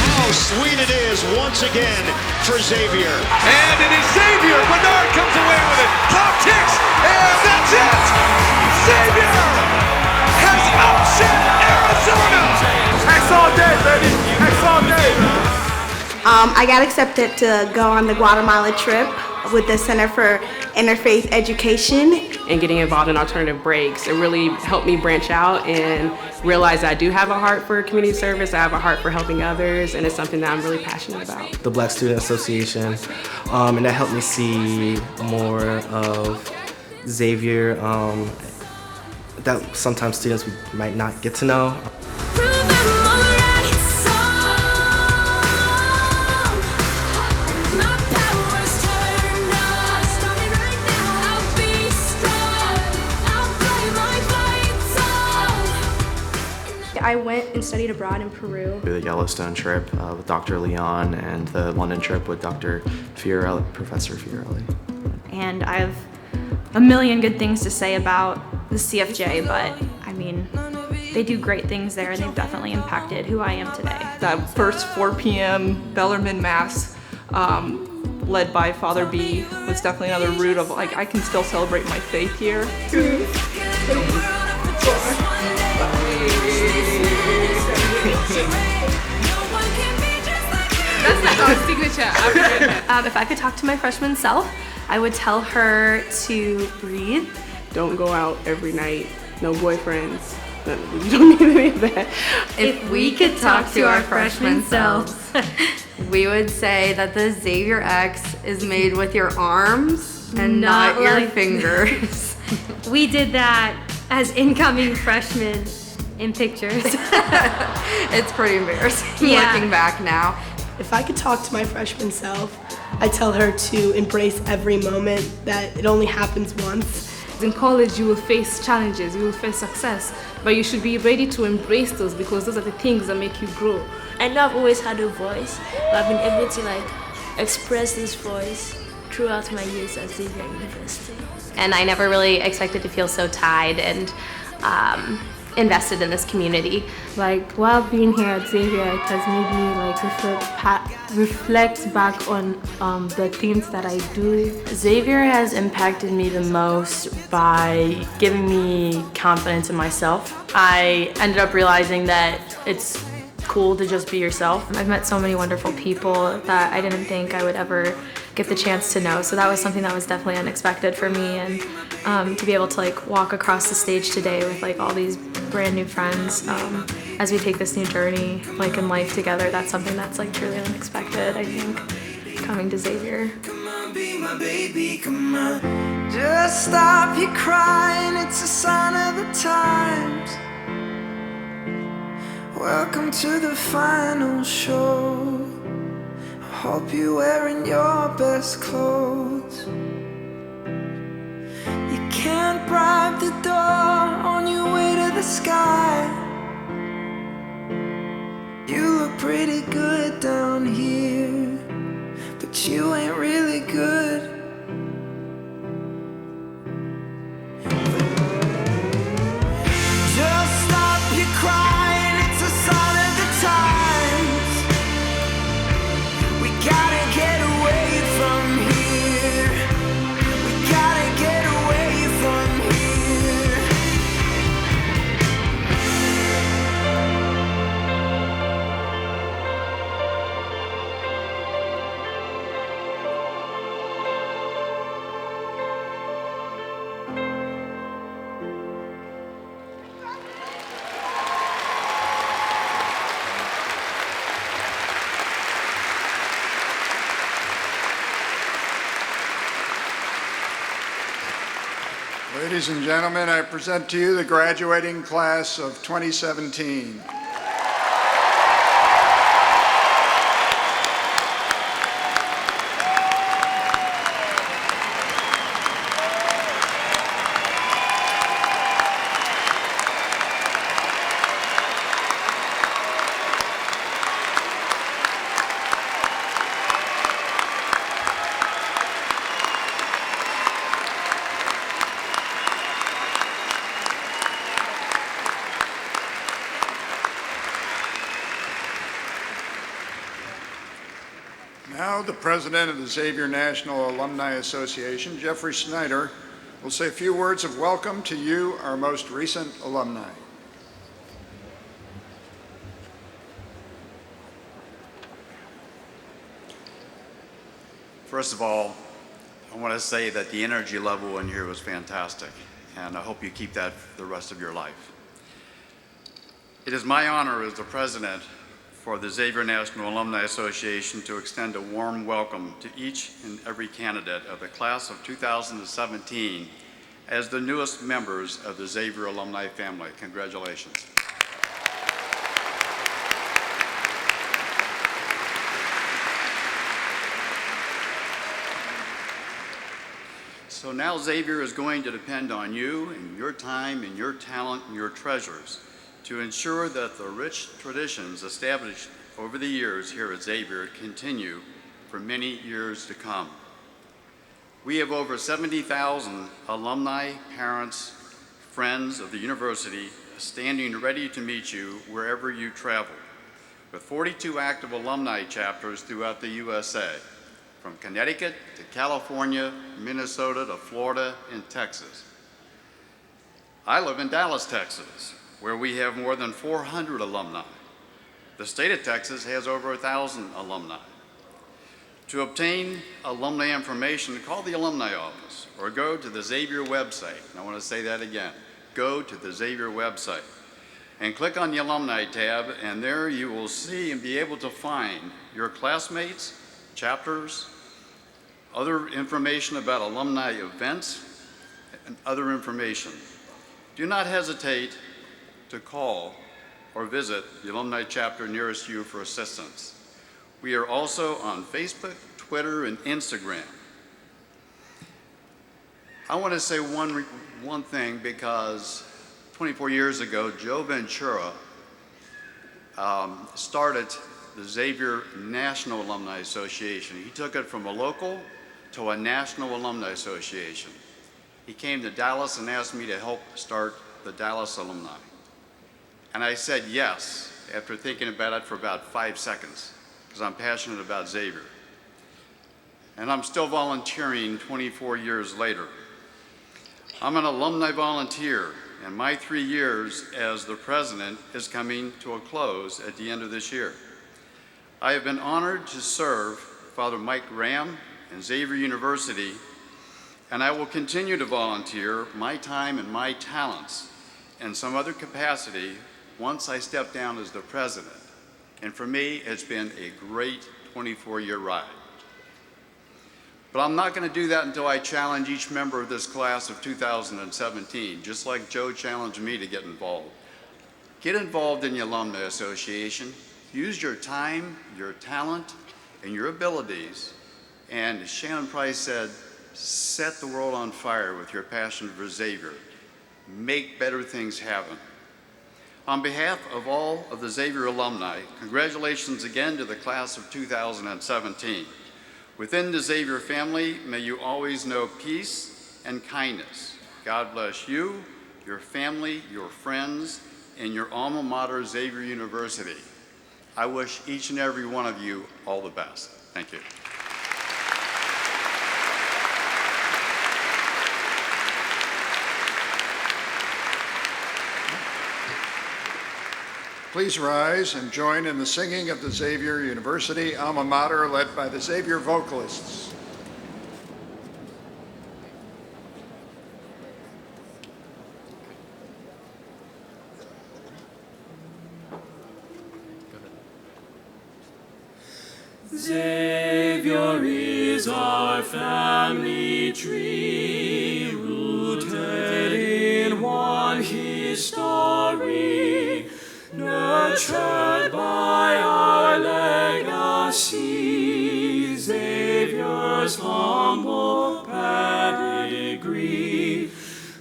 How sweet it is once again for Xavier. And it is Xavier. Bernard comes away with it. Clock ticks, and that's it. Xavier has upset Arizona. X all day, baby. X all day.
I got accepted to go on the Guatemala trip with the Center for Interfaith Education.
And getting involved in alternative breaks, it really helped me branch out and realize I do have a heart for community service, I have a heart for helping others, and it's something that I'm really passionate about.
The Black Student Association, and that helped me see more of Xavier that sometimes students might not get to know.
I went and studied abroad in Peru.
The Yellowstone trip with Dr. Leon and the London trip with Dr. Fiorelli, Professor Fiorelli.
And I have a million good things to say about the CFJ, but I mean, they do great things there and they've definitely impacted who I am today.
That first 4 p.m. Bellarmine Mass led by Father B was definitely another root of like, I can still celebrate my faith here.
That's not our signature. If I could talk to my freshman self, I would tell her to breathe.
Don't go out every night. No boyfriends. You don't need any of that.
If we could talk to our freshman selves, we would say that the Xavier X is made with your arms and not your
like
fingers.
We did that as incoming freshmen in pictures.
It's pretty embarrassing looking back now.
If I could talk to my freshman self, I'd tell her to embrace every moment, that it only happens once,
In college, you will face challenges, you will face success, but you should be ready to embrace those because those are the things that make you grow.
I know I've always had a voice, but I've been able to express this voice throughout my years at Xavier University.
And I never really expected to feel so tied and invested in this community.
While being here at Xavier, it has made me reflect back on the things that I do.
Xavier has impacted me the most by giving me confidence in myself. I ended up realizing that it's cool to just be yourself.
I've met so many wonderful people that I didn't think I would ever get the chance to know, so that was something that was definitely unexpected for me, and to be able to walk across the stage today with all these brand new friends as we take this new journey in life together, that's something that's truly unexpected, I think, coming to Xavier.
Come on, be my baby, come on. Just stop your crying, it's a sign of the times. Welcome to the final show. I hope you're wearing your best clothes. You can't bribe the door on your way to the sky. You look pretty good down here, but you ain't really good. Just stop your crying, it's a sign of the times. We gotta get away from here. We gotta get away from here.
Ladies and gentlemen, I present to you the graduating class of 2017. Now, the president of the Xavier National Alumni Association, Jeffrey Snyder, will say a few words of welcome to you, our most recent alumni.
First of all, I want to say that the energy level in here was fantastic, and I hope you keep that for the rest of your life. It is my honor as the president for the Xavier National Alumni Association to extend a warm welcome to each and every candidate of the class of 2017 as the newest members of the Xavier alumni family. Congratulations. So now Xavier is going to depend on you and your time and your talent and your treasures to ensure that the rich traditions established over the years here at Xavier continue for many years to come. We have over 70,000 alumni, parents, friends of the university standing ready to meet you wherever you travel, with 42 active alumni chapters throughout the USA, from Connecticut to California, Minnesota to Florida and Texas. I live in Dallas, Texas, where we have more than 400 alumni. The state of Texas has over 1,000 alumni. To obtain alumni information, call the alumni office or go to the Xavier website. And I want to say that again. Go to the Xavier website and click on the alumni tab, and there you will see and be able to find your classmates, chapters, other information about alumni events, and other information. Do not hesitate to call or visit the alumni chapter nearest you for assistance. We are also on Facebook, Twitter, and Instagram. I want to say one thing, because 24 years ago, Joe Ventura started the Xavier National Alumni Association. He took it from a local to a national alumni association. He came to Dallas and asked me to help start the Dallas Alumni. And I said yes, after thinking about it for about 5 seconds, because I'm passionate about Xavier. And I'm still volunteering 24 years later. I'm an alumni volunteer, and my 3 years as the president is coming to a close at the end of this year. I have been honored to serve Father Mike Graham and Xavier University, and I will continue to volunteer my time and my talents in some other capacity once I step down as the president. And for me, it's been a great 24-year ride. But I'm not going to do that until I challenge each member of this class of 2017, just like Joe challenged me to get involved. Get involved in the Alumni Association. Use your time, your talent, and your abilities. And as Shannon Price said, set the world on fire with your passion for Xavier. Make better things happen. On behalf of all of the Xavier alumni, congratulations again to the class of 2017. Within the Xavier family, may you always know peace and kindness. God bless you, your family, your friends, and your alma mater, Xavier University. I wish each and every one of you all the best. Thank you.
Please rise and join in the singing of the Xavier University alma mater, led by the Xavier vocalists.
Xavier is our family tree, rooted in one history, nurtured by our legacy, Xavier's humble pedigree,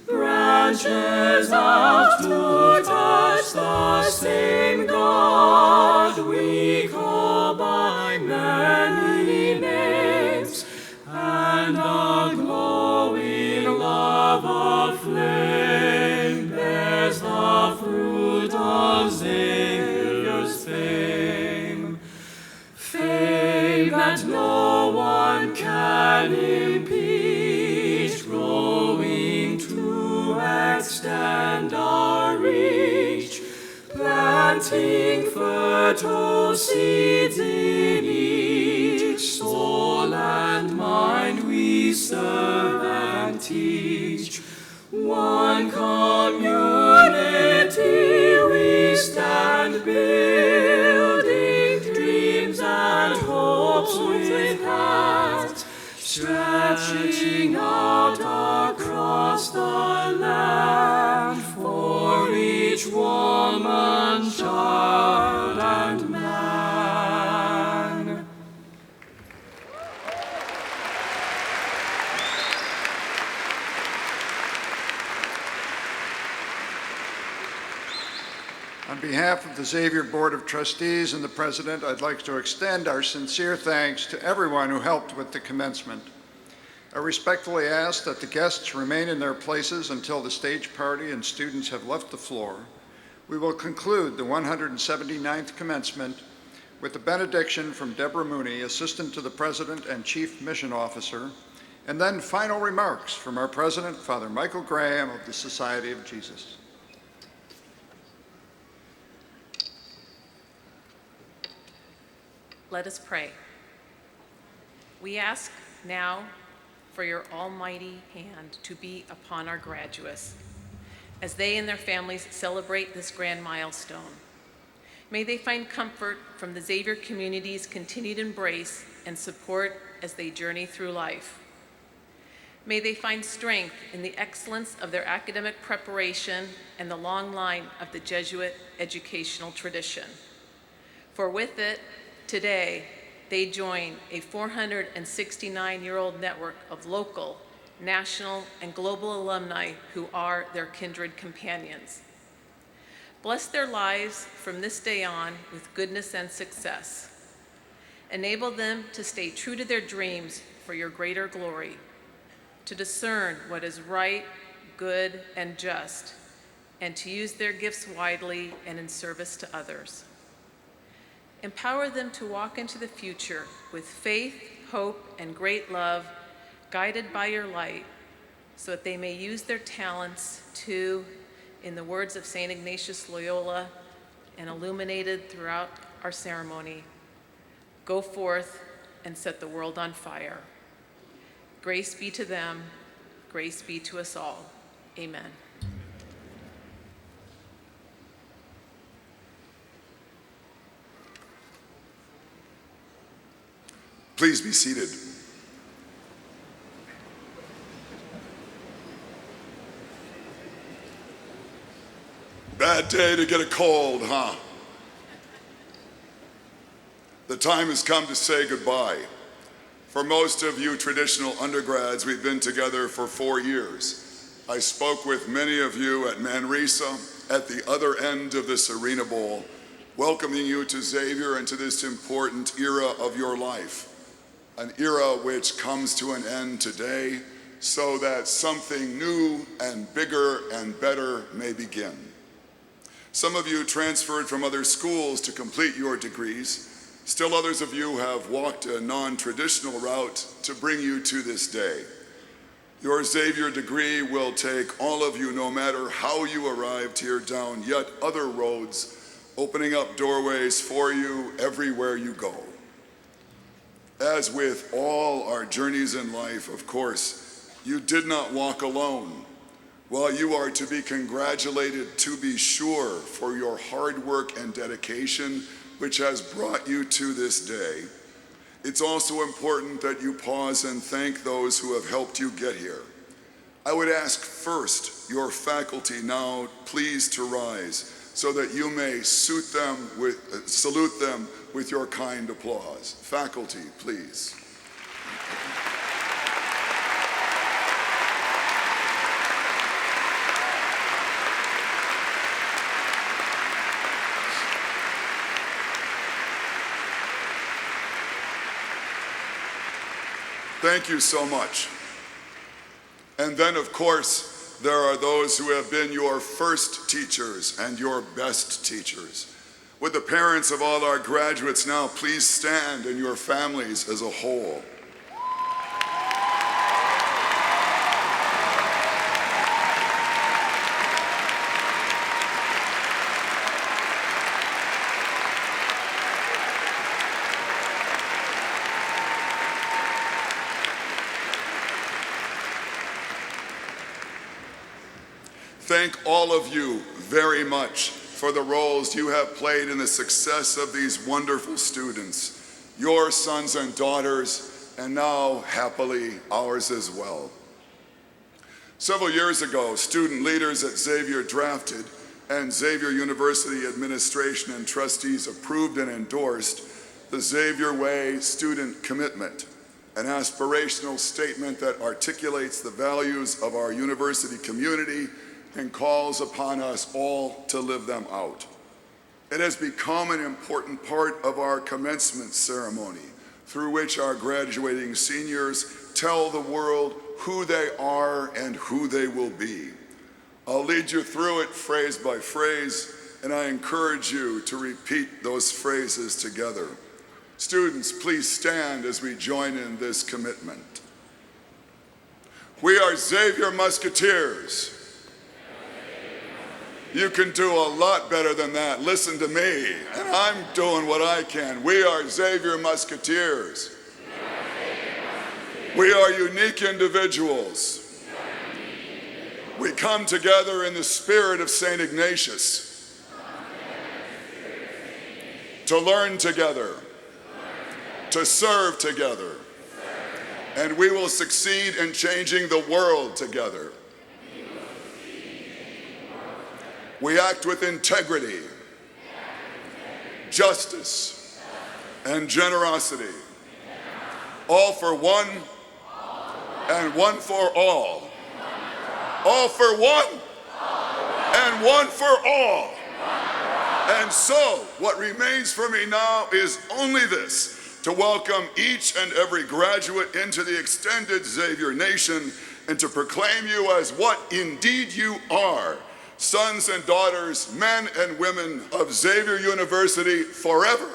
branches out to touch the same God we call by many names, and a glowing love of flame bears the fruit of Xavier's fame. Fame that no one can impeach, growing to extend our reach, planting fertile seeds in each soul and mind we serve and teach. One community we stand, building dreams and hopes with hands, stretching out across the land for each woman, child, and man.
On behalf of the Xavier Board of Trustees and the President, I'd like to extend our sincere thanks to everyone who helped with the commencement. I respectfully ask that the guests remain in their places until the stage party and students have left the floor. We will conclude the 179th commencement with a benediction from Deborah Mooney, Assistant to the President and Chief Mission Officer, and then final remarks from our President, Father Michael Graham of the Society of Jesus.
Let us pray. We ask now for your almighty hand to be upon our graduates as they and their families celebrate this grand milestone. May they find comfort from the Xavier community's continued embrace and support as they journey through life. May they find strength in the excellence of their academic preparation and the long line of the Jesuit educational tradition. For with it, today, they join a 469-year-old network of local national, and global alumni who are their kindred companions. Bless their lives from this day on with goodness and success. Enable them to stay true to their dreams for your greater glory, to discern what is right, good, and just, and to use their gifts widely and in service to others. Empower them to walk into the future with faith, hope, and great love, guided by your light, so that they may use their talents to, in the words of St. Ignatius Loyola and illuminated throughout our ceremony, go forth and set the world on fire. Grace be to them, grace be to us all. Amen.
Please be seated. Bad day to get a cold, huh? The time has come to say goodbye. For most of you traditional undergrads, we've been together for 4 years. I spoke with many of you at Manresa, at the other end of this arena bowl, welcoming you to Xavier and to this important era of your life, an era which comes to an end today so that something new and bigger and better may begin. Some of you transferred from other schools to complete your degrees. Still others of you have walked a non-traditional route to bring you to this day. Your Xavier degree will take all of you, no matter how you arrived here, down yet other roads, opening up doorways for you everywhere you go. As with all our journeys in life, of course, you did not walk alone. While you are to be congratulated, to be sure, for your hard work and dedication, which has brought you to this day, it's also important that you pause and thank those who have helped you get here. I would ask first your faculty now please to rise so that you may salute them with your kind applause. Faculty, please. Thank you so much. And then, of course, there are those who have been your first teachers and your best teachers. Would the parents of all our graduates now please stand, and your families as a whole? Thank all of you very much for the roles you have played in the success of these wonderful students, your sons and daughters, and now, happily, ours as well. Several years ago, student leaders at Xavier drafted, and Xavier University administration and trustees approved and endorsed the Xavier Way Student Commitment, an aspirational statement that articulates the values of our university community and calls upon us all to live them out. It has become an important part of our commencement ceremony, through which our graduating seniors tell the world who they are and who they will be. I'll lead you through it phrase by phrase, and I encourage you to repeat those phrases together. Students, please stand as we join in this commitment. We are Xavier Musketeers. You can do a lot better than that. Listen to me, and I'm doing what I can. We are Xavier Musketeers. We are unique individuals. We come together in the spirit of St. Ignatius to learn together, to serve together, and we will succeed in changing the world together. We act with integrity, justice, and generosity, all for one and one for all. All for one, and one for all. And so, what remains for me now is only this, to welcome each and every graduate into the extended Xavier Nation and to proclaim you as what indeed you are, sons and daughters, men and women of Xavier University forever.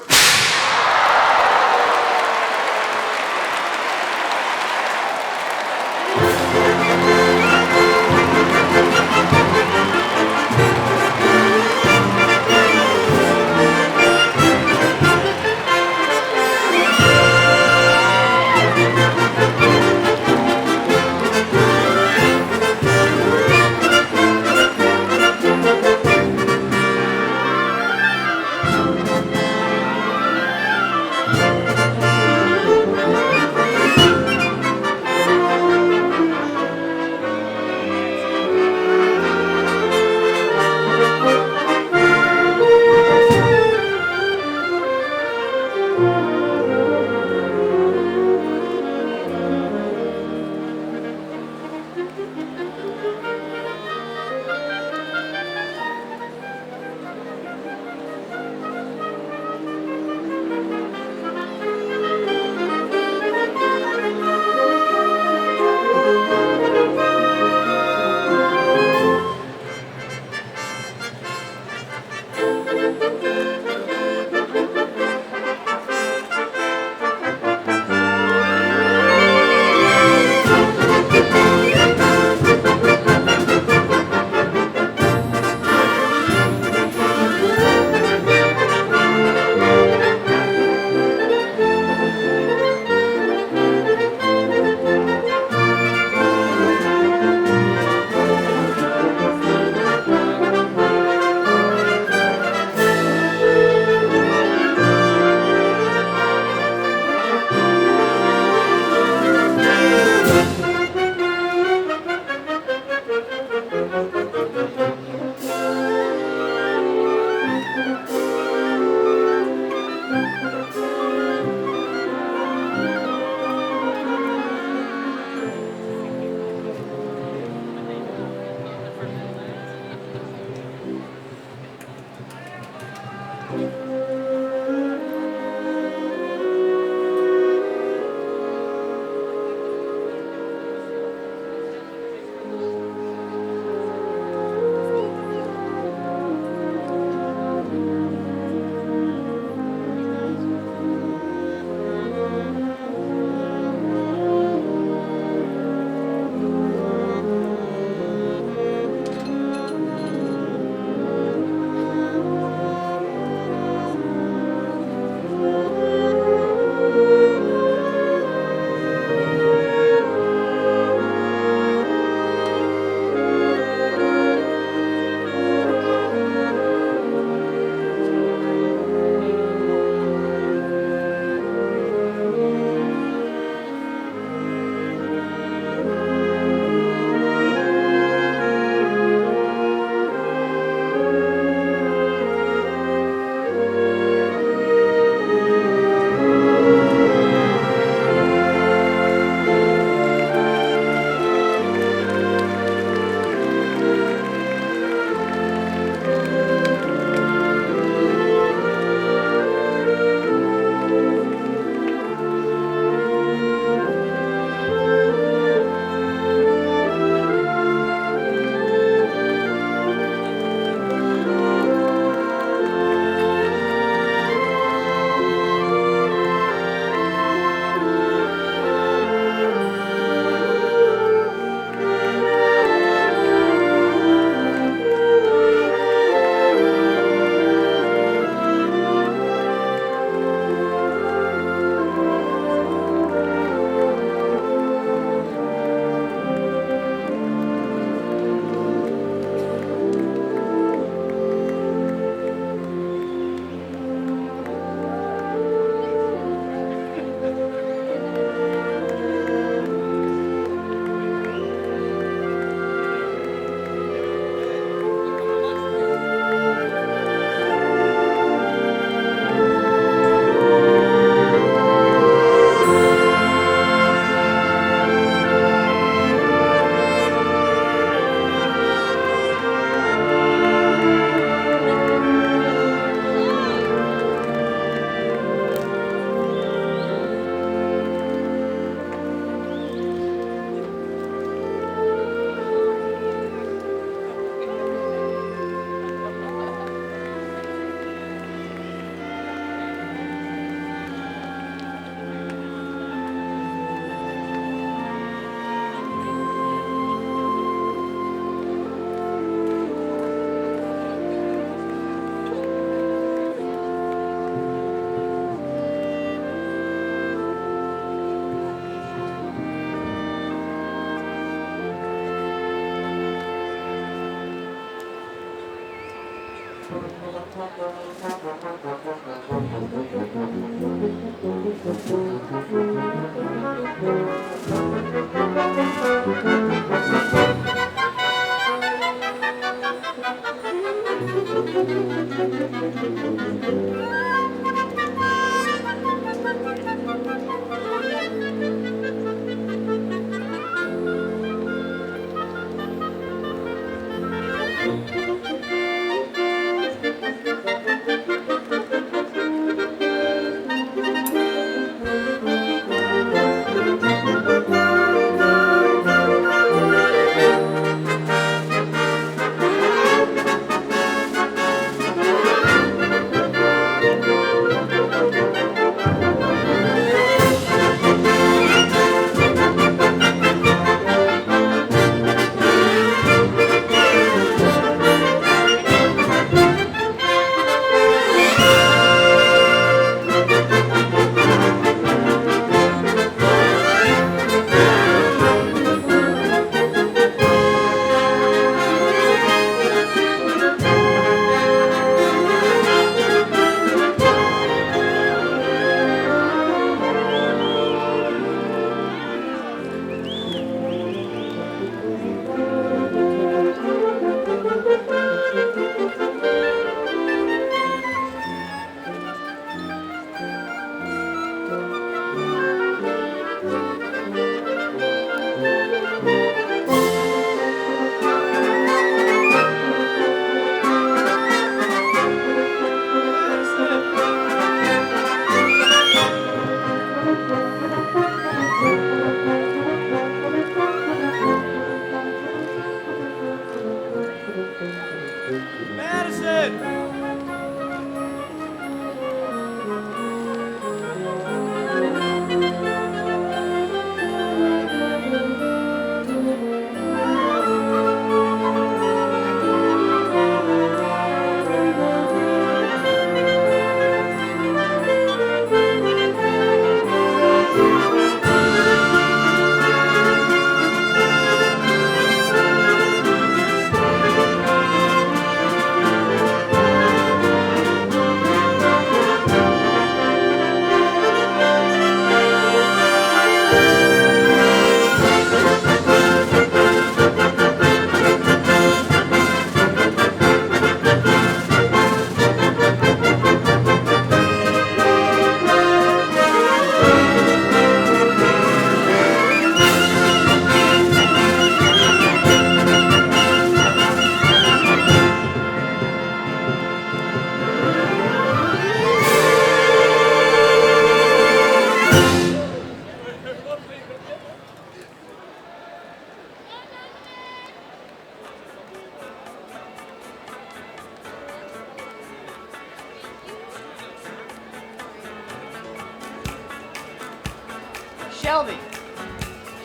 Shelby!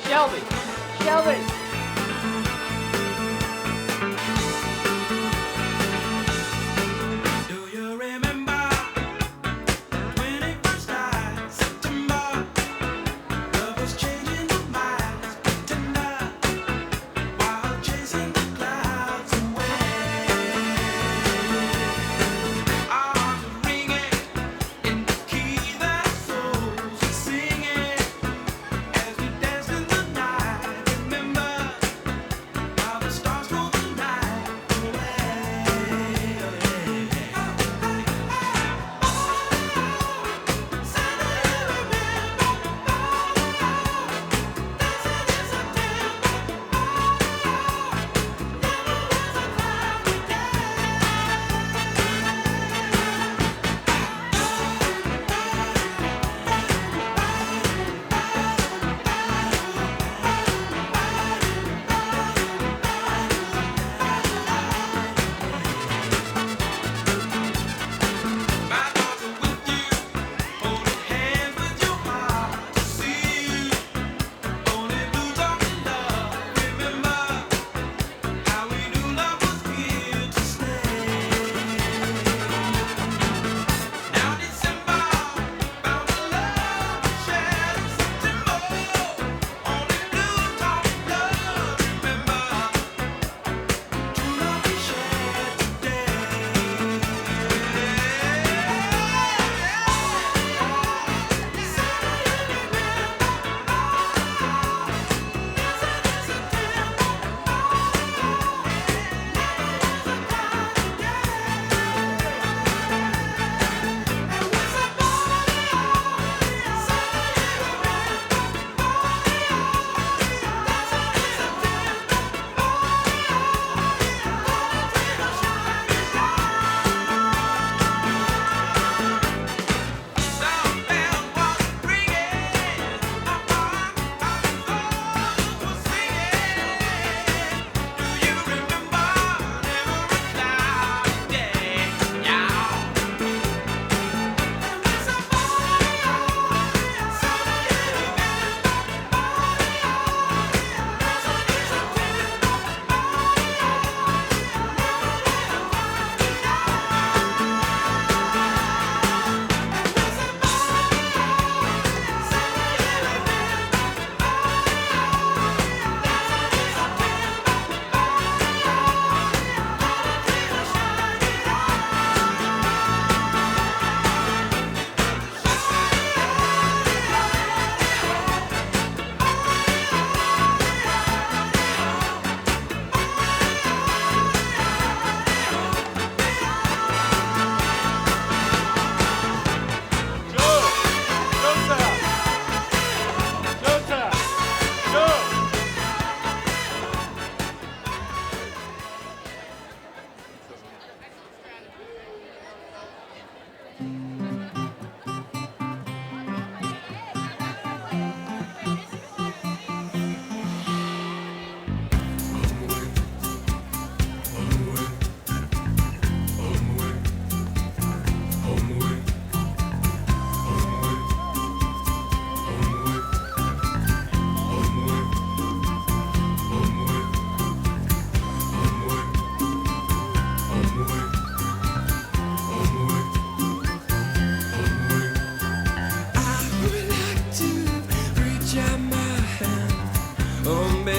Shelby! Shelby!
Remember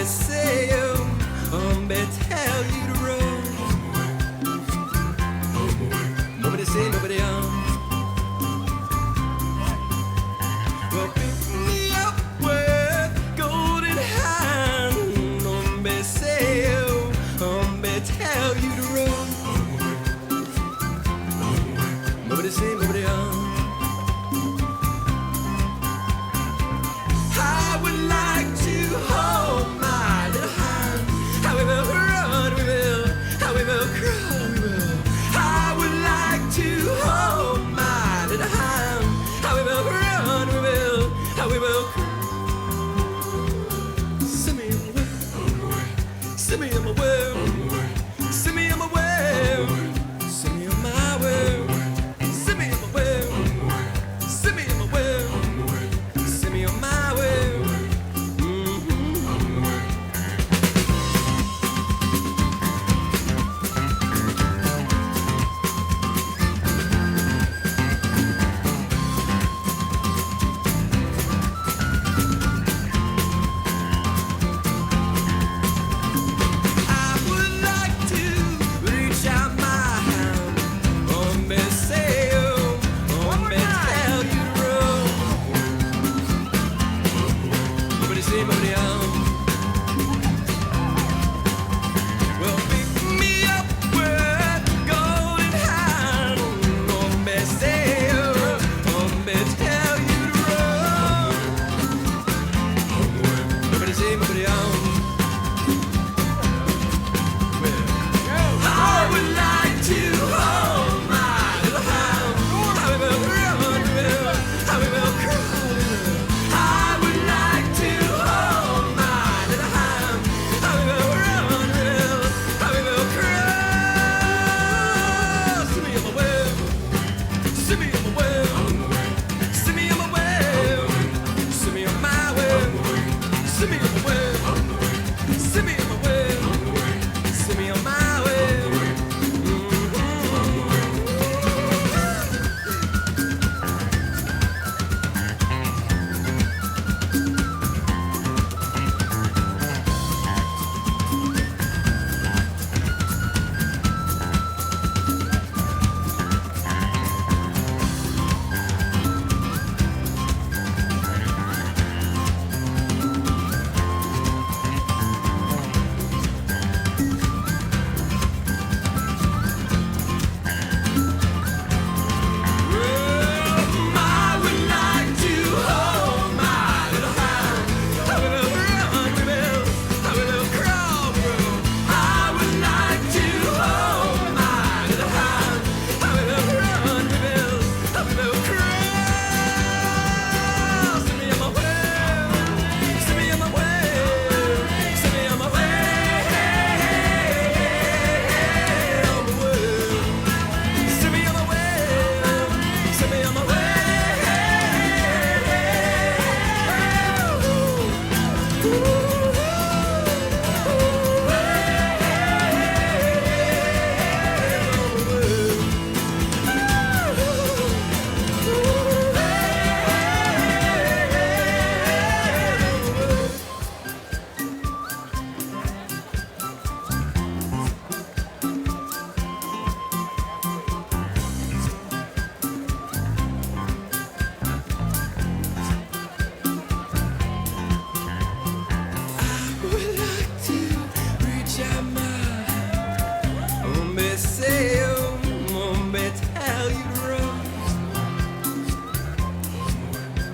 say tell you to run. Nobody say nobody well, pick me up with golden hand. Nobody say tell you to run. Nobody say nobody I would like to hold my little hand. How we will run, we will. How we will crawl, we will. I would like to hold my little hand. How we will run, we will. How we will crawl. Send me away. Send me on my way. Send me on my way. Send me on my way. Send me on my way. Send me on my way. Send me on my way.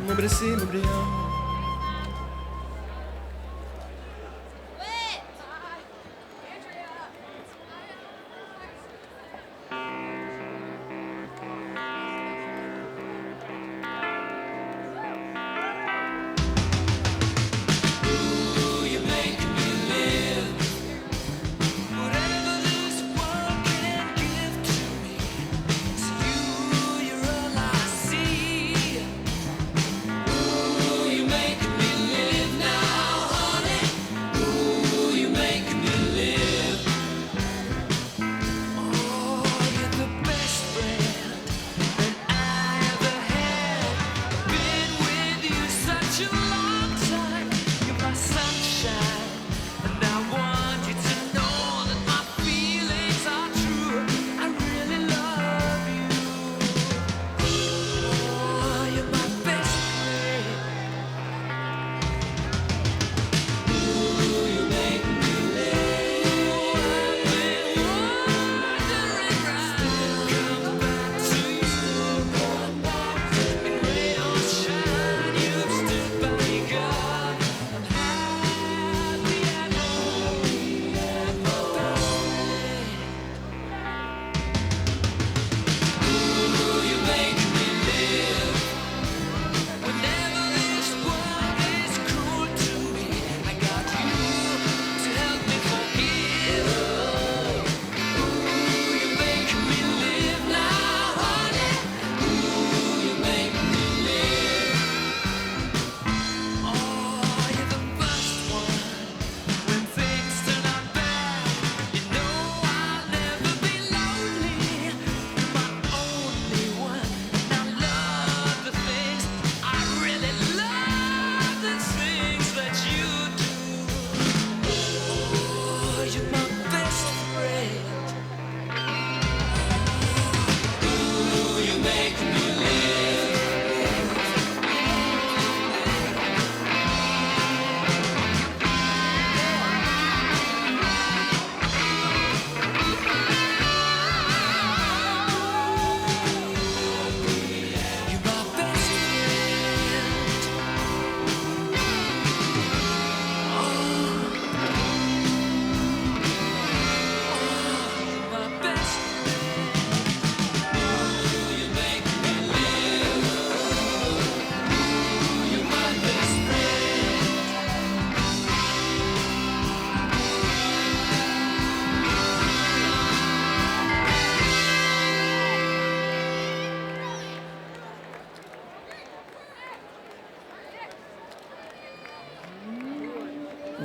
Nobody see, nobody you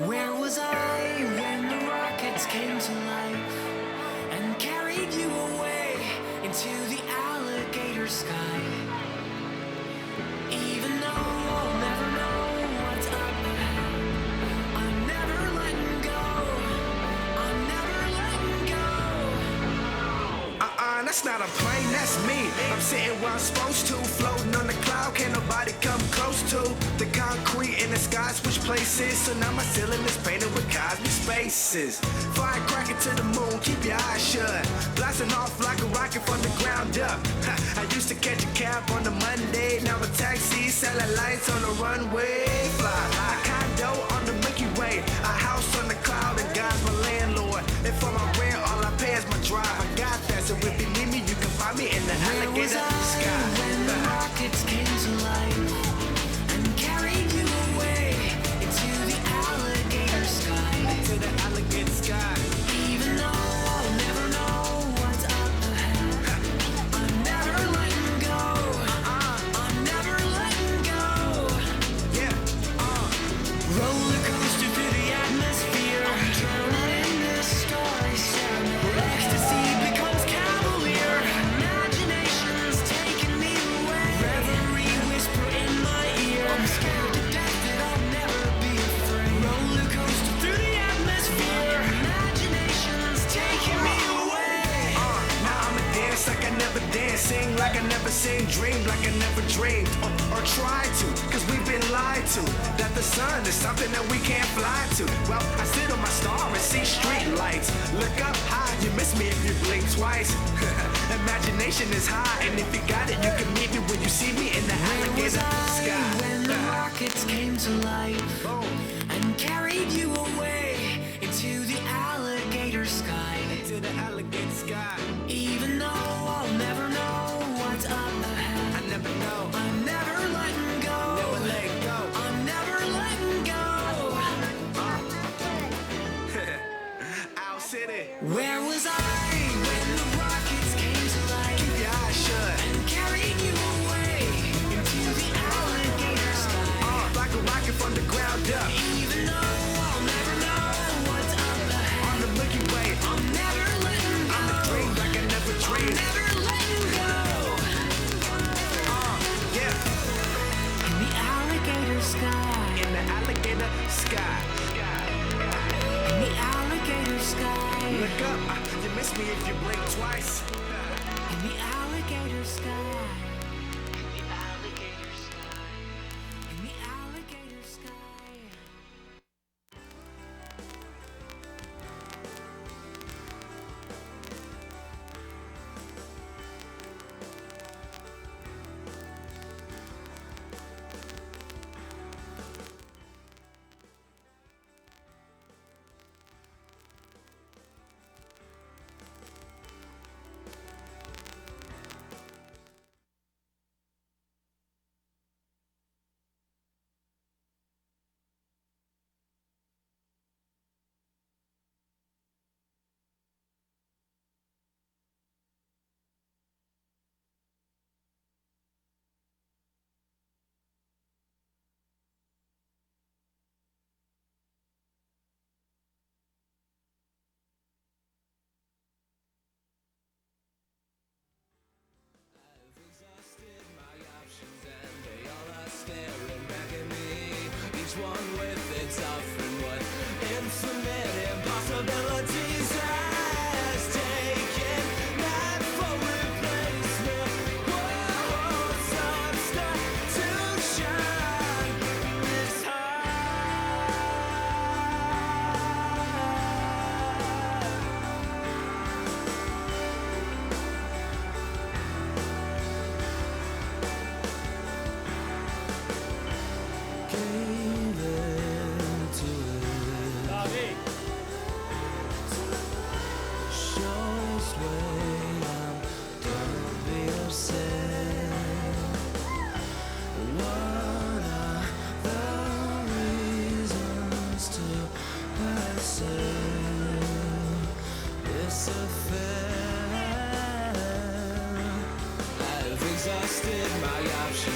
Where was I when the rockets came to life and carried you away into the alligator sky? Even though I'll never know what's up ahead, I'm never letting go. I'm never letting go.
That's not a plane, that's me. I'm sitting where I'm supposed to, floating on the cloud, can't nobody come close to the concrete in the sky, switch places. So now my ceiling is painted with cosmic spaces. Firecracker to the moon, keep your eyes shut. Blasting off like a rocket from the ground up. I used to catch a cab on the Monday, now a taxi, satellites on the runway. Fly a condo on the Milky Way, a house on the cloud, and God's my landlord. And for my rent, all I pay is my drive. I got that, so if you need me, you can find me in the alligator sky.
When the rockets came to life and carried you away into the alligator sky.
To the alligator sky.
Even though I'll never know what's up ahead, I'm never letting go. I'm never letting go.
Yeah.
Roller coaster through the atmosphere. I'm drowning in this starry ceremony. Where ecstasy becomes cavalier. Imagination's taking me away. Reverie whisper in my ear. I'm scared to death that I'll never be afraid. Roller coaster through the atmosphere. Imagination's taking me away.
Now I'ma dance like I never danced, sing like I never sang, dream like I never dreamed, or tried to, cause we've been lied to, that the sun is something that we can't fly to. Well, I sit on my star and see street lights. Look up high, you miss me if you blink twice. Imagination is high, and if you got it, you can meet me when you see me in the alligator sky.
When the rockets came to life and carried you away into the alligator sky.
To the alligator sky.
Even though I'll never know what's up ahead,
I never know.
I'm never letting go.
Never let go.
I'm never letting go.
Owl City.
Where was I when the rockets came to life?
Keep your eyes shut.
And carried you away into the alligator sky.
Like a rocket from the ground up.
Even though I'll never know what's up ahead,
On the Milky Way.
I'm never letting go.
I'm a dream like I never
I'm
dreamed.
never letting go.
Yeah.
In the alligator sky.
In the alligator sky.
In the alligator sky.
Look up, you miss me if you blink twice.
In the alligator sky. In the alligator sky. In the alligator sky. I've exhausted my options.